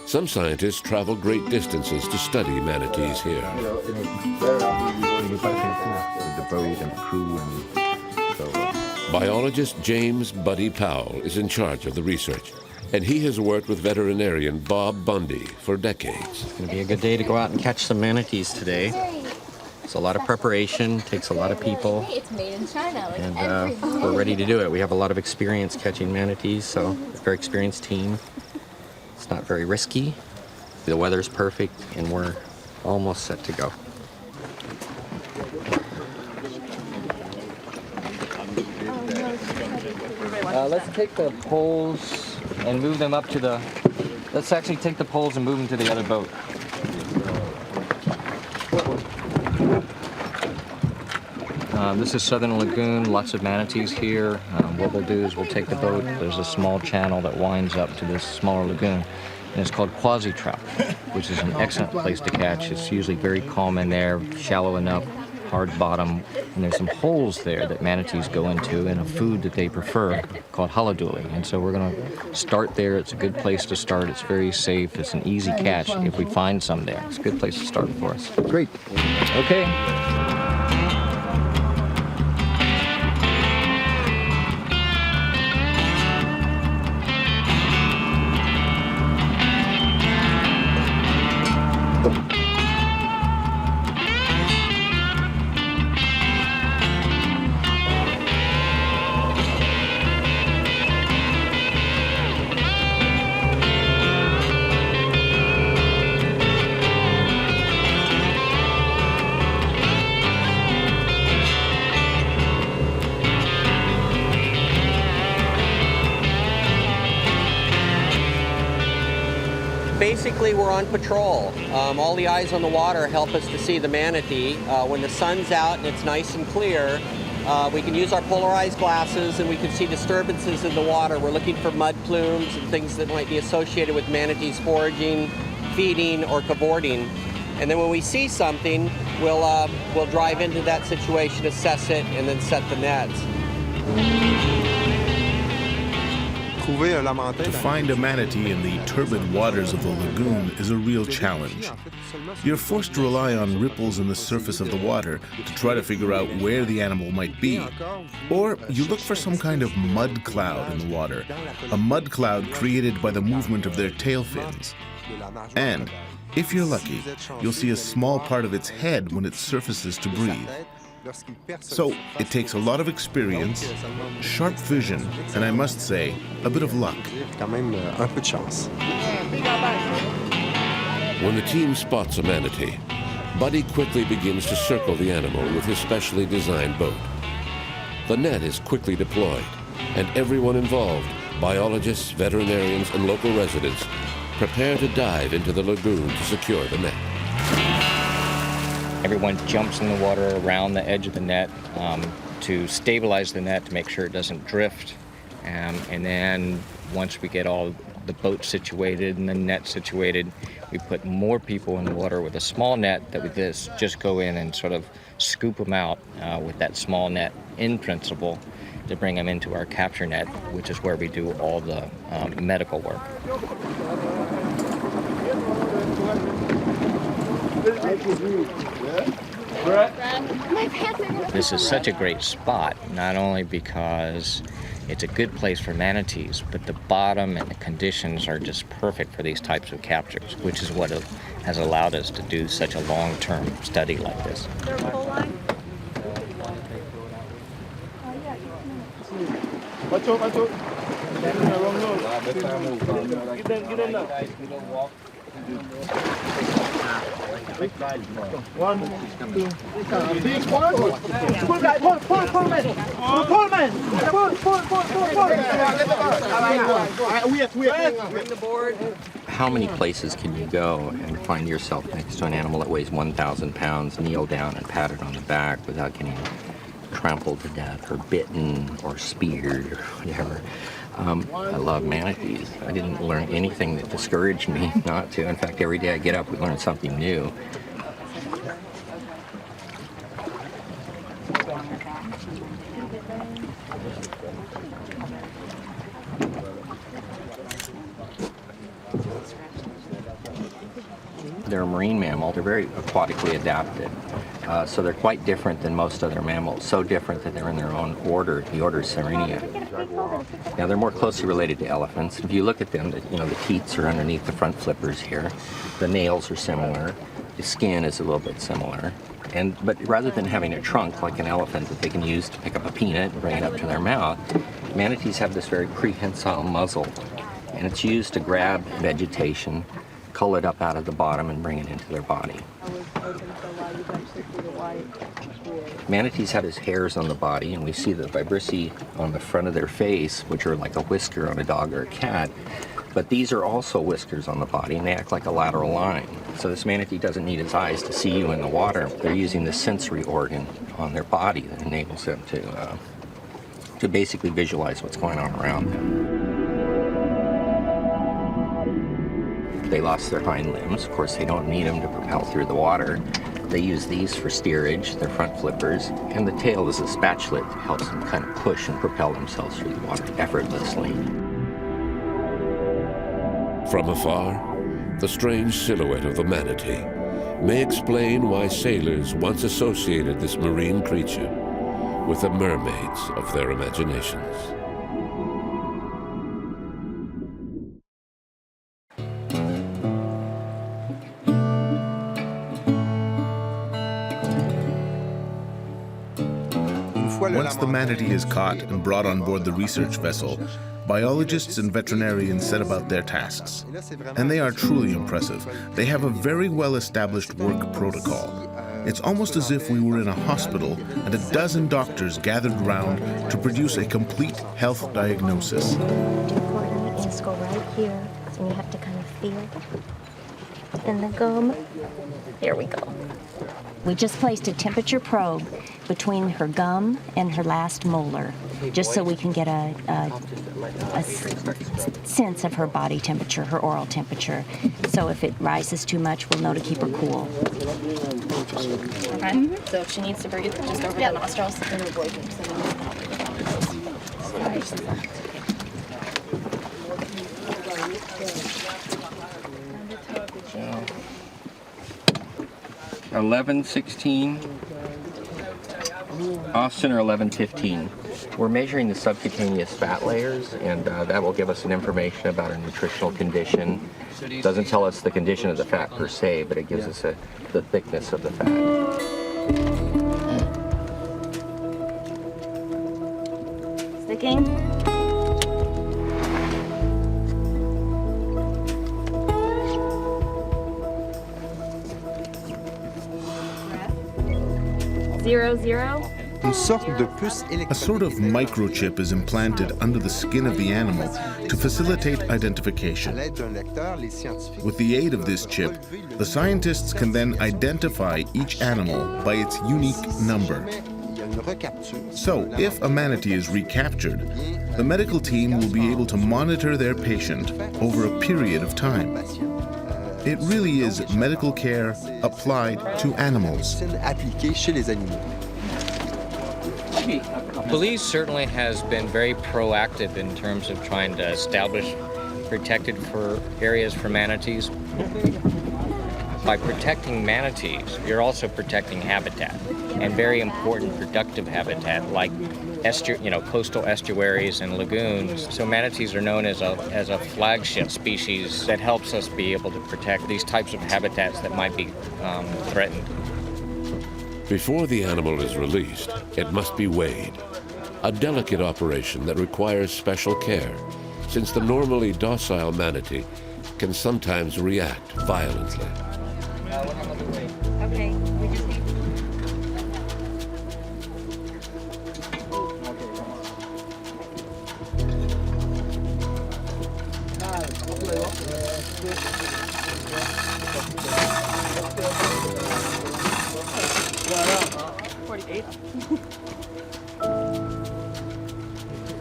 Some scientists travel great distances to study manatees here. Biologist James Buddy Powell is in charge of the research, and he has worked with veterinarian Bob Bundy for decades. It's going to be a good day to go out and catch some manatees today. It's a lot of preparation, takes a lot of people, it's made in China, like and we're ready to do it. We have a lot of experience catching manatees, so a very experienced team. It's not very risky. The weather's perfect, and we're almost set to go. Let's take the poles and move them up to the... Let's actually take the poles and move them to the other boat. This is Southern Lagoon, lots of manatees here. What we'll do is we'll take the boat, there's a small channel that winds up to this smaller lagoon, and it's called quasi-trout, which is an excellent place to catch. It's usually very calm in there, shallow enough, hard bottom, and there's some holes there that manatees go into and a food that they prefer called haladuli. And so we're going to start there. It's a good place to start. It's very safe. It's an easy catch if we find some there. It's a good place to start for us. Great. Okay. Basically, we're on patrol. All the eyes on the water help us to see the manatee. When the sun's out and it's nice and clear, we can use our polarized glasses and we can see disturbances in the water. We're looking for mud plumes and things that might be associated with manatees foraging, feeding, or cavorting. And then when we see something, we'll drive into that situation, assess it, and then set the nets. To find a manatee in the turbid waters of the lagoon is a real challenge. You're forced to rely on ripples in the surface of the water to try to figure out where the animal might be. Or you look for some kind of mud cloud in the water, a mud cloud created by the movement of their tail fins. And, if you're lucky, you'll see a small part of its head when it surfaces to breathe. So, it takes a lot of experience, sharp vision, and I must say, a bit of luck. When the team spots a manatee, Buddy quickly begins to circle the animal with his specially designed boat. The net is quickly deployed, and everyone involved, biologists, veterinarians, and local residents, prepare to dive into the lagoon to secure the net. Everyone jumps in the water around the edge of the net to stabilize the net to make sure it doesn't drift. And then once we get all the boat situated and the net situated, we put more people in the water with a small net that we just go in and sort of scoop them out with that small net in principle to bring them into our capture net, which is where we do all the medical work. This is such a great spot, not only because it's a good place for manatees, but the bottom and the conditions are just perfect for these types of captures, which is what has allowed us to do such a long-term study like this. One, two, three, pull, guy, pull, man. Bring the board. How many places can you go and find yourself next to an animal that weighs 1,000 pounds, kneel down and pat it on the back without getting trampled to death or bitten or speared or whatever? I love manatees. I didn't learn anything that discouraged me not to. In fact, every day I get up, we learn something new. They're a marine mammal. They're very aquatically adapted. So they're quite different than most other mammals, so different that they're in their own order, the order Sirenia. Now they're more closely related to elephants. If you look at them, the teats are underneath the front flippers here. The nails are similar. The skin is a little bit similar. But rather than having a trunk like an elephant that they can use to pick up a peanut and bring it up to their mouth, manatees have this very prehensile muzzle, and it's used to grab vegetation, cull it up out of the bottom, and bring it into their body. Manatees have these hairs on the body, and we see the vibrissae on the front of their face, which are like a whisker on a dog or a cat. But these are also whiskers on the body, and they act like a lateral line. So this manatee doesn't need its eyes to see you in the water. They're using the sensory organ on their body that enables them to basically visualize what's going on around them. They lost their hind limbs. Of course, they don't need them to propel through the water. They use these for steerage, their front flippers, and the tail is a spatula that helps them kind of push and propel themselves through the water effortlessly. From afar, the strange silhouette of the manatee may explain why sailors once associated this marine creature with the mermaids of their imaginations. Once the manatee is caught and brought on board the research vessel, biologists and veterinarians set about their tasks. And they are truly impressive. They have a very well-established work protocol. It's almost as if we were in a hospital and a dozen doctors gathered round to produce a complete health diagnosis. Important is go right here, and you have to kind of feel in the gum. There we go. We just placed a temperature probe between her gum and her last molar, just so we can get a sense of her body temperature, her oral temperature. So if it rises too much, we'll know to keep her cool. Okay. So if she needs to breathe, just over the nostrils. 1116. Austin are 1115. We're measuring the subcutaneous fat layers, and that will give us some information about our nutritional condition. It doesn't tell us the condition of the fat per se, but it gives us the thickness of the fat. Sticking. Zero, zero. A sort of microchip is implanted under the skin of the animal to facilitate identification. With the aid of this chip, the scientists can then identify each animal by its unique number. So, if a manatee is recaptured, the medical team will be able to monitor their patient over a period of time. It really is medical care applied to animals. Belize certainly has been very proactive in terms of trying to establish protected areas for manatees. By protecting manatees, you're also protecting habitat, and very important productive habitat like coastal estuaries and lagoons. So manatees are known as a flagship species that helps us be able to protect these types of habitats that might be threatened. Before the animal is released, it must be weighed. A delicate operation that requires special care, since the normally docile manatee can sometimes react violently. Okay, we just need...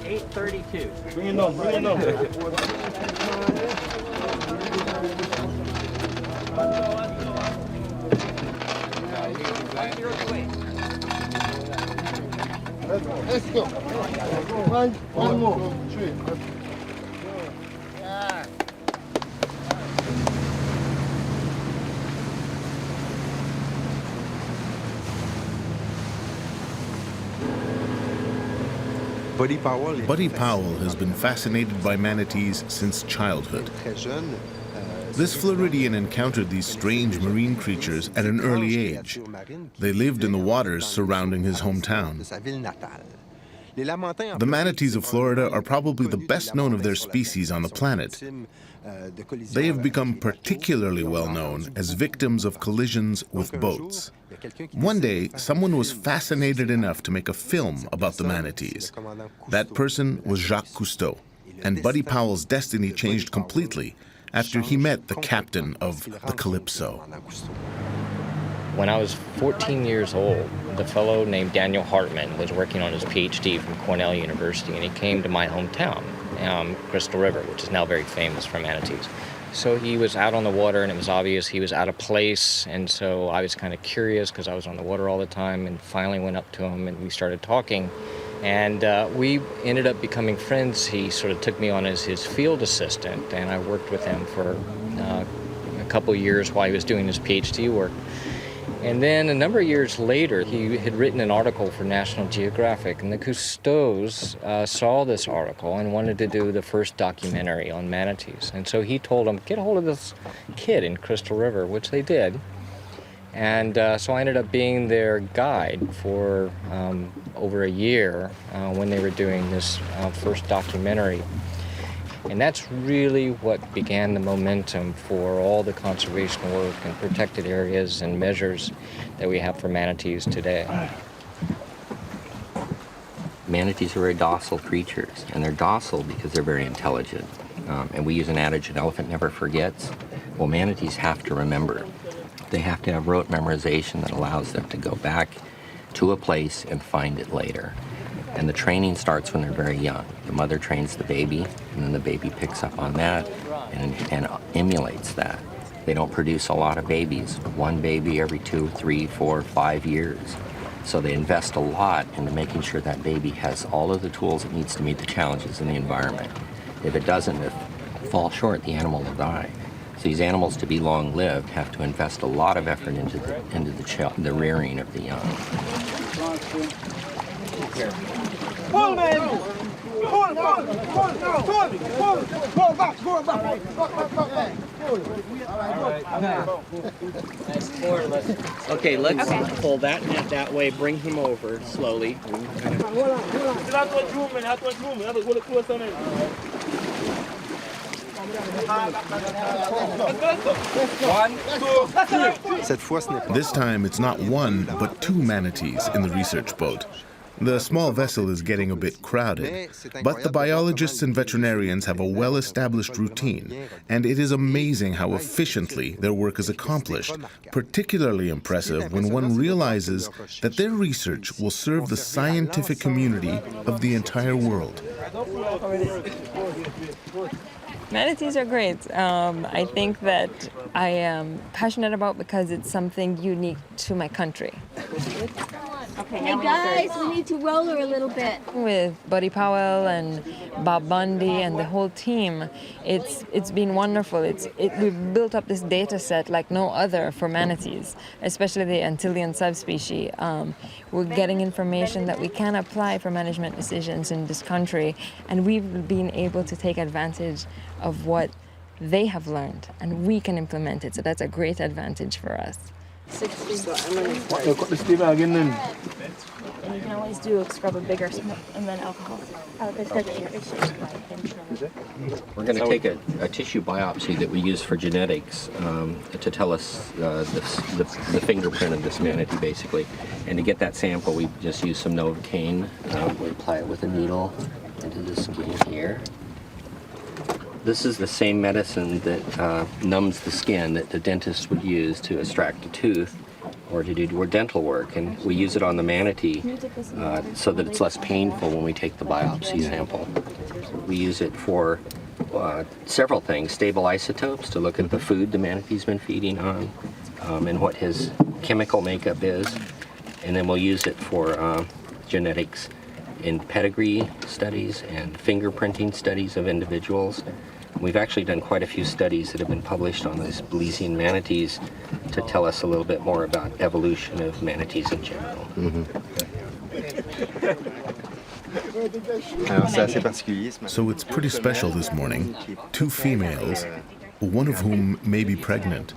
832. Bring it on, bring it on. 8. Let's go. One more. 3. Buddy Powell has been fascinated by manatees since childhood. This Floridian encountered these strange marine creatures at an early age. They lived in the waters surrounding his hometown. The manatees of Florida are probably the best known of their species on the planet. They have become particularly well known as victims of collisions with boats. One day, someone was fascinated enough to make a film about the manatees. That person was Jacques Cousteau, and Buddy Powell's destiny changed completely after he met the captain of the Calypso. When I was 14 years old, the fellow named Daniel Hartman was working on his PhD from Cornell University, and he came to my hometown, Crystal River, which is now very famous for manatees. So he was out on the water, and it was obvious he was out of place, and so I was kind of curious because I was on the water all the time, and finally went up to him and we started talking. And we ended up becoming friends. He sort of took me on as his field assistant, and I worked with him for a couple years while he was doing his PhD work. And then a number of years later, he had written an article for National Geographic, and the Cousteaus saw this article and wanted to do the first documentary on manatees. And so he told them, get a hold of this kid in Crystal River, which they did. And so I ended up being their guide for over a year when they were doing this first documentary. And that's really what began the momentum for all the conservation work and protected areas and measures that we have for manatees today. Manatees are very docile creatures, and they're docile because they're very intelligent. And we use an adage, an elephant never forgets. Well, manatees have to remember. They have to have rote memorization that allows them to go back to a place and find it later. And the training starts when they're very young. The mother trains the baby, and then the baby picks up on that and emulates that. They don't produce a lot of babies, one baby every 2, 3, 4, 5 years. So they invest a lot into making sure that baby has all of the tools it needs to meet the challenges in the environment. If it doesn't, if it falls short, the animal will die. So these animals, to be long-lived, have to invest a lot of effort into the rearing of the young. Pull, man! Pull back! Okay, let's pull that net that way, bring him over slowly. This time it's not one, but two manatees in the research boat. The small vessel is getting a bit crowded, but the biologists and veterinarians have a well-established routine, and it is amazing how efficiently their work is accomplished, particularly impressive when one realizes that their research will serve the scientific community of the entire world. Manatees are great. I think that I am passionate about because it's something unique to my country. Okay, hey guys, we need to roll her a little bit. With Buddy Powell and Bob Bundy and the whole team, it's been wonderful. We've built up this data set like no other for manatees, especially the Antillean subspecies. We're getting information that we can apply for management decisions in this country, and we've been able to take advantage of what they have learned, and we can implement it. So that's a great advantage for us. 60. And you can always do scrub a bigger and then alcohol. We're going to take a tissue biopsy that we use for genetics to tell us the fingerprint of this manatee, basically. And to get that sample, we just use some Novocaine. We apply it with a needle into the skin here. This is the same medicine that numbs the skin that the dentist would use to extract a tooth or to do dental work, and we use it on the manatee so that it's less painful when we take the biopsy sample. We use it for several things: stable isotopes to look at the food the manatee's been feeding on and what his chemical makeup is, and then we'll use it for genetics in pedigree studies and fingerprinting studies of individuals. We've actually done quite a few studies that have been published on these Belizean manatees to tell us a little bit more about evolution of manatees in general. So it's pretty special this morning. Two females, one of whom may be pregnant.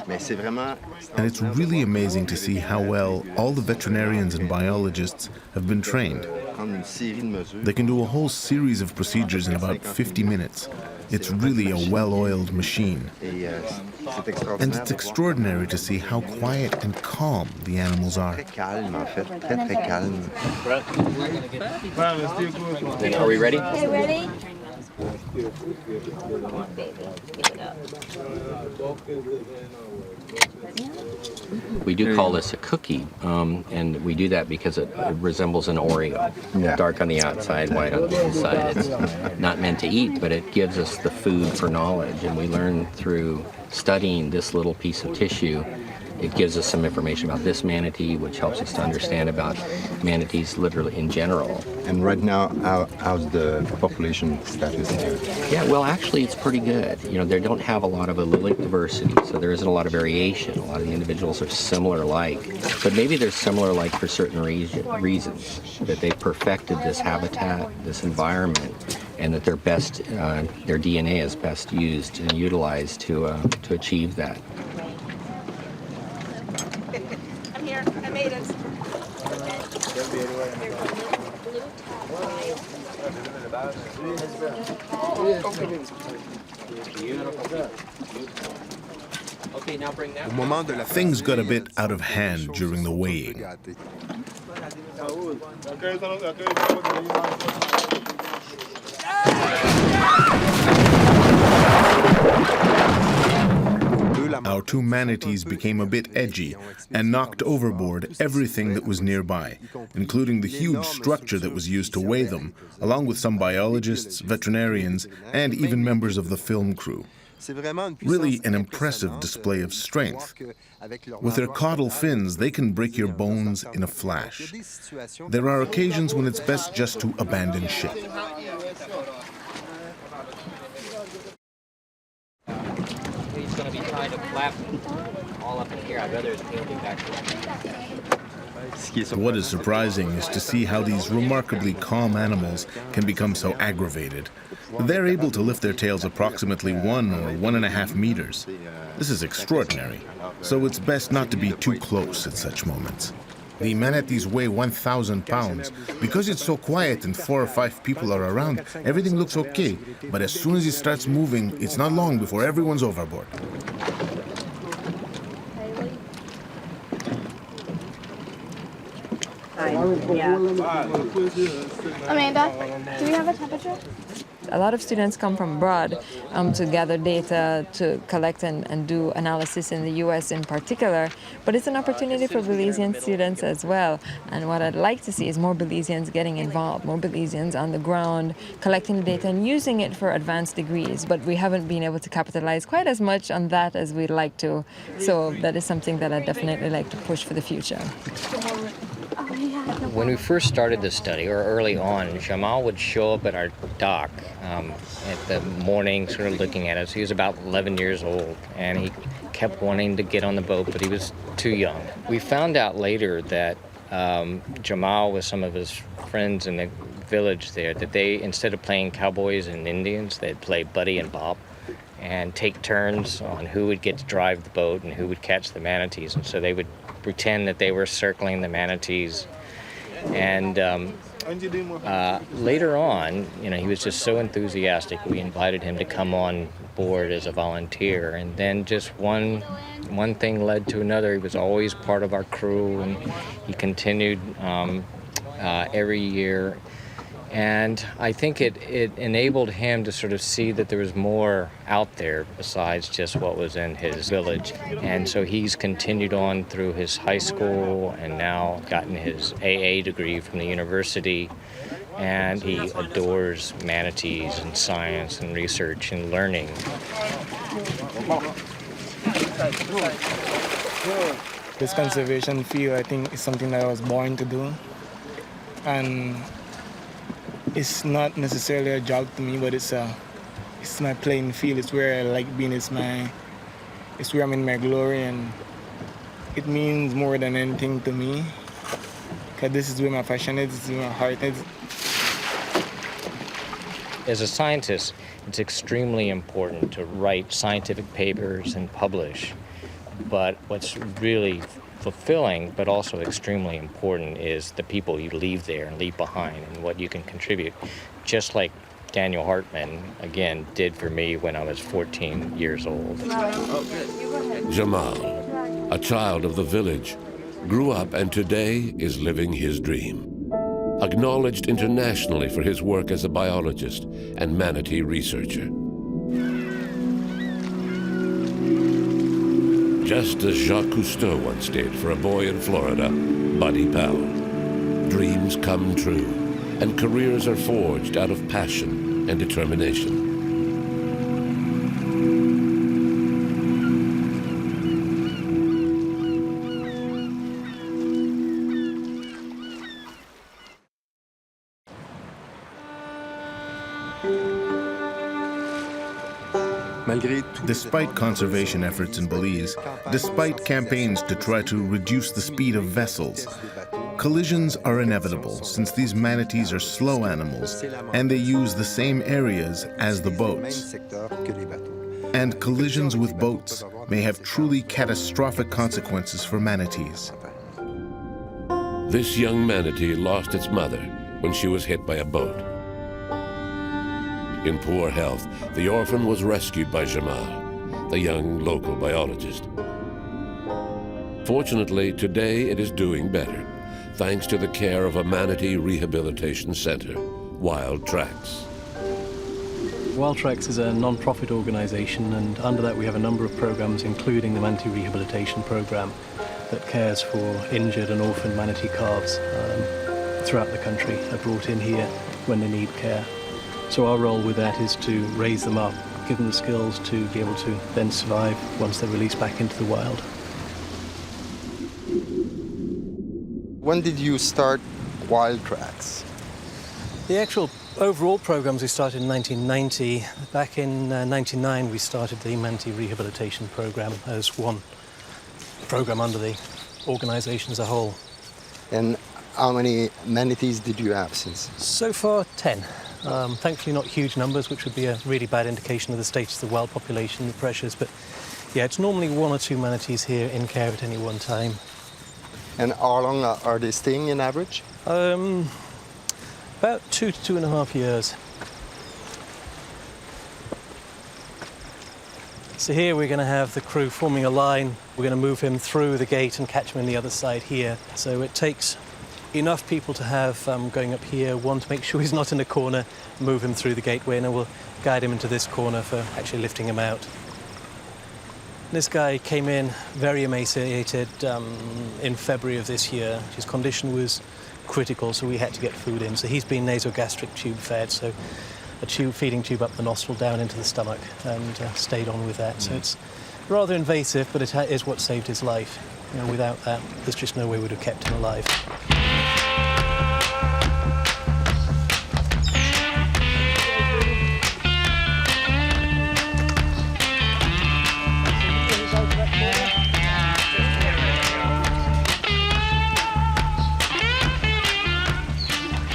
And it's really amazing to see how well all the veterinarians and biologists have been trained. They can do a whole series of procedures in about 50 minutes. It's really a well-oiled machine. And it's extraordinary to see how quiet and calm the animals are. Are we ready? Okay, ready? We do call this a cookie, and we do that because it resembles an Oreo. Dark on the outside, white on the inside. It's not meant to eat, but it gives us the food for knowledge, and we learn through studying this little piece of tissue. It gives us some information about this manatee, which helps us to understand about manatees literally in general. And right now, how's the population status here? Yeah, well, actually, it's pretty good. You know, they don't have a lot of allelic diversity, so there isn't a lot of variation. A lot of the individuals are similar-like, but maybe they're similar-like for certain reasons, that they perfected this habitat, this environment, and that their DNA is best used and utilized to achieve that. I'm here. I made it. Okay, now bring that. Things got a bit out of hand during the weighing. Our two manatees became a bit edgy and knocked overboard everything that was nearby, including the huge structure that was used to weigh them, along with some biologists, veterinarians, and even members of the film crew. Really an impressive display of strength. With their caudal fins, they can break your bones in a flash. There are occasions when it's best just to abandon ship. trying to flap all up in here. I'd rather his tail be back there. What is surprising is to see how these remarkably calm animals can become so aggravated. They're able to lift their tails approximately 1 or 1.5 meters. This is extraordinary, so it's best not to be too close at such moments. The manatees weigh 1,000 pounds. Because it's so quiet and 4 or 5 people are around, everything looks okay. But as soon as it starts moving, it's not long before everyone's overboard. Amanda, do we have a temperature? A lot of students come from abroad to gather data, to collect and do analysis in the U.S. in particular, but it's an opportunity for Belizean students as well. And what I'd like to see is more Belizeans getting involved, more Belizeans on the ground, collecting the data and using it for advanced degrees, but we haven't been able to capitalize quite as much on that as we'd like to. So that is something that I'd definitely like to push for the future. When we first started this study, or early on, Jamal would show up at our dock at the morning, sort of looking at us. He was about 11 years old, and he kept wanting to get on the boat, but he was too young. We found out later that Jamal, with some of his friends in the village there, that they, instead of playing cowboys and Indians, they'd play Buddy and Bob and take turns on who would get to drive the boat and who would catch the manatees. And so they would pretend that they were circling the manatees. And later on, he was just so enthusiastic. We invited him to come on board as a volunteer, and then just one thing led to another. He was always part of our crew, and he continued every year. And I think it enabled him to sort of see that there was more out there besides just what was in his village. And so he's continued on through his high school and now gotten his AA degree from the university. And he adores manatees and science and research and learning. This conservation field, I think, is something that I was born to do. And it's not necessarily a job to me, but it's my playing field. It's where I like being. It's where I'm in my glory, and it means more than anything to me. Because this is where my passion is, this is where my heart is. As a scientist, it's extremely important to write scientific papers and publish. But what's really fulfilling, but also extremely important, is the people you leave there and leave behind and what you can contribute. Just like Daniel Hartman, again, did for me when I was 14 years old. Jamal, a child of the village, grew up and today is living his dream. Acknowledged internationally for his work as a biologist and manatee researcher. Just as Jacques Cousteau once did for a boy in Florida, Buddy Powell. Dreams come true, and careers are forged out of passion and determination. Despite conservation efforts in Belize, despite campaigns to try to reduce the speed of vessels, collisions are inevitable since these manatees are slow animals and they use the same areas as the boats. And collisions with boats may have truly catastrophic consequences for manatees. This young manatee lost its mother when she was hit by a boat. In poor health, the orphan was rescued by Jamal, the young local biologist. Fortunately, today it is doing better, thanks to the care of a manatee rehabilitation center, Wild Tracks. Wild Tracks is a non-profit organization, and under that we have a number of programs, including the Manatee Rehabilitation Program that cares for injured and orphaned manatee calves throughout the country, are brought in here when they need care. So our role with that is to raise them up, give them the skills to be able to then survive once they're released back into the wild. When did you start Wild Tracks? The actual overall programs we started in 1990. Back in 99 we started the Manatee Rehabilitation Program as one program under the organization as a whole. And how many manatees did you have since? So far 10. Thankfully not huge numbers, which would be a really bad indication of the status of the wild population, the pressures, but yeah, it's normally 1 or 2 manatees here in care at any one time. And how long are they staying in average? About 2 to 2.5 years. So here we're going to have the crew forming a line. We're going to move him through the gate and catch him on the other side here. So it takes enough people to have going up here, one to make sure he's not in a corner, move him through the gateway, and then we'll guide him into this corner for actually lifting him out. This guy came in very emaciated in February of this year. His condition was critical, so we had to get food in. So he's been nasogastric tube fed, so a feeding tube up the nostril down into the stomach, and stayed on with that. So it's rather invasive, but it is what saved his life. You know, without that, there's just no way we would have kept him alive.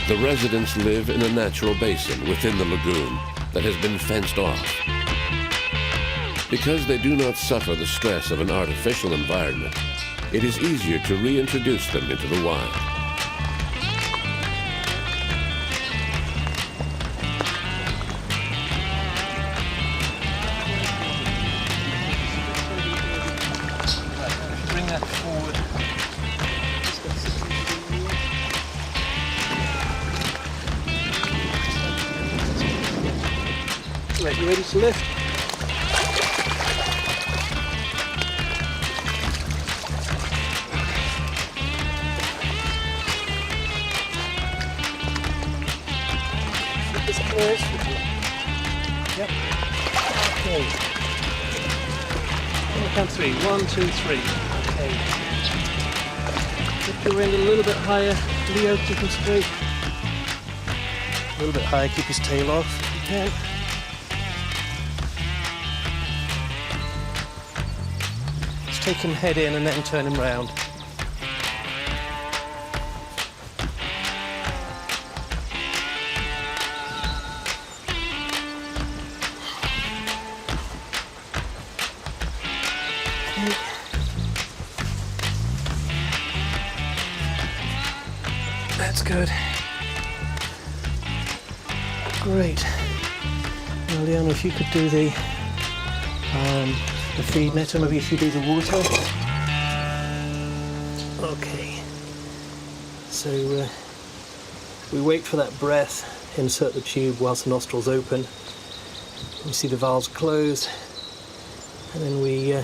The residents live in a natural basin within the lagoon that has been fenced off. Because they do not suffer the stress of an artificial environment, it is easier to reintroduce them into the wild. Bring that forward. Right, you ready to lift? Flip this first. Yep. Okay. Count 3. 1, 2, 3. Okay. Lift your end a little bit higher. Leo, keep him straight. A little bit higher, keep his tail off if you can. Take him head in and then turn him round. Okay. That's good. Great. Now, Leon, if you could do the feed net, or maybe if you do the water. Okay. So we wait for that breath, insert the tube whilst the nostrils open. You see the valves closed, and then we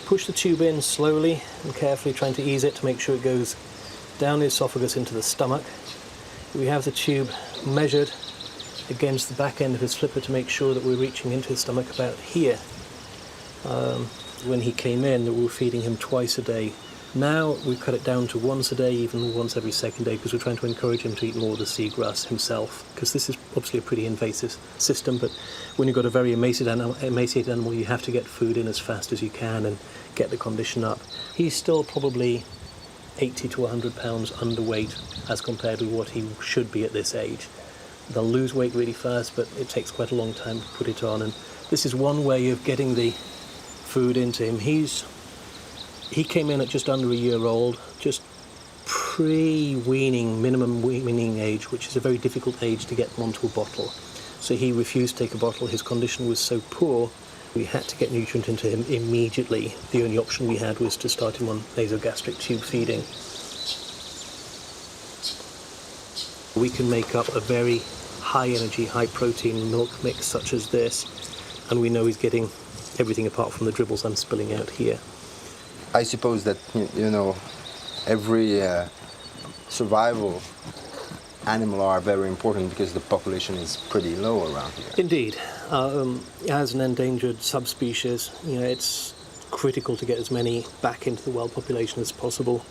push the tube in slowly and carefully, trying to ease it to make sure it goes down the esophagus into the stomach. We have the tube measured against the back end of his flipper to make sure that we're reaching into his stomach about here. When he came in, we were feeding him twice a day. Now we've cut it down to once a day, even once every second day, because we're trying to encourage him to eat more of the seagrass himself, because this is obviously a pretty invasive system, but when you've got a very emaciated animal, you have to get food in as fast as you can and get the condition up. He's still probably 80 to 100 pounds underweight as compared with what he should be at this age. They'll lose weight really fast, but it takes quite a long time to put it on, and this is one way of getting the food into him. He came in at just under a year old, just pre-weaning, minimum weaning age, which is a very difficult age to get them onto a bottle. So he refused to take a bottle. His condition was so poor, we had to get nutrient into him immediately. The only option we had was to start him on nasogastric tube feeding. We can make up a very high energy, high protein milk mix such as this, and we know he's getting everything apart from the dribbles I'm spilling out here. I suppose that, you know, every survival animal are very important because the population is pretty low around here. Indeed. As an endangered subspecies, you know, it's critical to get as many back into the wild population as possible.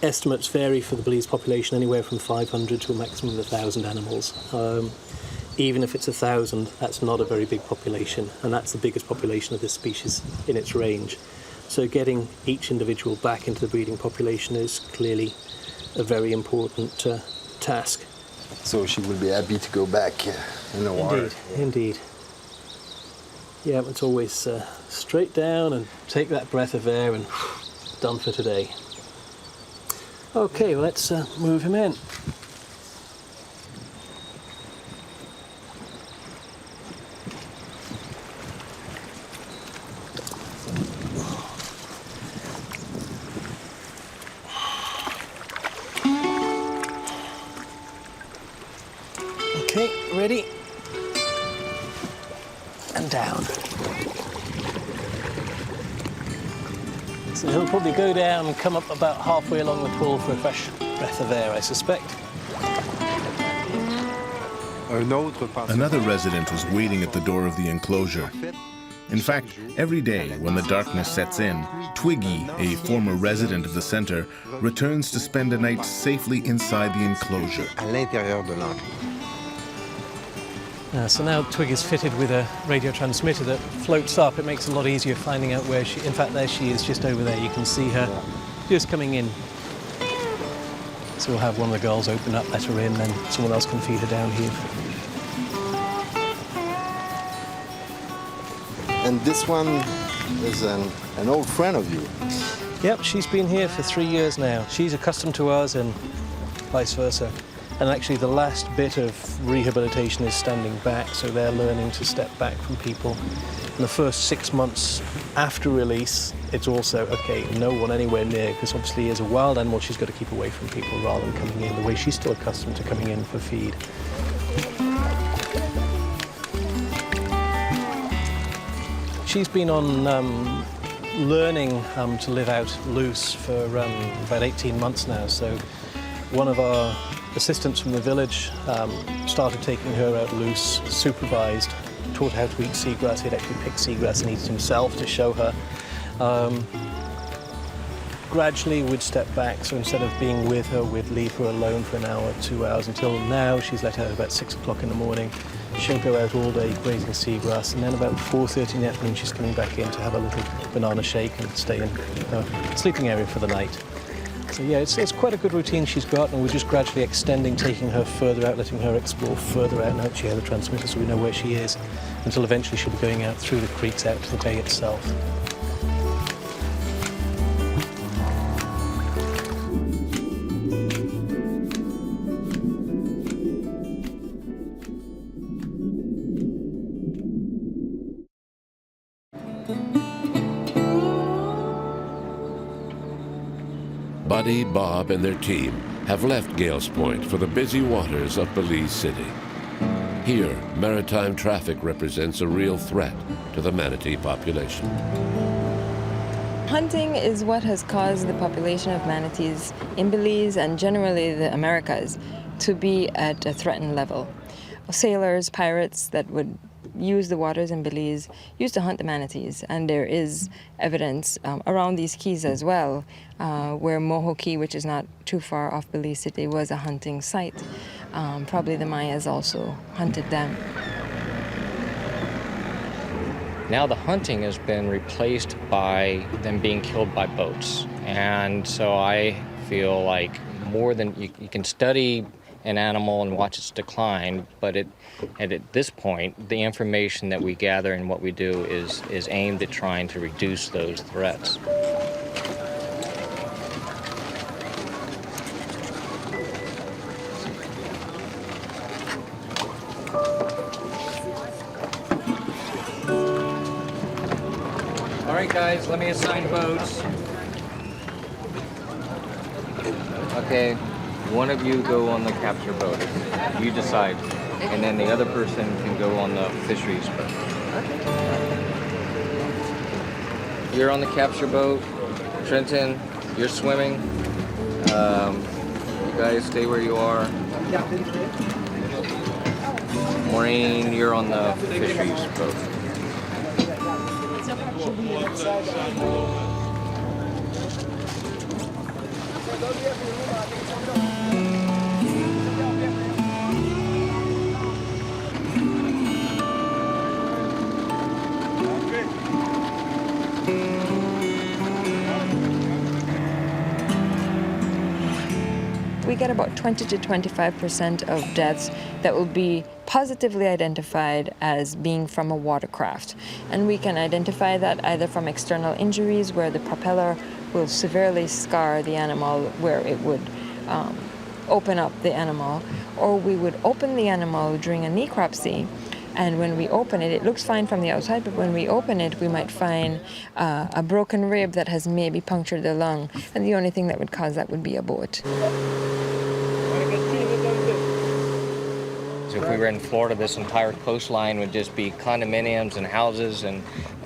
estimates vary for the Belize population anywhere from 500 to a maximum of 1,000 animals. Even if it's 1,000, that's not a very big population, and that's the biggest population of this species in its range. So getting each individual back into the breeding population is clearly a very important task. So she will be happy to go back in the water. Indeed. Yeah, it's always straight down and take that breath of air and done for today. Okay, well, let's move him in. Okay, ready? And down. So he'll probably go down and come up about halfway along the pool for a fresh breath of air, I suspect. Another resident was waiting at the door of the enclosure. In fact, every day when the darkness sets in, Twiggy, a former resident of the center, returns to spend a night safely inside the enclosure. So now Twig is fitted with a radio transmitter that floats up. It makes it a lot easier finding out where she... In fact, there she is, just over there. You can see her just coming in. So we'll have one of the girls open up, let her in, then someone else can feed her down here. And this one is an old friend of you. Yep, she's been here for 3 years now. She's accustomed to us and vice versa. And actually the last bit of rehabilitation is standing back, so they're learning to step back from people. In the first 6 months after release, it's also, okay, no one anywhere near, because obviously as a wild animal, she's got to keep away from people rather than coming in, the way she's still accustomed to coming in for feed. She's been on learning to live out loose for about 18 months now, so one of our assistants from the village started taking her out loose, supervised, taught her how to eat seagrass. He'd actually picked seagrass and eat it himself to show her. Gradually we'd step back, so instead of being with her, we'd leave her alone for an hour, 2 hours, until now she's let out about 6 o'clock in the morning. She'll go out all day grazing seagrass, and then about 4:30 in the afternoon she's coming back in to have a little banana shake and stay in her sleeping area for the night. So yeah, it's quite a good routine she's got, and we're just gradually extending, taking her further out, letting her explore further out. Now she has a transmitter, so we know where she is, until eventually she'll be going out through the creeks out to the bay itself. Buddy, Bob, and their team have left Gales Point for the busy waters of Belize City. Here, maritime traffic represents a real threat to the manatee population. Hunting is what has caused the population of manatees in Belize and generally the Americas to be at a threatened level. Sailors, pirates that would use the waters in Belize used to hunt the manatees, and there is evidence around these keys as well, where Moho Key, which is not too far off Belize City, was a hunting site. Probably the Mayas also hunted them. Now the hunting has been replaced by them being killed by boats, and so I feel like more than you can study an animal and watch its decline, but at this point, the information that we gather and what we do is aimed at trying to reduce those threats. All right, guys, let me assign boats. Okay, one of you go on the capture boat. You decide. And then the other person can go on the fisheries boat. You're on the capture boat. Trenton, you're swimming. You guys stay where you are. Maureen, you're on the fisheries boat. We get about 20 to 25% of deaths that will be positively identified as being from a watercraft. And we can identify that either from external injuries where the propeller will severely scar the animal where it would open up the animal, or we would open the animal during a necropsy. And when we open it, it looks fine from the outside, but when we open it, we might find a broken rib that has maybe punctured the lung. And the only thing that would cause that would be a boat. So if we were in Florida, this entire coastline would just be condominiums and houses and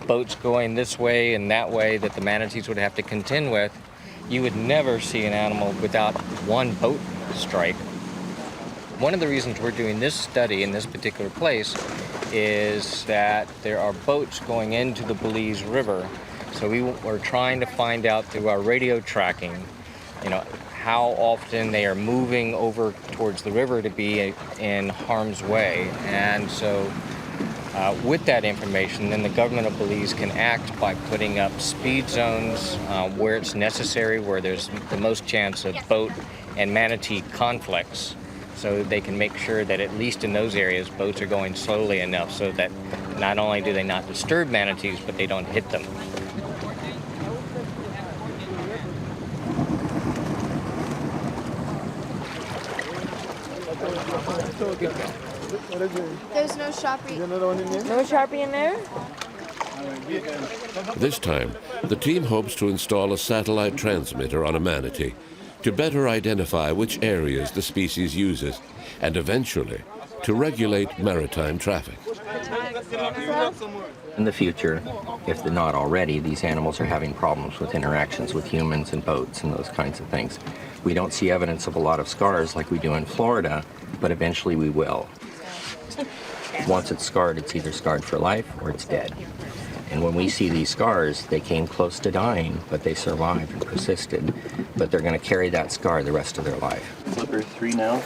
boats going this way and that way that the manatees would have to contend with. You would never see an animal without one boat strike. One of the reasons we're doing this study in this particular place is that there are boats going into the Belize River. So we were trying to find out through our radio tracking, how often they are moving over towards the river to be in harm's way. And so with that information, then the government of Belize can act by putting up speed zones where it's necessary, where there's the most chance of boat and manatee conflicts. So they can make sure that at least in those areas, boats are going slowly enough so that not only do they not disturb manatees, but they don't hit them. There's no Sharpie. No Sharpie in there? This time, the team hopes to install a satellite transmitter on a manatee to better identify which areas the species uses and eventually to regulate maritime traffic. In the future, if they're not already, these animals are having problems with interactions with humans and boats and those kinds of things. We don't see evidence of a lot of scars like we do in Florida, but eventually we will. Once it's scarred, it's either scarred for life or it's dead. And when we see these scars, they came close to dying, but they survived and persisted. But they're going to carry that scar the rest of their life. Flipper 3 now.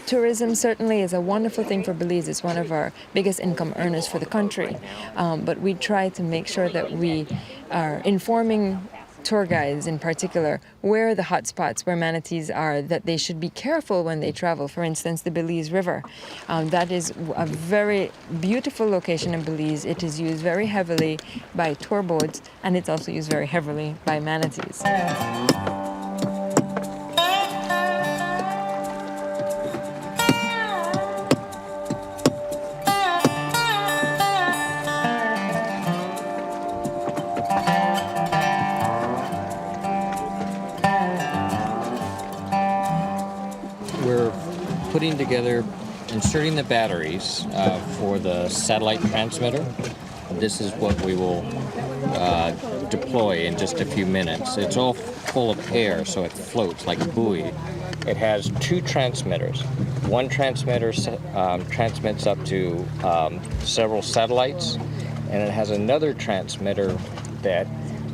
Tourism certainly is a wonderful thing for Belize. It's one of our biggest income earners for the country. But we try to make sure that we are informing tour guides in particular where the hot spots where manatees are, that they should be careful when they travel. For instance, the Belize River. That is a very beautiful location in Belize. It is used very heavily by tour boats, and it's also used very heavily by manatees. Putting together, inserting the batteries for the satellite transmitter. This is what we will deploy in just a few minutes. It's all full of air, so it floats like a buoy. It has two transmitters. One transmitter transmits up to several satellites, and it has another transmitter that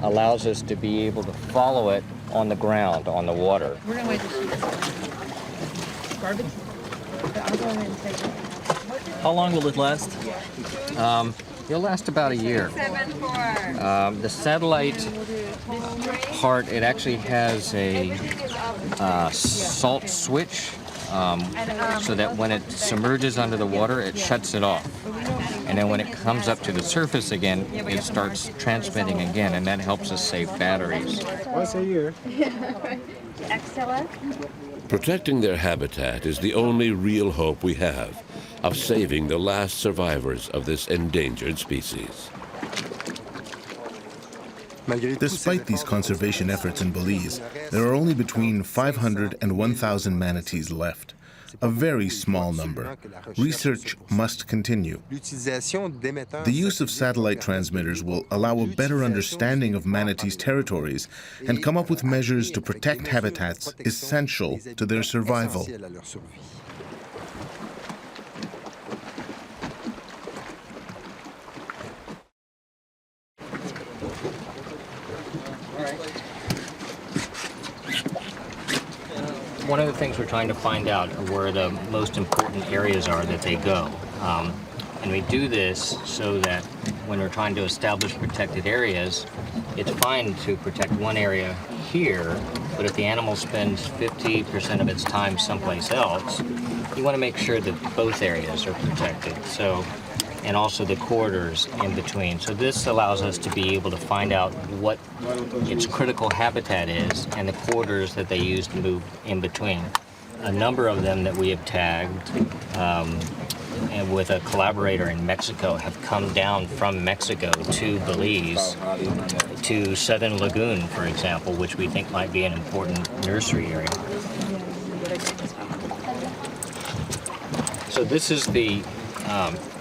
allows us to be able to follow it on the ground, on the water. We're gonna wait to see garbage. I'll go ahead and take it. How long will it last? It'll last about a year. The satellite part, it actually has a salt switch so that when it submerges under the water, it shuts it off. And then when it comes up to the surface again, it starts transmitting again, and that helps us save batteries. Once a year. Protecting their habitat is the only real hope we have of saving the last survivors of this endangered species. Despite these conservation efforts in Belize, there are only between 500 and 1,000 manatees left. A very small number. Research must continue. The use of satellite transmitters will allow a better understanding of manatees' territories and come up with measures to protect habitats essential to their survival. one of the things we're trying to find out are where the most important areas are that they go. And we do this so that when we're trying to establish protected areas, it's fine to protect one area here, but if the animal spends 50% of its time someplace else, you want to make sure that both areas are protected. So, and also the corridors in between. So this allows us to be able to find out what its critical habitat is and the corridors that they use to move in between. A number of them that we have tagged and with a collaborator in Mexico have come down from Mexico to Belize, to Southern Lagoon, for example, which we think might be an important nursery area. So this is the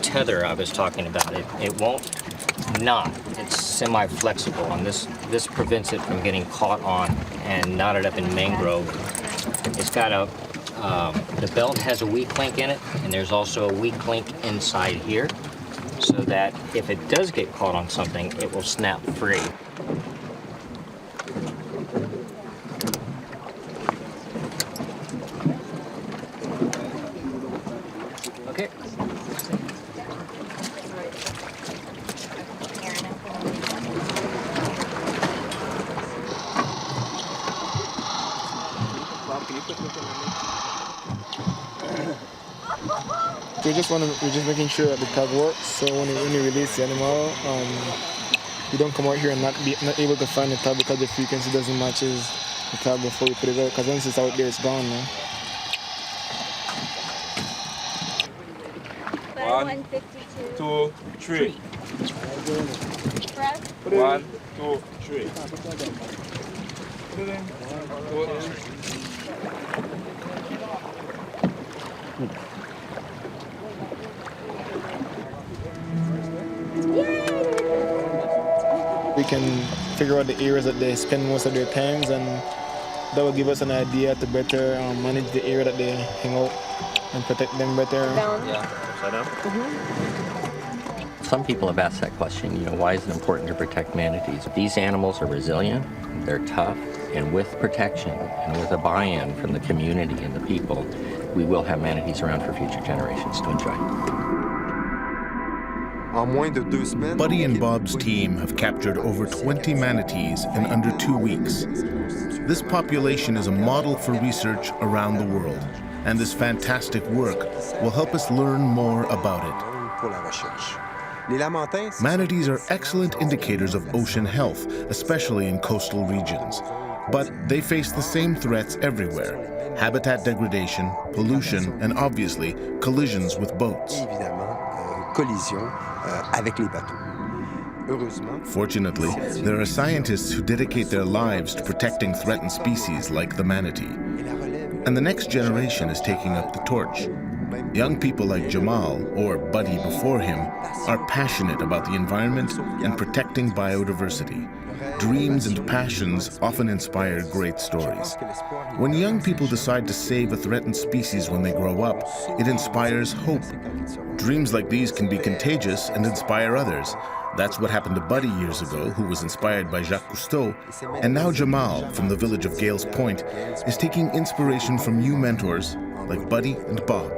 tether I was talking about. It won't knot. It's semi-flexible, and this prevents it from getting caught on and knotted up in mangrove. It's got a the belt has a weak link in it, and there's also a weak link inside here, so that if it does get caught on something, it will snap free. Okay. We're just making sure that the tag works. So when you release the animal, you don't come out here and not able to find the tag because the frequency doesn't match the tag before you put it out. Because once it's out there, it's gone now. 1, 2, 3. 1, 2, 3. We can figure out the areas that they spend most of their times, and that will give us an idea to better manage the area that they hang out and protect them better. Down. Yeah, upside down. Some people have asked that question, why is it important to protect manatees? These animals are resilient, they're tough, and with protection and with a buy-in from the community and the people, we will have manatees around for future generations to enjoy. Buddy and Bob's team have captured over 20 manatees in under 2 weeks. This population is a model for research around the world, and this fantastic work will help us learn more about it. Manatees are excellent indicators of ocean health, especially in coastal regions. But they face the same threats everywhere: habitat degradation, pollution, and obviously collisions with boats. Fortunately, there are scientists who dedicate their lives to protecting threatened species like the manatee. And the next generation is taking up the torch. Young people like Jamal, or Buddy before him, are passionate about the environment and protecting biodiversity. Dreams and passions often inspire great stories. When young people decide to save a threatened species when they grow up, it inspires hope. Dreams like these can be contagious and inspire others. That's what happened to Buddy years ago, who was inspired by Jacques Cousteau, and now Jamal, from the village of Gales Point, is taking inspiration from new mentors like Buddy and Bob.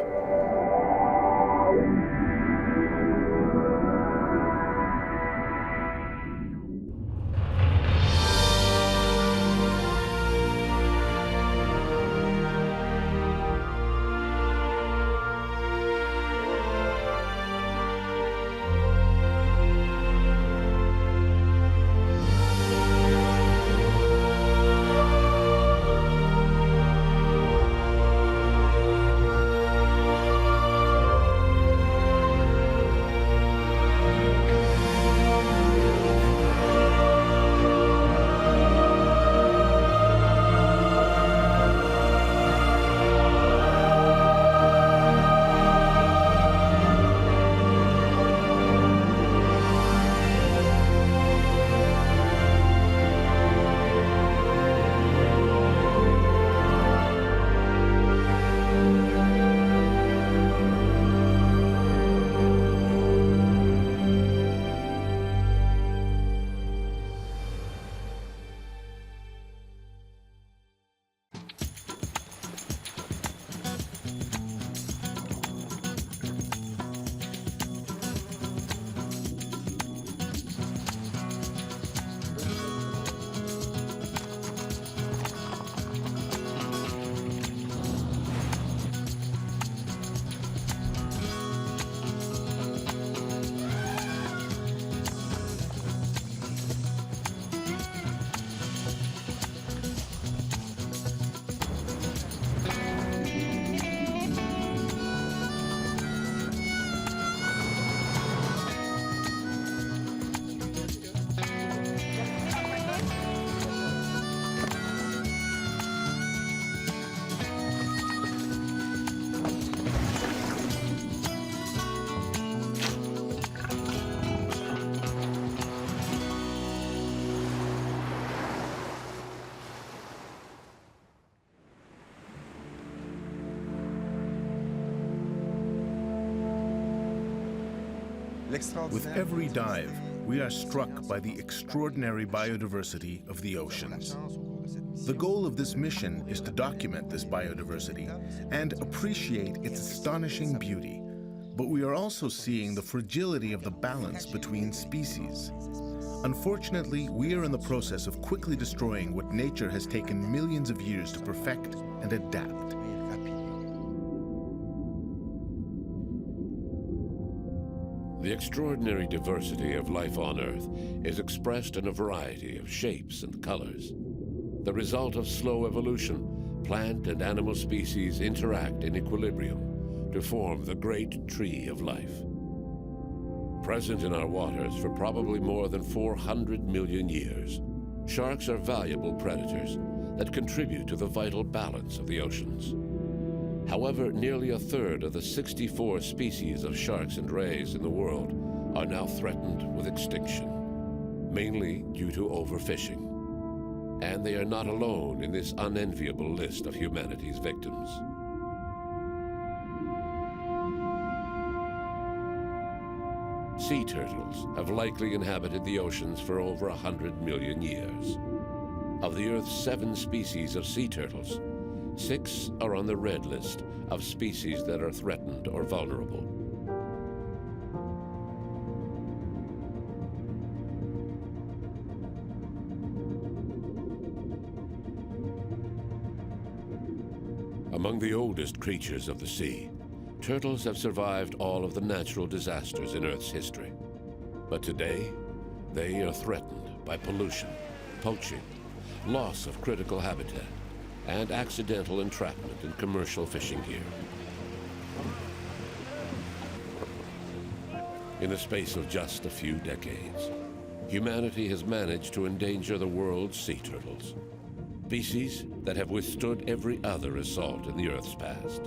With every dive, we are struck by the extraordinary biodiversity of the oceans. The goal of this mission is to document this biodiversity and appreciate its astonishing beauty. But we are also seeing the fragility of the balance between species. Unfortunately, we are in the process of quickly destroying what nature has taken millions of years to perfect and adapt. The extraordinary diversity of life on Earth is expressed in a variety of shapes and colors. The result of slow evolution, plant and animal species interact in equilibrium to form the great tree of life. Present in our waters for probably more than 400 million years, sharks are valuable predators that contribute to the vital balance of the oceans. However, nearly a third of the 64 species of sharks and rays in the world are now threatened with extinction, mainly due to overfishing. And they are not alone in this unenviable list of humanity's victims. Sea turtles have likely inhabited the oceans for over 100 million years. Of the Earth's 7 species of sea turtles, 6 are on the red list of species that are threatened or vulnerable. Among the oldest creatures of the sea, turtles have survived all of the natural disasters in Earth's history. But today, they are threatened by pollution, poaching, loss of critical habitat, and accidental entrapment in commercial fishing gear. In the space of just a few decades, humanity has managed to endanger the world's sea turtles, species that have withstood every other assault in the Earth's past.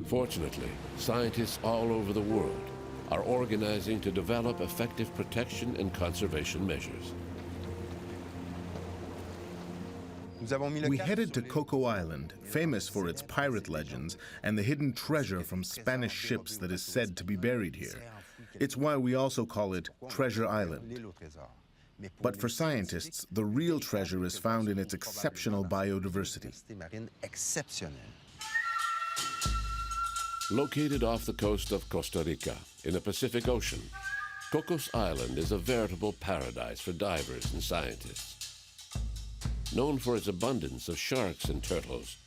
Fortunately, scientists all over the world are organizing to develop effective protection and conservation measures. We headed to Coco Island, famous for its pirate legends and the hidden treasure from Spanish ships that is said to be buried here. It's why we also call it Treasure Island. But for scientists, the real treasure is found in its exceptional biodiversity. Located off the coast of Costa Rica in the Pacific Ocean, Cocos Island is a veritable paradise for divers and scientists. Known for its abundance of sharks and turtles,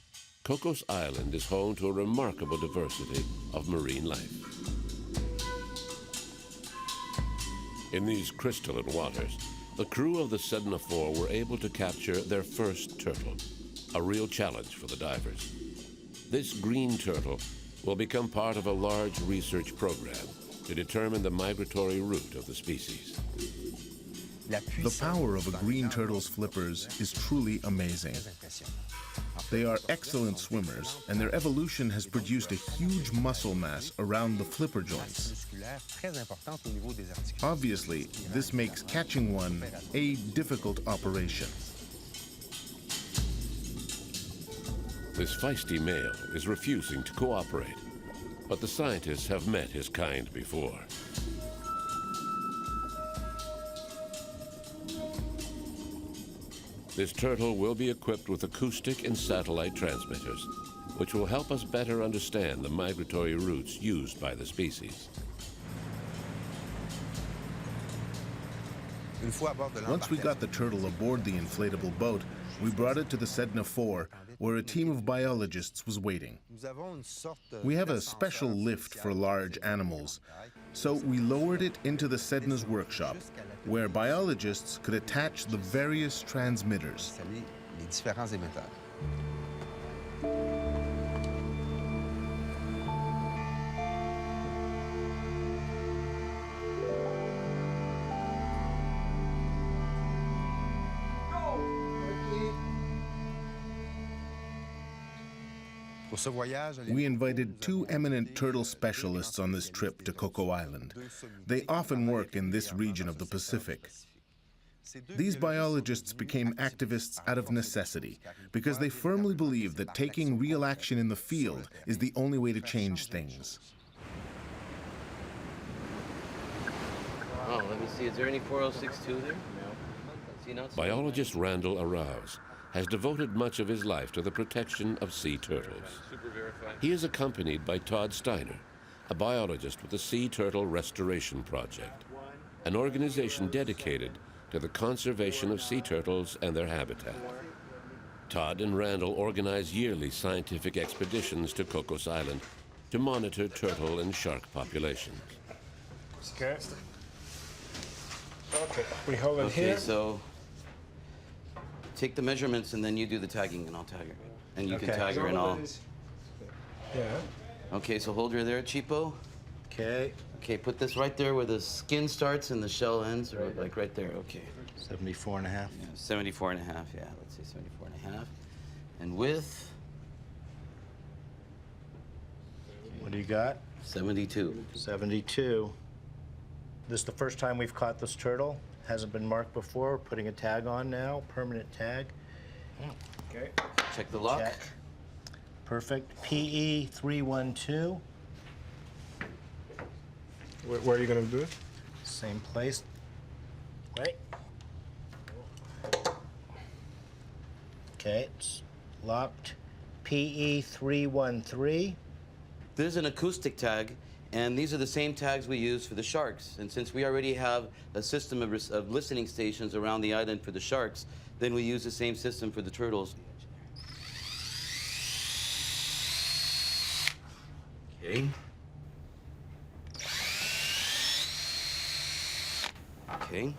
Cocos Island is home to a remarkable diversity of marine life. In these crystalline waters, the crew of the Sedna 4 were able to capture their first turtle, a real challenge for the divers. This green turtle will become part of a large research program to determine the migratory route of the species. The power of a green turtle's flippers is truly amazing. They are excellent swimmers, and their evolution has produced a huge muscle mass around the flipper joints. Obviously, this makes catching one a difficult operation. This feisty male is refusing to cooperate, but the scientists have met his kind before. This turtle will be equipped with acoustic and satellite transmitters, which will help us better understand the migratory routes used by the species. Once we got the turtle aboard the inflatable boat, we brought it to the Sedna 4, where a team of biologists was waiting. We have a special lift for large animals, so we lowered it into the Sedna's workshop, where biologists could attach the various transmitters. We invited 2 eminent turtle specialists on this trip to Coco Island. They often work in this region of the Pacific. These biologists became activists out of necessity because they firmly believe that taking real action in the field is the only way to change things. Oh, let me see. Is there any 406.2 there? No. Biologist Randall Arouse has devoted much of his life to the protection of sea turtles. He is accompanied by Todd Steiner, a biologist with the Sea Turtle Restoration Project, an organization dedicated to the conservation of sea turtles and their habitat. Todd and Randall organize yearly scientific expeditions to Cocos Island to monitor turtle and shark populations. Okay. Okay, we hold it here. Okay, so take the measurements and then you do the tagging and I'll tag her. And you can tag her and all. Yeah. Okay, so hold her there, Cheapo. Okay. Okay, put this right there where the skin starts and the shell ends, or like right there, okay. 74 and a half. Yeah, 74 and a half, yeah, let's say 74 and a half. And width? What do you got? 72. 72. This is the first time we've caught this turtle. Hasn't been marked before. We're putting a tag on now, permanent tag. Okay. Check the lock. Check. Perfect. PE 312. Where are you gonna do it? Same place. Right. Okay, it's locked. PE 313. This is an acoustic tag, and these are the same tags we use for the sharks. And since we already have a system of listening stations around the island for the sharks, then we use the same system for the turtles. Okay. Okay.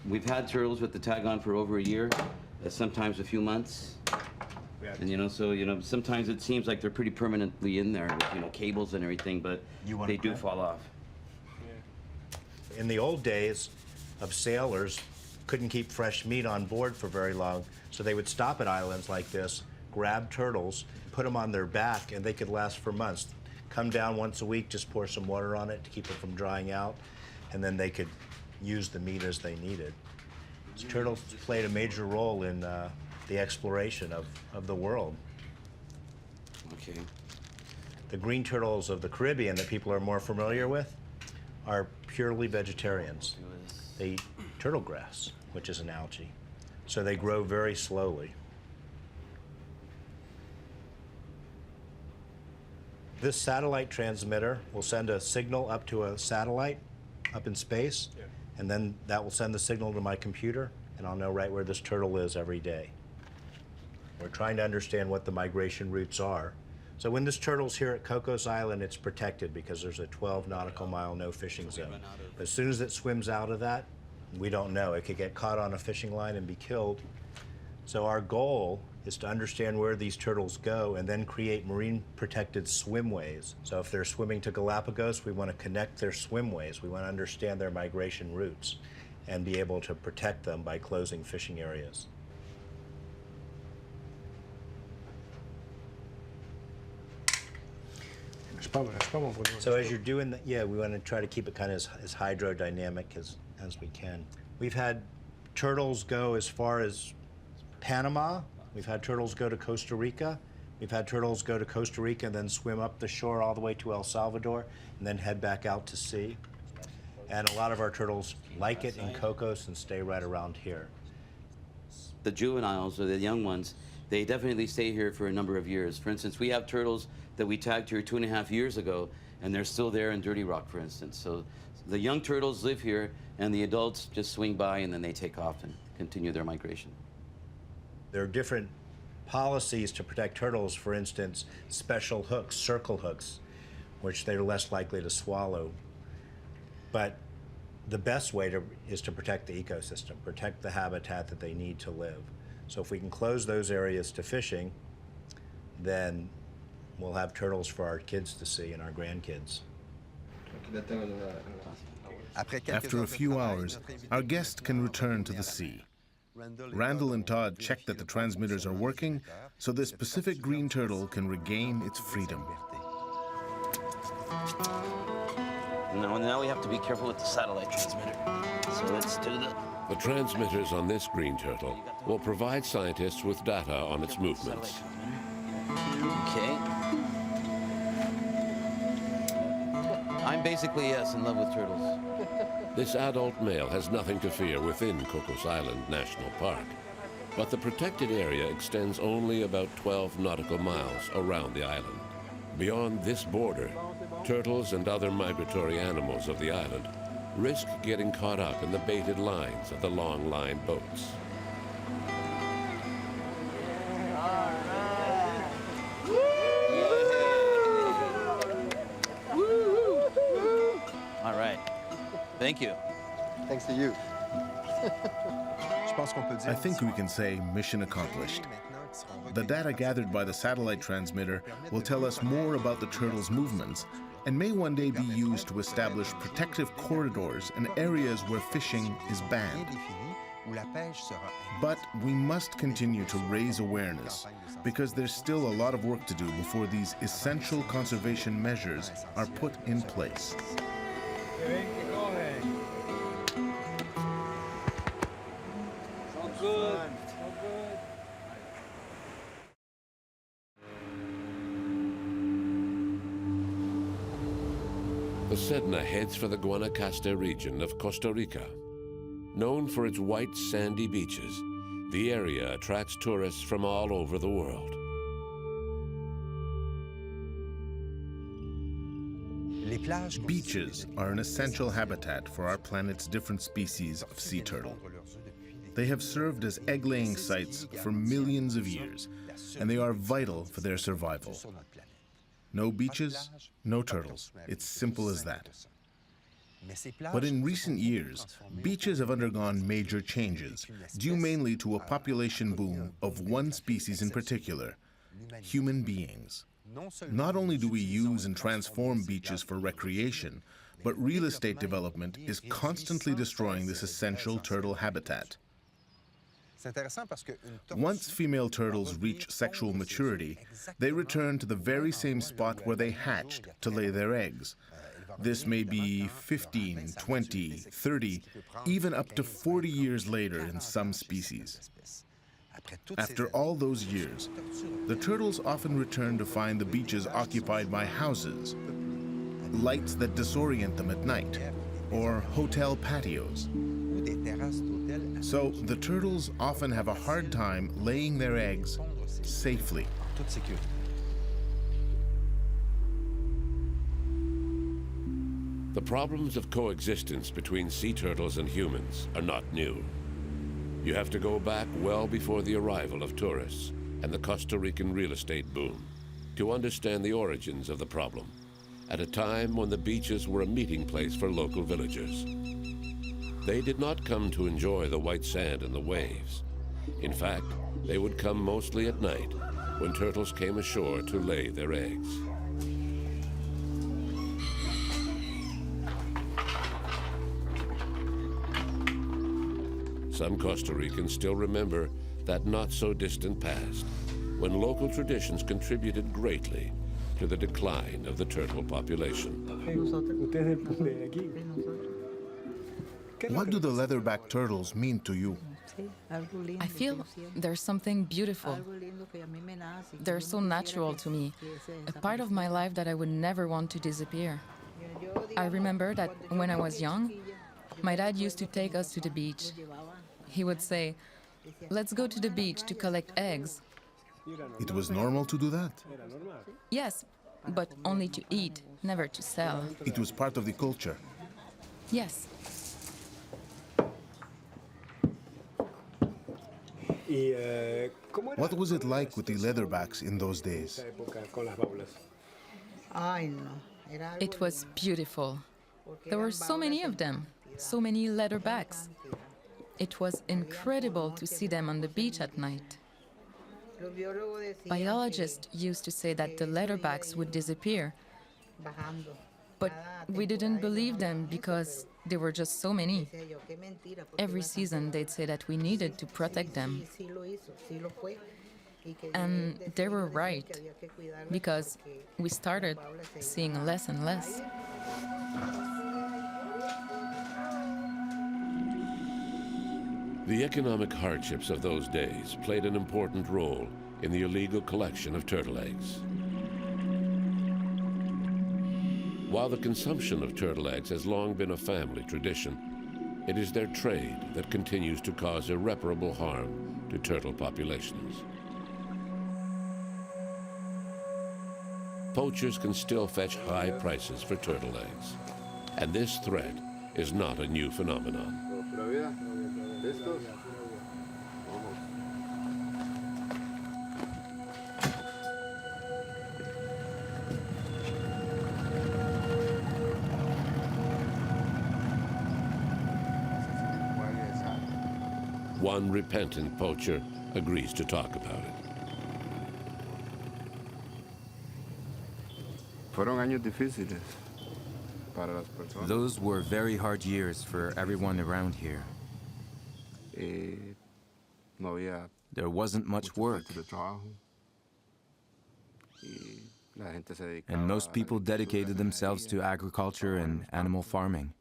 We've had turtles with the tag on for over a year, sometimes a few months. And so sometimes it seems like they're pretty permanently in there with cables and everything, but they do fall off. In the old days of sailors, couldn't keep fresh meat on board for very long, so they would stop at islands like this, grab turtles, put them on their back, and they could last for months. Come down once a week, just pour some water on it to keep it from drying out, and then they could use the meat as they needed. So turtles played a major role in the exploration of the world. Okay. The green turtles of the Caribbean that people are more familiar with are purely vegetarians. They eat turtle grass, which is an algae. So they grow very slowly. This satellite transmitter will send a signal up to a satellite up in space, and then that will send the signal to my computer, and I'll know right where this turtle is every day. We're trying to understand what the migration routes are. So when this turtle's here at Cocos Island, it's protected because there's a 12 nautical mile no fishing zone. As soon as it swims out of that, we don't know. It could get caught on a fishing line and be killed. So our goal is to understand where these turtles go and then create marine protected swimways. So if they're swimming to Galapagos, we want to connect their swimways. We want to understand their migration routes and be able to protect them by closing fishing areas. So as you're doing that, we want to try to keep it kind of as hydrodynamic as we can. We've had turtles go as far as Panama. We've had turtles go to Costa Rica. We've had turtles go to Costa Rica and then swim up the shore all the way to El Salvador and then head back out to sea. And a lot of our turtles like it in Cocos and stay right around here. The juveniles, or the young ones, they definitely stay here for a number of years. For instance, we have turtles that we tagged here 2.5 years ago, and they're still there in Dirty Rock, for instance. So the young turtles live here, and the adults just swing by, and then they take off and continue their migration. There are different policies to protect turtles, for instance, special hooks, circle hooks, which they're less likely to swallow. But the best way is to protect the ecosystem, protect the habitat that they need to live. So if we can close those areas to fishing, then we'll have turtles for our kids to see and our grandkids. After a few hours, our guest can return to the sea. Randall and Todd check that the transmitters are working so this Pacific green turtle can regain its freedom. Now we have to be careful with the satellite transmitter. So let's do The transmitters on this green turtle will provide scientists with data on its movements. Okay. I'm basically, yes, in love with turtles. This adult male has nothing to fear within Cocos Island National Park, but the protected area extends only about 12 nautical miles around the island. Beyond this border, turtles and other migratory animals of the island risk getting caught up in the baited lines of the long-line boats. All right. Thank you. Thanks to you. I think we can say mission accomplished. The data gathered by the satellite transmitter will tell us more about the turtles' movements and may one day be used to establish protective corridors and areas where fishing is banned. But we must continue to raise awareness because there's still a lot of work to do before these essential conservation measures are put in place. The Sedna heads for the Guanacaste region of Costa Rica. Known for its white sandy beaches, the area attracts tourists from all over the world. Beaches are an essential habitat for our planet's different species of sea turtle. They have served as egg-laying sites for millions of years, and they are vital for their survival. No beaches, no turtles. It's simple as that. But in recent years, beaches have undergone major changes, due mainly to a population boom of one species in particular, human beings. Not only do we use and transform beaches for recreation, but real estate development is constantly destroying this essential turtle habitat. Once female turtles reach sexual maturity, they return to the very same spot where they hatched to lay their eggs. This may be 15, 20, 30, even up to 40 years later in some species. After all those years, the turtles often return to find the beaches occupied by houses, lights that disorient them at night, or hotel patios. So the turtles often have a hard time laying their eggs safely. The problems of coexistence between sea turtles and humans are not new. You have to go back well before the arrival of tourists and the Costa Rican real estate boom to understand the origins of the problem, at a time when the beaches were a meeting place for local villagers. They did not come to enjoy the white sand and the waves. In fact, they would come mostly at night when turtles came ashore to lay their eggs. Some Costa Ricans still remember that not-so-distant past, when local traditions contributed greatly to the decline of the turtle population. What do the leatherback turtles mean to you? I feel there's something beautiful. They're so natural to me, a part of my life that I would never want to disappear. I remember that when I was young, my dad used to take us to the beach. He would say, "Let's go to the beach to collect eggs." It was normal to do that? Yes, but only to eat, never to sell. It was part of the culture. Yes. What was it like with the leatherbacks in those days? It was beautiful. There were so many of them, so many leatherbacks. It was incredible to see them on the beach at night. Biologists used to say that the leatherbacks would disappear, but we didn't believe them because there were just so many. Every season they'd say that we needed to protect them. And they were right, because we started seeing less and less. The economic hardships of those days played an important role in the illegal collection of turtle eggs. While the consumption of turtle eggs has long been a family tradition, it is their trade that continues to cause irreparable harm to turtle populations. Poachers can still fetch high prices for turtle eggs, and this threat is not a new phenomenon. One repentant poacher agrees to talk about it. Those were very hard years for everyone around here. There wasn't much work, and most people dedicated themselves to agriculture and animal farming.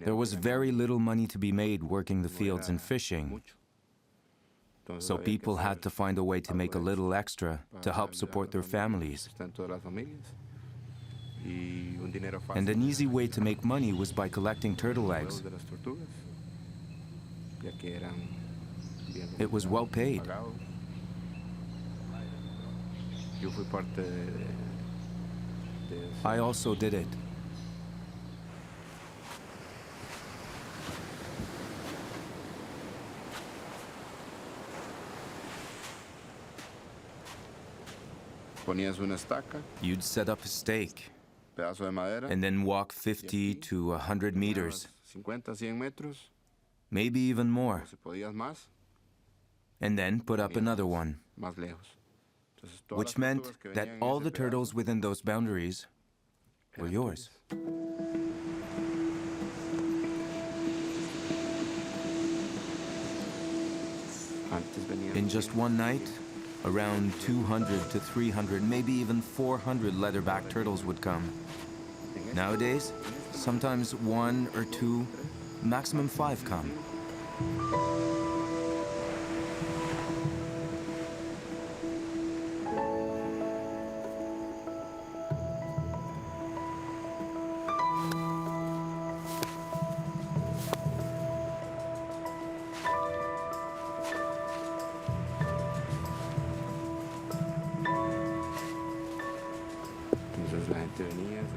There was very little money to be made working the fields and fishing, so people had to find a way to make a little extra to help support their families. And an easy way to make money was by collecting turtle eggs. It was well paid. I also did it. You'd set up a stake and then walk 50 to 100 meters, maybe even more, and then put up another one, which meant that all the turtles within those boundaries were yours. In just one night, around 200 to 300, maybe even 400 leatherback turtles would come. Nowadays, sometimes 1 or 2, maximum 5 come.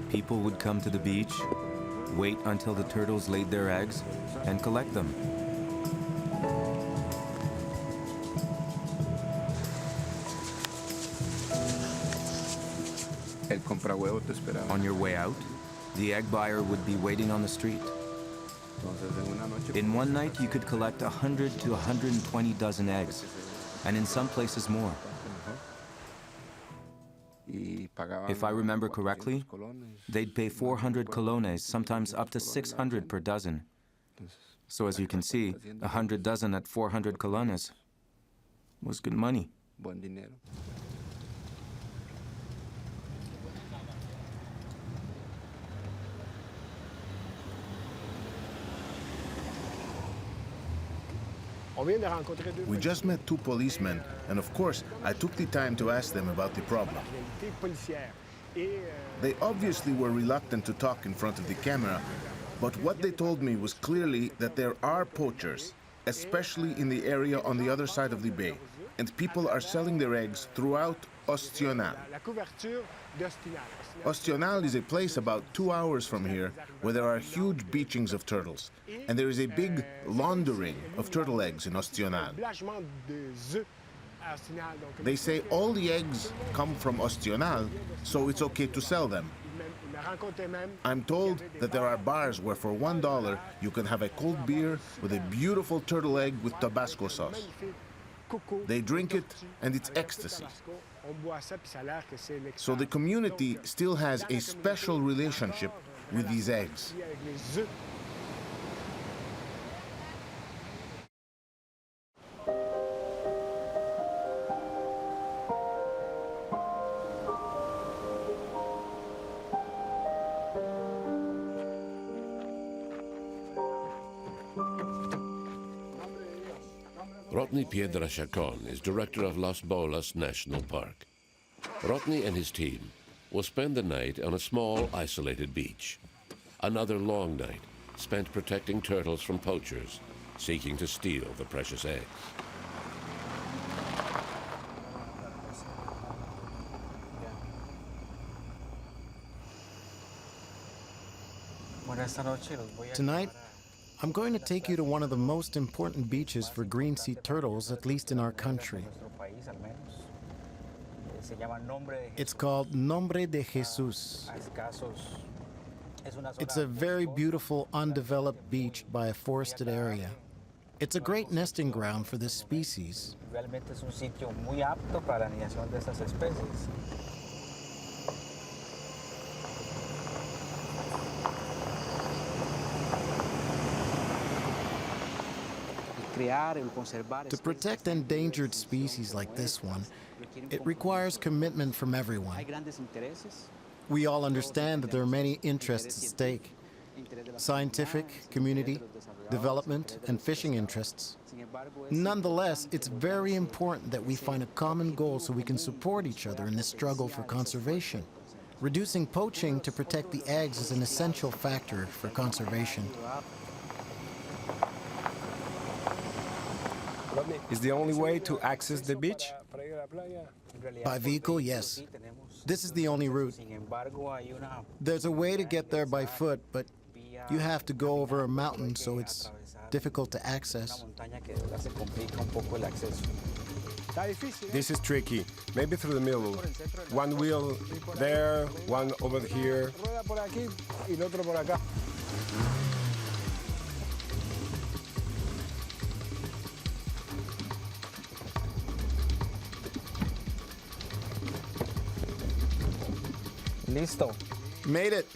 People would come to the beach, wait until the turtles laid their eggs, and collect them. On your way out, the egg buyer would be waiting on the street. In one night, you could collect 100 to 120 dozen eggs, and in some places more. If I remember correctly, they'd pay 400 colones, sometimes up to 600 per dozen. So as you can see, 100 dozen at 400 colones was good money. We just met 2 policemen, and of course, I took the time to ask them about the problem. They obviously were reluctant to talk in front of the camera, but what they told me was clearly that there are poachers, especially in the area on the other side of the bay, and people are selling their eggs throughout Ostional. Ostional is a place about 2 hours from here where there are huge beachings of turtles, and there is a big laundering of turtle eggs in Ostional. They say all the eggs come from Ostional, so it's okay to sell them. I'm told that there are bars where for $1 you can have a cold beer with a beautiful turtle egg with Tabasco sauce. They drink it, and it's ecstasy. So the community still has a special relationship with these eggs. Rodney Piedra Chacon is director of Las Bolas National Park. Rodney and his team will spend the night on a small, isolated beach. Another long night spent protecting turtles from poachers seeking to steal the precious eggs. Tonight, I'm going to take you to one of the most important beaches for green sea turtles, at least in our country. It's called Nombre de Jesus. It's a very beautiful, undeveloped beach by a forested area. It's a great nesting ground for this species. To protect endangered species like this one, it requires commitment from everyone. We all understand that there are many interests at stake: scientific, community, development, and fishing interests. Nonetheless, it's very important that we find a common goal so we can support each other in this struggle for conservation. Reducing poaching to protect the eggs is an essential factor for conservation. Is the only way to access the beach? By vehicle, yes. This is the only route. There's a way to get there by foot, but you have to go over a mountain, so it's difficult to access. This is tricky. Maybe through the middle. One wheel there, one over here. Listo. Made it.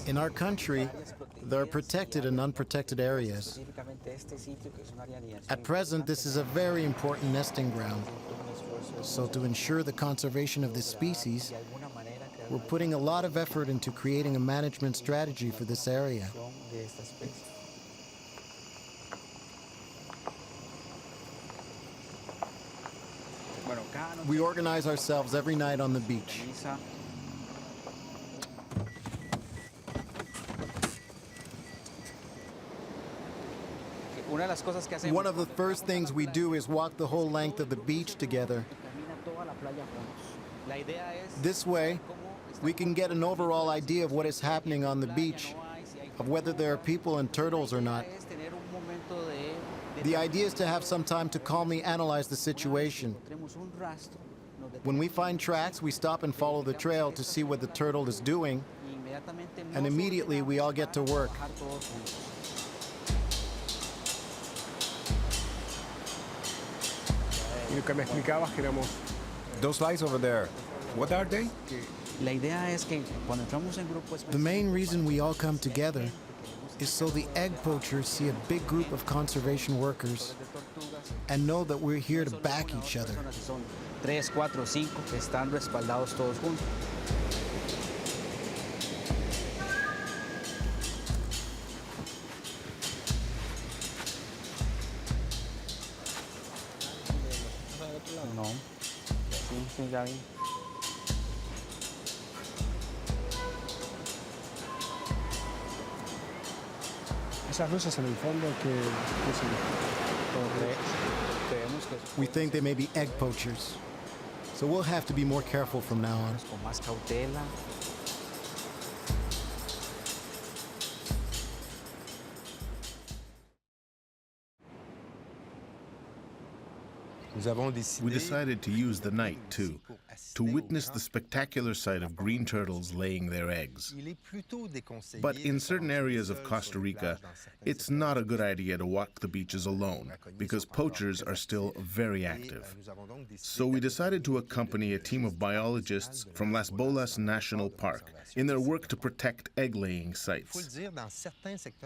In our country, there are protected and unprotected areas. At present, this is a very important nesting ground. So to ensure the conservation of this species, we're putting a lot of effort into creating a management strategy for this area. We organize ourselves every night on the beach. One of the first things we do is walk the whole length of the beach together. This way, we can get an overall idea of what is happening on the beach, of whether there are people and turtles or not. The idea is to have some time to calmly analyze the situation. When we find tracks, we stop and follow the trail to see what the turtle is doing, and immediately we all get to work. Those lights over there, what are they? The main reason we all come together is so the egg poachers see a big group of conservation workers and know that we're here to back each other. 3, 4, 5 que están respaldados todos juntos. No. Sí, ya vi. Esas luces en el fondo que We think they may be egg poachers, so we'll have to be more careful from now on. Con más cautela. We decided to use the night, too, to witness the spectacular sight of green turtles laying their eggs. But in certain areas of Costa Rica, it's not a good idea to walk the beaches alone, because poachers are still very active. So we decided to accompany a team of biologists from Las Bolas National Park in their work to protect egg-laying sites.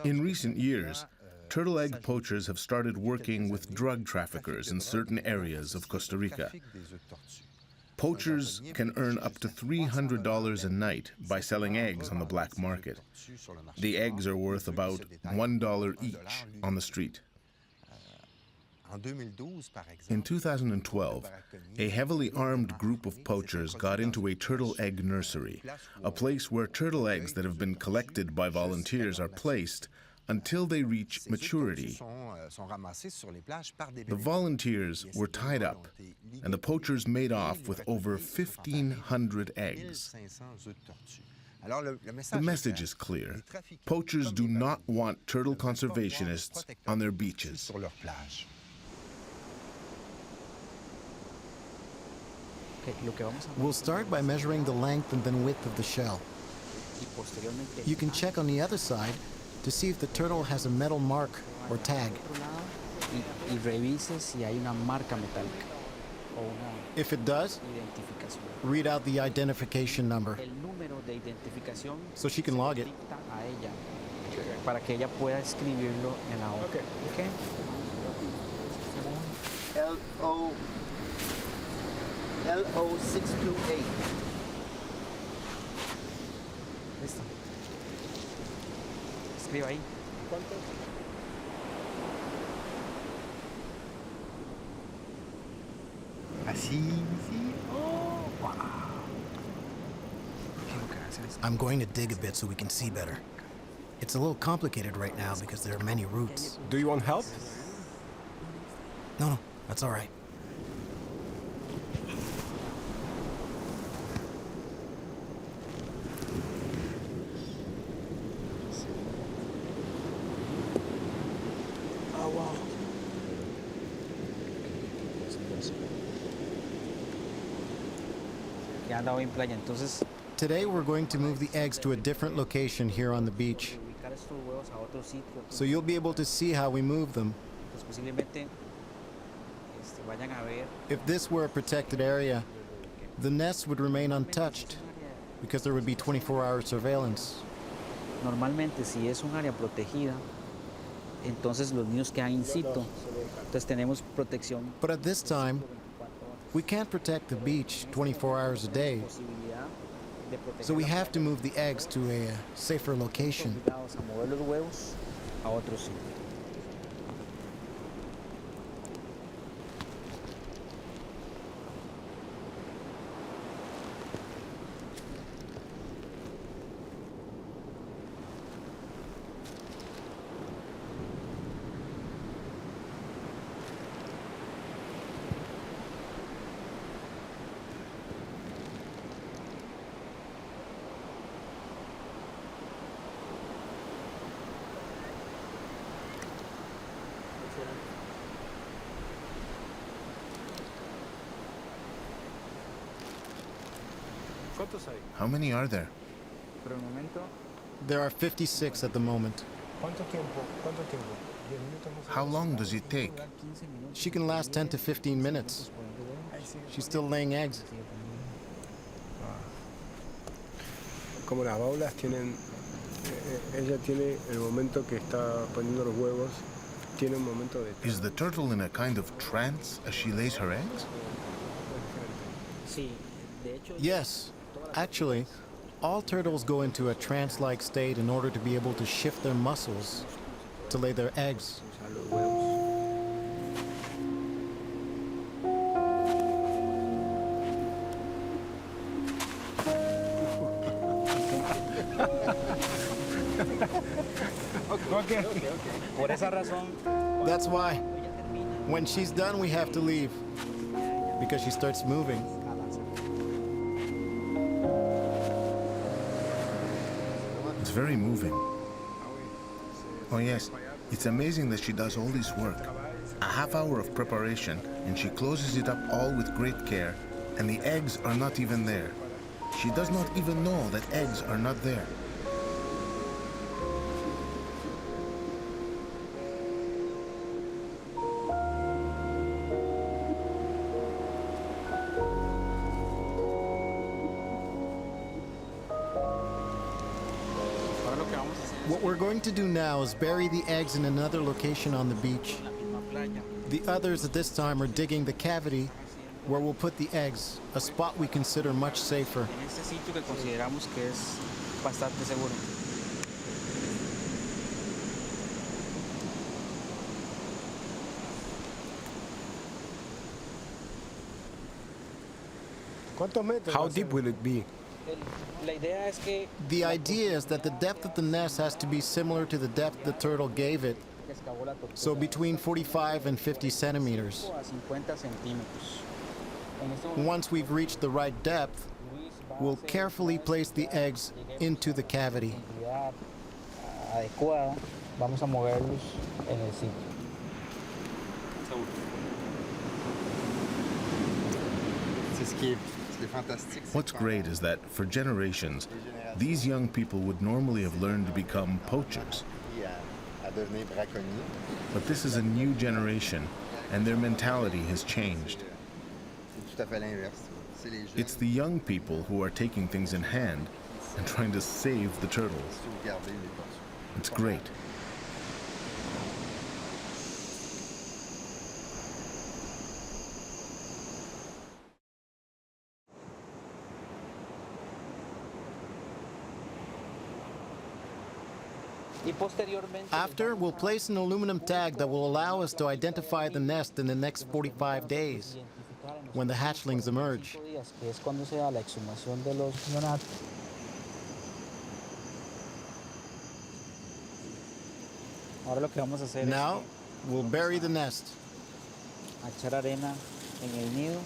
In recent years, turtle egg poachers have started working with drug traffickers in certain areas of Costa Rica. Poachers can earn up to $300 a night by selling eggs on the black market. The eggs are worth about $1 each on the street. In 2012, a heavily armed group of poachers got into a turtle egg nursery, a place where turtle eggs that have been collected by volunteers are placed until they reach maturity. The volunteers were tied up, and the poachers made off with over 1,500 eggs. The message is clear. Poachers do not want turtle conservationists on their beaches. We'll start by measuring the length and then width of the shell. You can check on the other side to see if the turtle has a metal mark or tag. If it does, read out the identification number so she can log it. LO628. Listo. Escriba ahí. ¿Cuánto? Así, sí. Oh, wow. I'm going to dig a bit so we can see better. It's a little complicated right now because there are many roots. Do you want help? No, that's all right. Today we're going to move the eggs to a different location here on the beach. So you'll be able to see how we move them. If this were a protected area, the nests would remain untouched because there would be 24-hour surveillance. Normalmente, si es un área protegida, entonces los niños quedan in situ. Entonces tenemos protección. But at this time, we can't protect the beach 24 hours a day. So we have to move the eggs to a safer location. How many are there? There are 56 at the moment. How long does it take? She can last 10 to 15 minutes. She's still laying eggs. Como las baulas tienen, ella tiene el momento que está poniendo los huevos, tiene un momento de... Is the turtle in a kind of trance as she lays her eggs? Yes. Actually, all turtles go into a trance-like state in order to be able to shift their muscles to lay their eggs. Por esa razón. That's why. When she's done, we have to leave because she starts moving. It's very moving. Oh yes, it's amazing that she does all this work. A half hour of preparation, and she closes it up all with great care, and the eggs are not even there. She does not even know that eggs are not there. What we're going to do now is bury the eggs in another location on the beach. The others at this time are digging the cavity where we'll put the eggs, a spot we consider much safer. En este sitio que consideramos que es bastante seguro. How deep will it be? La idea es que The idea is that the depth of the nest has to be similar to the depth the turtle gave it, excavó la tortuga so between 45 and 50 centimeters. a 50 centímetros. En este momento, Once we've reached the right depth, we'll carefully place the eggs into the cavity. la adecuada, vamos a moverlos en el sitio. What's great is that, for generations, these young people would normally have learned to become poachers. But this is a new generation, and their mentality has changed. It's the young people who are taking things in hand and trying to save the turtles. It's great. After, we'll place an aluminum tag that will allow us to identify the nest in the next 45 days, when the hatchlings emerge. Es cuando se da la exhumación de los neonatos. Ahora lo que vamos a hacer Now, we'll bury the nest. es echar arena en el nido.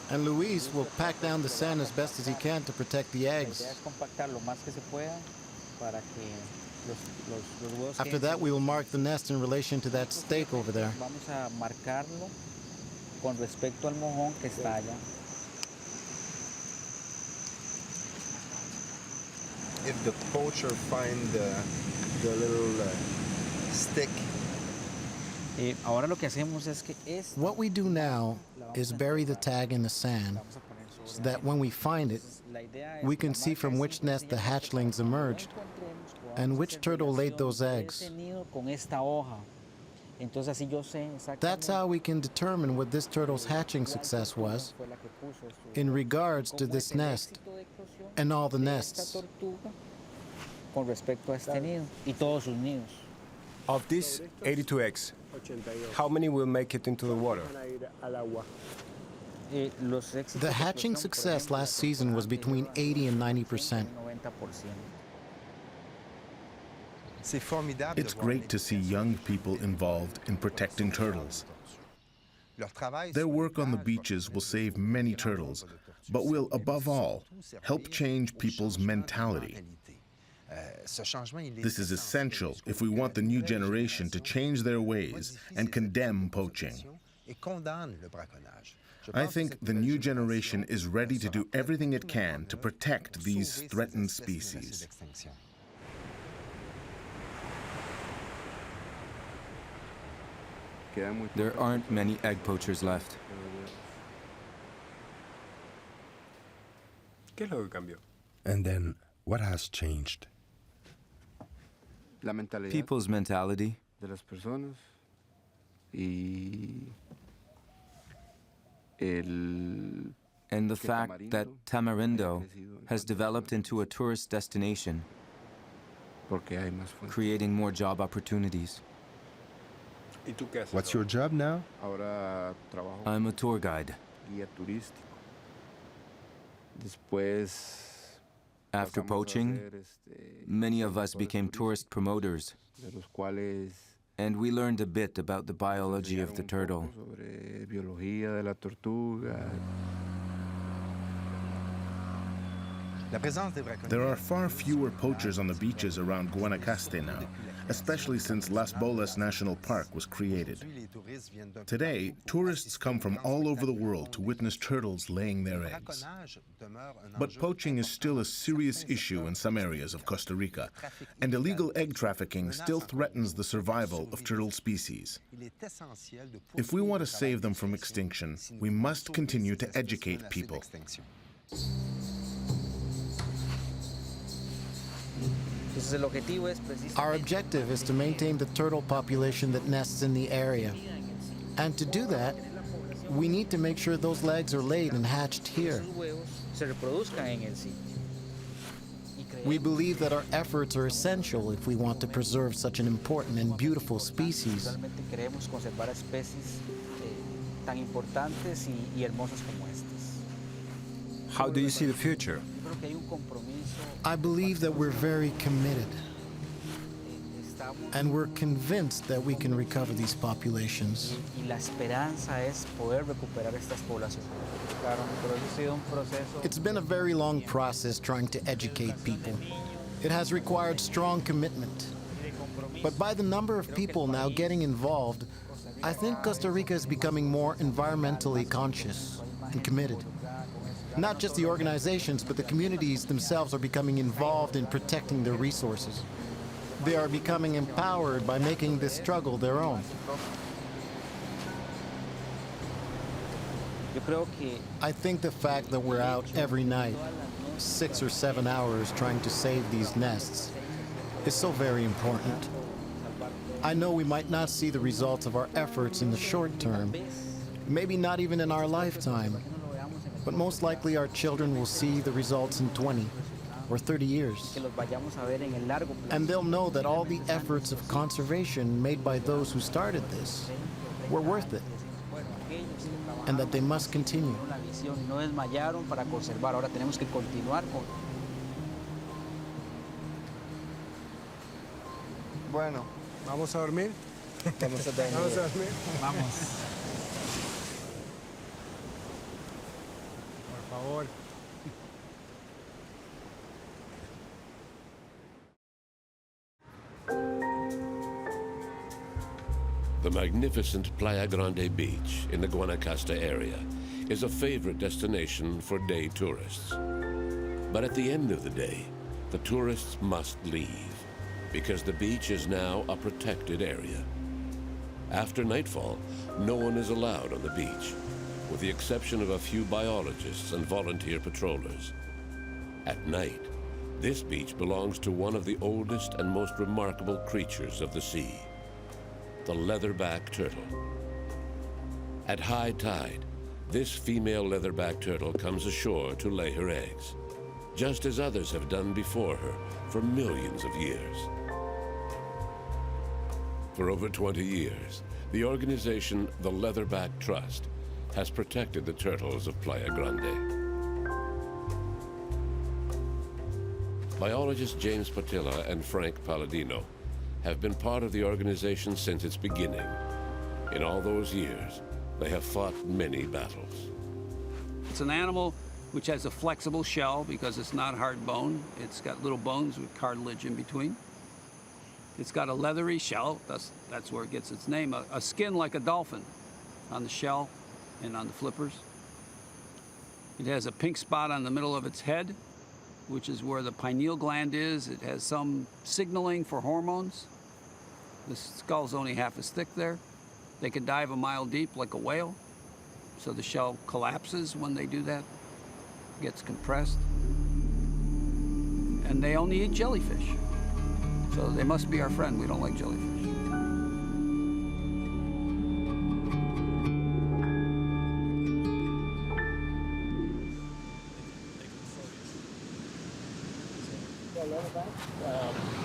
And Luis will pack down the sand as best as he can to protect the La idea eggs. es compactar lo más que se pueda para que los huevos After that, we will mark the nest in relation to that stake over there. Vamos a marcarlo con respecto al mojón que está allá. If the poacher find the little stick. Ahora lo que hacemos es que What we do now is bury the tag in the sand so that when we find it, we can see from which nest the hatchlings emerged and which turtle laid those eggs. con esta hoja. Entonces así yo sé That's how we can determine what this turtle's hatching success was in regards to this nest and all the nests. con respecto a este nido y todos sus nidos. Of these 82 eggs, how many will make it into the water? The hatching success last season was between 80 and 90%. It's great to see young people involved in protecting turtles. Their work on the beaches will save many turtles, but will, above all, help change people's mentality. This is essential if we want the new generation to change their ways and condemn poaching. I think the new generation is ready to do everything it can to protect these threatened species. There aren't many egg poachers left. And then, what has changed? People's mentality. And the fact that Tamarindo has developed into a tourist destination, creating more job opportunities. What's your job now? I'm a tour guide. After poaching, many of us became tourist promoters, and we learned a bit about the biology of the turtle. There are far fewer poachers on the beaches around Guanacaste now, especially since Las Bolas National Park was created. Today, tourists come from all over the world to witness turtles laying their eggs. But poaching is still a serious issue in some areas of Costa Rica, and illegal egg trafficking still threatens the survival of turtle species. If we want to save them from extinction, we must continue to educate people. Our objective is to maintain the turtle population that nests in the area. And to do that, We need to make sure those eggs are laid and hatched here. We believe that our efforts are essential if we want to preserve such an important and beautiful species. How do you see the future? I believe that we're very committed. And we're convinced that we can recover these populations. It's been a very long process trying to educate people. It has required strong commitment. But by the number of people now getting involved, I think Costa Rica is becoming more environmentally conscious and committed. Not just the organizations, but the communities themselves are becoming involved in protecting their resources. They are becoming empowered by making this struggle their own. I think the fact that we're out every night, 6 or 7 hours trying to save these nests, is so very important. I know we might not see the results of our efforts in the short term, maybe not even in our lifetime, but most likely our children will see the results in 20 or 30 years. And they'll know that all the efforts of conservation made by those who started this were worth it, and that they must continue. Bueno, ¿vamos a dormir? Vamos a dormir. Vamos a dormir. Vamos. Por favor. The magnificent Playa Grande Beach in the Guanacaste area is a favorite destination for day tourists. But at the end of the day, the tourists must leave because the beach is now a protected area. After nightfall, no one is allowed on the beach, with the exception of a few biologists and volunteer patrollers. At night, this beach belongs to one of the oldest and most remarkable creatures of the sea, the leatherback turtle. At high tide, this female leatherback turtle comes ashore to lay her eggs, just as others have done before her for millions of years. For over 20 years, the organization, the Leatherback Trust, has protected the turtles of Playa Grande. Biologists James Patilla and Frank Palladino have been part of the organization since its beginning. In all those years, they have fought many battles. It's an animal which has a flexible shell because it's not hard bone. It's got little bones with cartilage in between. It's got a leathery shell, that's where it gets its name, a skin like a dolphin on the shell and on the flippers. It has a pink spot on the middle of its head, which is where the pineal gland is. It has some signaling for hormones. The skull's only half as thick there. They can dive a mile deep like a whale, so the shell collapses when they do that, gets compressed. And they only eat jellyfish. So they must be our friend. We don't like jellyfish.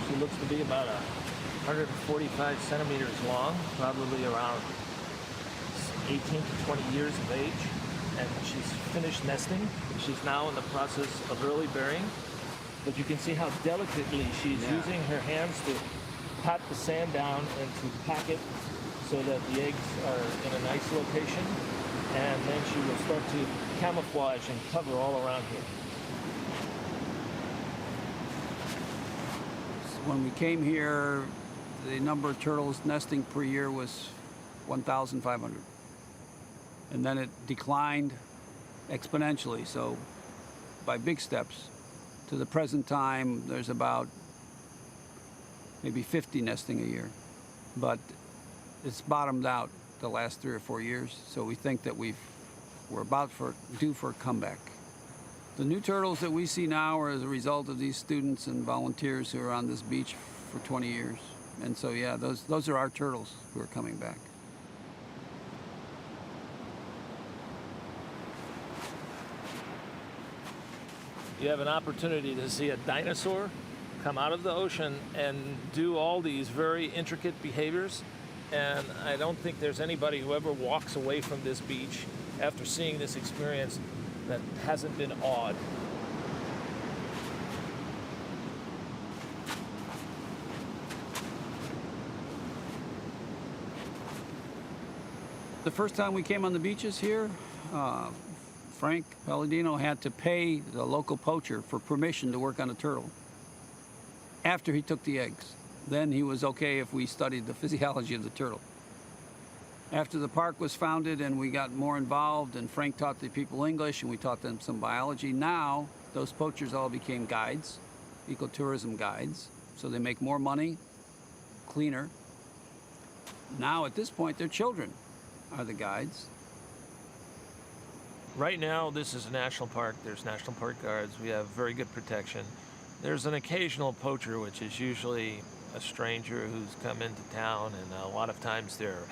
She looks to be about 145 centimeters long, probably around 18 to 20 years of age. And she's finished nesting. She's now in the process of early bearing. But you can see how delicately she's using her hands to pat the sand down and to pack it so that the eggs are in a nice location. And then she will start to camouflage and cover all around here. When we came here, the number of turtles nesting per year was 1,500. And then it declined exponentially, so by big steps. To the present time, there's about maybe 50 nesting a year. But it's bottomed out the last 3 or 4 years, so we think that we're due for a comeback. The new turtles that we see now are as a result of these students and volunteers who are on this beach for 20 years. And so, yeah, those are our turtles who are coming back. you have an opportunity to see a dinosaur come out of the ocean and do all these very intricate behaviors. And I don't think there's anybody who ever walks away from this beach after seeing this experience that hasn't been awed. The first time we came on the beaches here, Frank Palladino had to pay the local poacher for permission to work on a turtle after he took the eggs. Then he was okay if we studied the physiology of the turtle. After the park was founded and we got more involved and Frank taught the people English and we taught them some biology, now those poachers all became guides, ecotourism guides, so they make more money, cleaner. Now at this point, their children are the guides. Right now, this is a national park. There's national park guards. We have very good protection. There's an occasional poacher, which is usually a stranger who's come into town, and a lot of times they're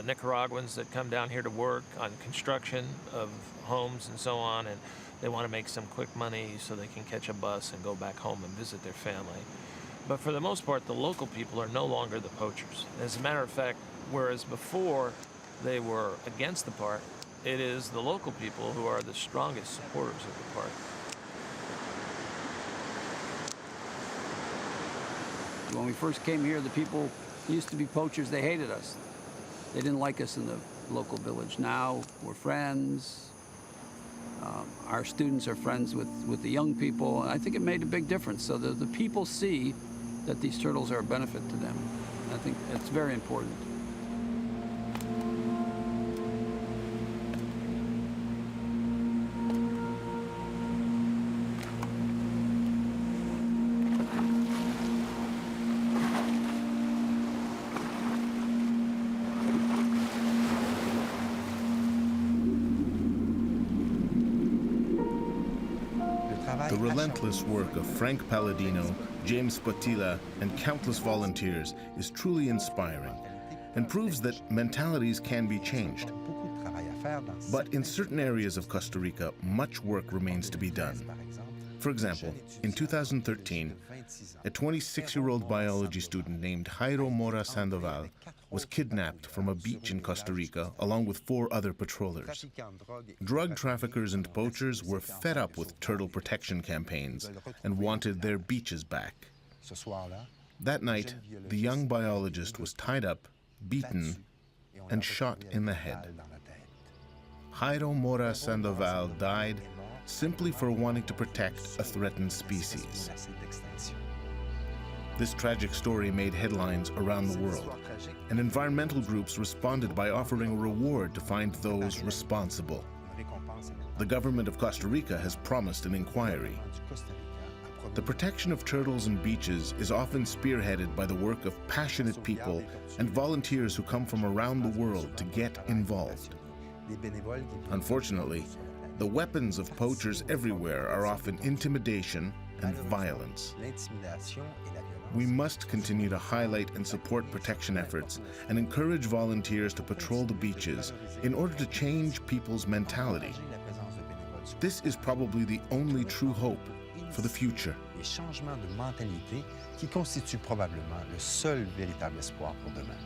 Nicaraguans that come down here to work on construction of homes and so on, and they want to make some quick money so they can catch a bus and go back home and visit their family. But for the most part, the local people are no longer the poachers. As a matter of fact, whereas before they were against the park, it is the local people who are the strongest supporters of the park. When we first came here, the people used to be poachers. They hated us. They didn't like us in the local village. Now we're friends. Our students are friends with the young people. I think it made a big difference. So the people see that these turtles are a benefit to them. I think it's very important. The relentless work of Frank Palladino, James Spotilla, and countless volunteers is truly inspiring and proves that mentalities can be changed. But in certain areas of Costa Rica, much work remains to be done. For example, in 2013, a 26-year-old biology student named Jairo Mora Sandoval was kidnapped from a beach in Costa Rica along with 4 other patrollers. Drug traffickers and poachers were fed up with turtle protection campaigns and wanted their beaches back. That night, the young biologist was tied up, beaten, and shot in the head. Jairo Mora Sandoval died simply for wanting to protect a threatened species. This tragic story made headlines around the world, and environmental groups responded by offering a reward to find those responsible. The government of Costa Rica has promised an inquiry. The protection of turtles and beaches is often spearheaded by the work of passionate people and volunteers who come from around the world to get involved. Unfortunately, the weapons of poachers everywhere are often intimidation and violence. We must continue to highlight and support protection efforts and encourage volunteers to patrol the beaches in order to change people's mentality. This is probably the only true hope for the future. Les changements de mentalité qui constituent probablement le seul véritable espoir pour demain.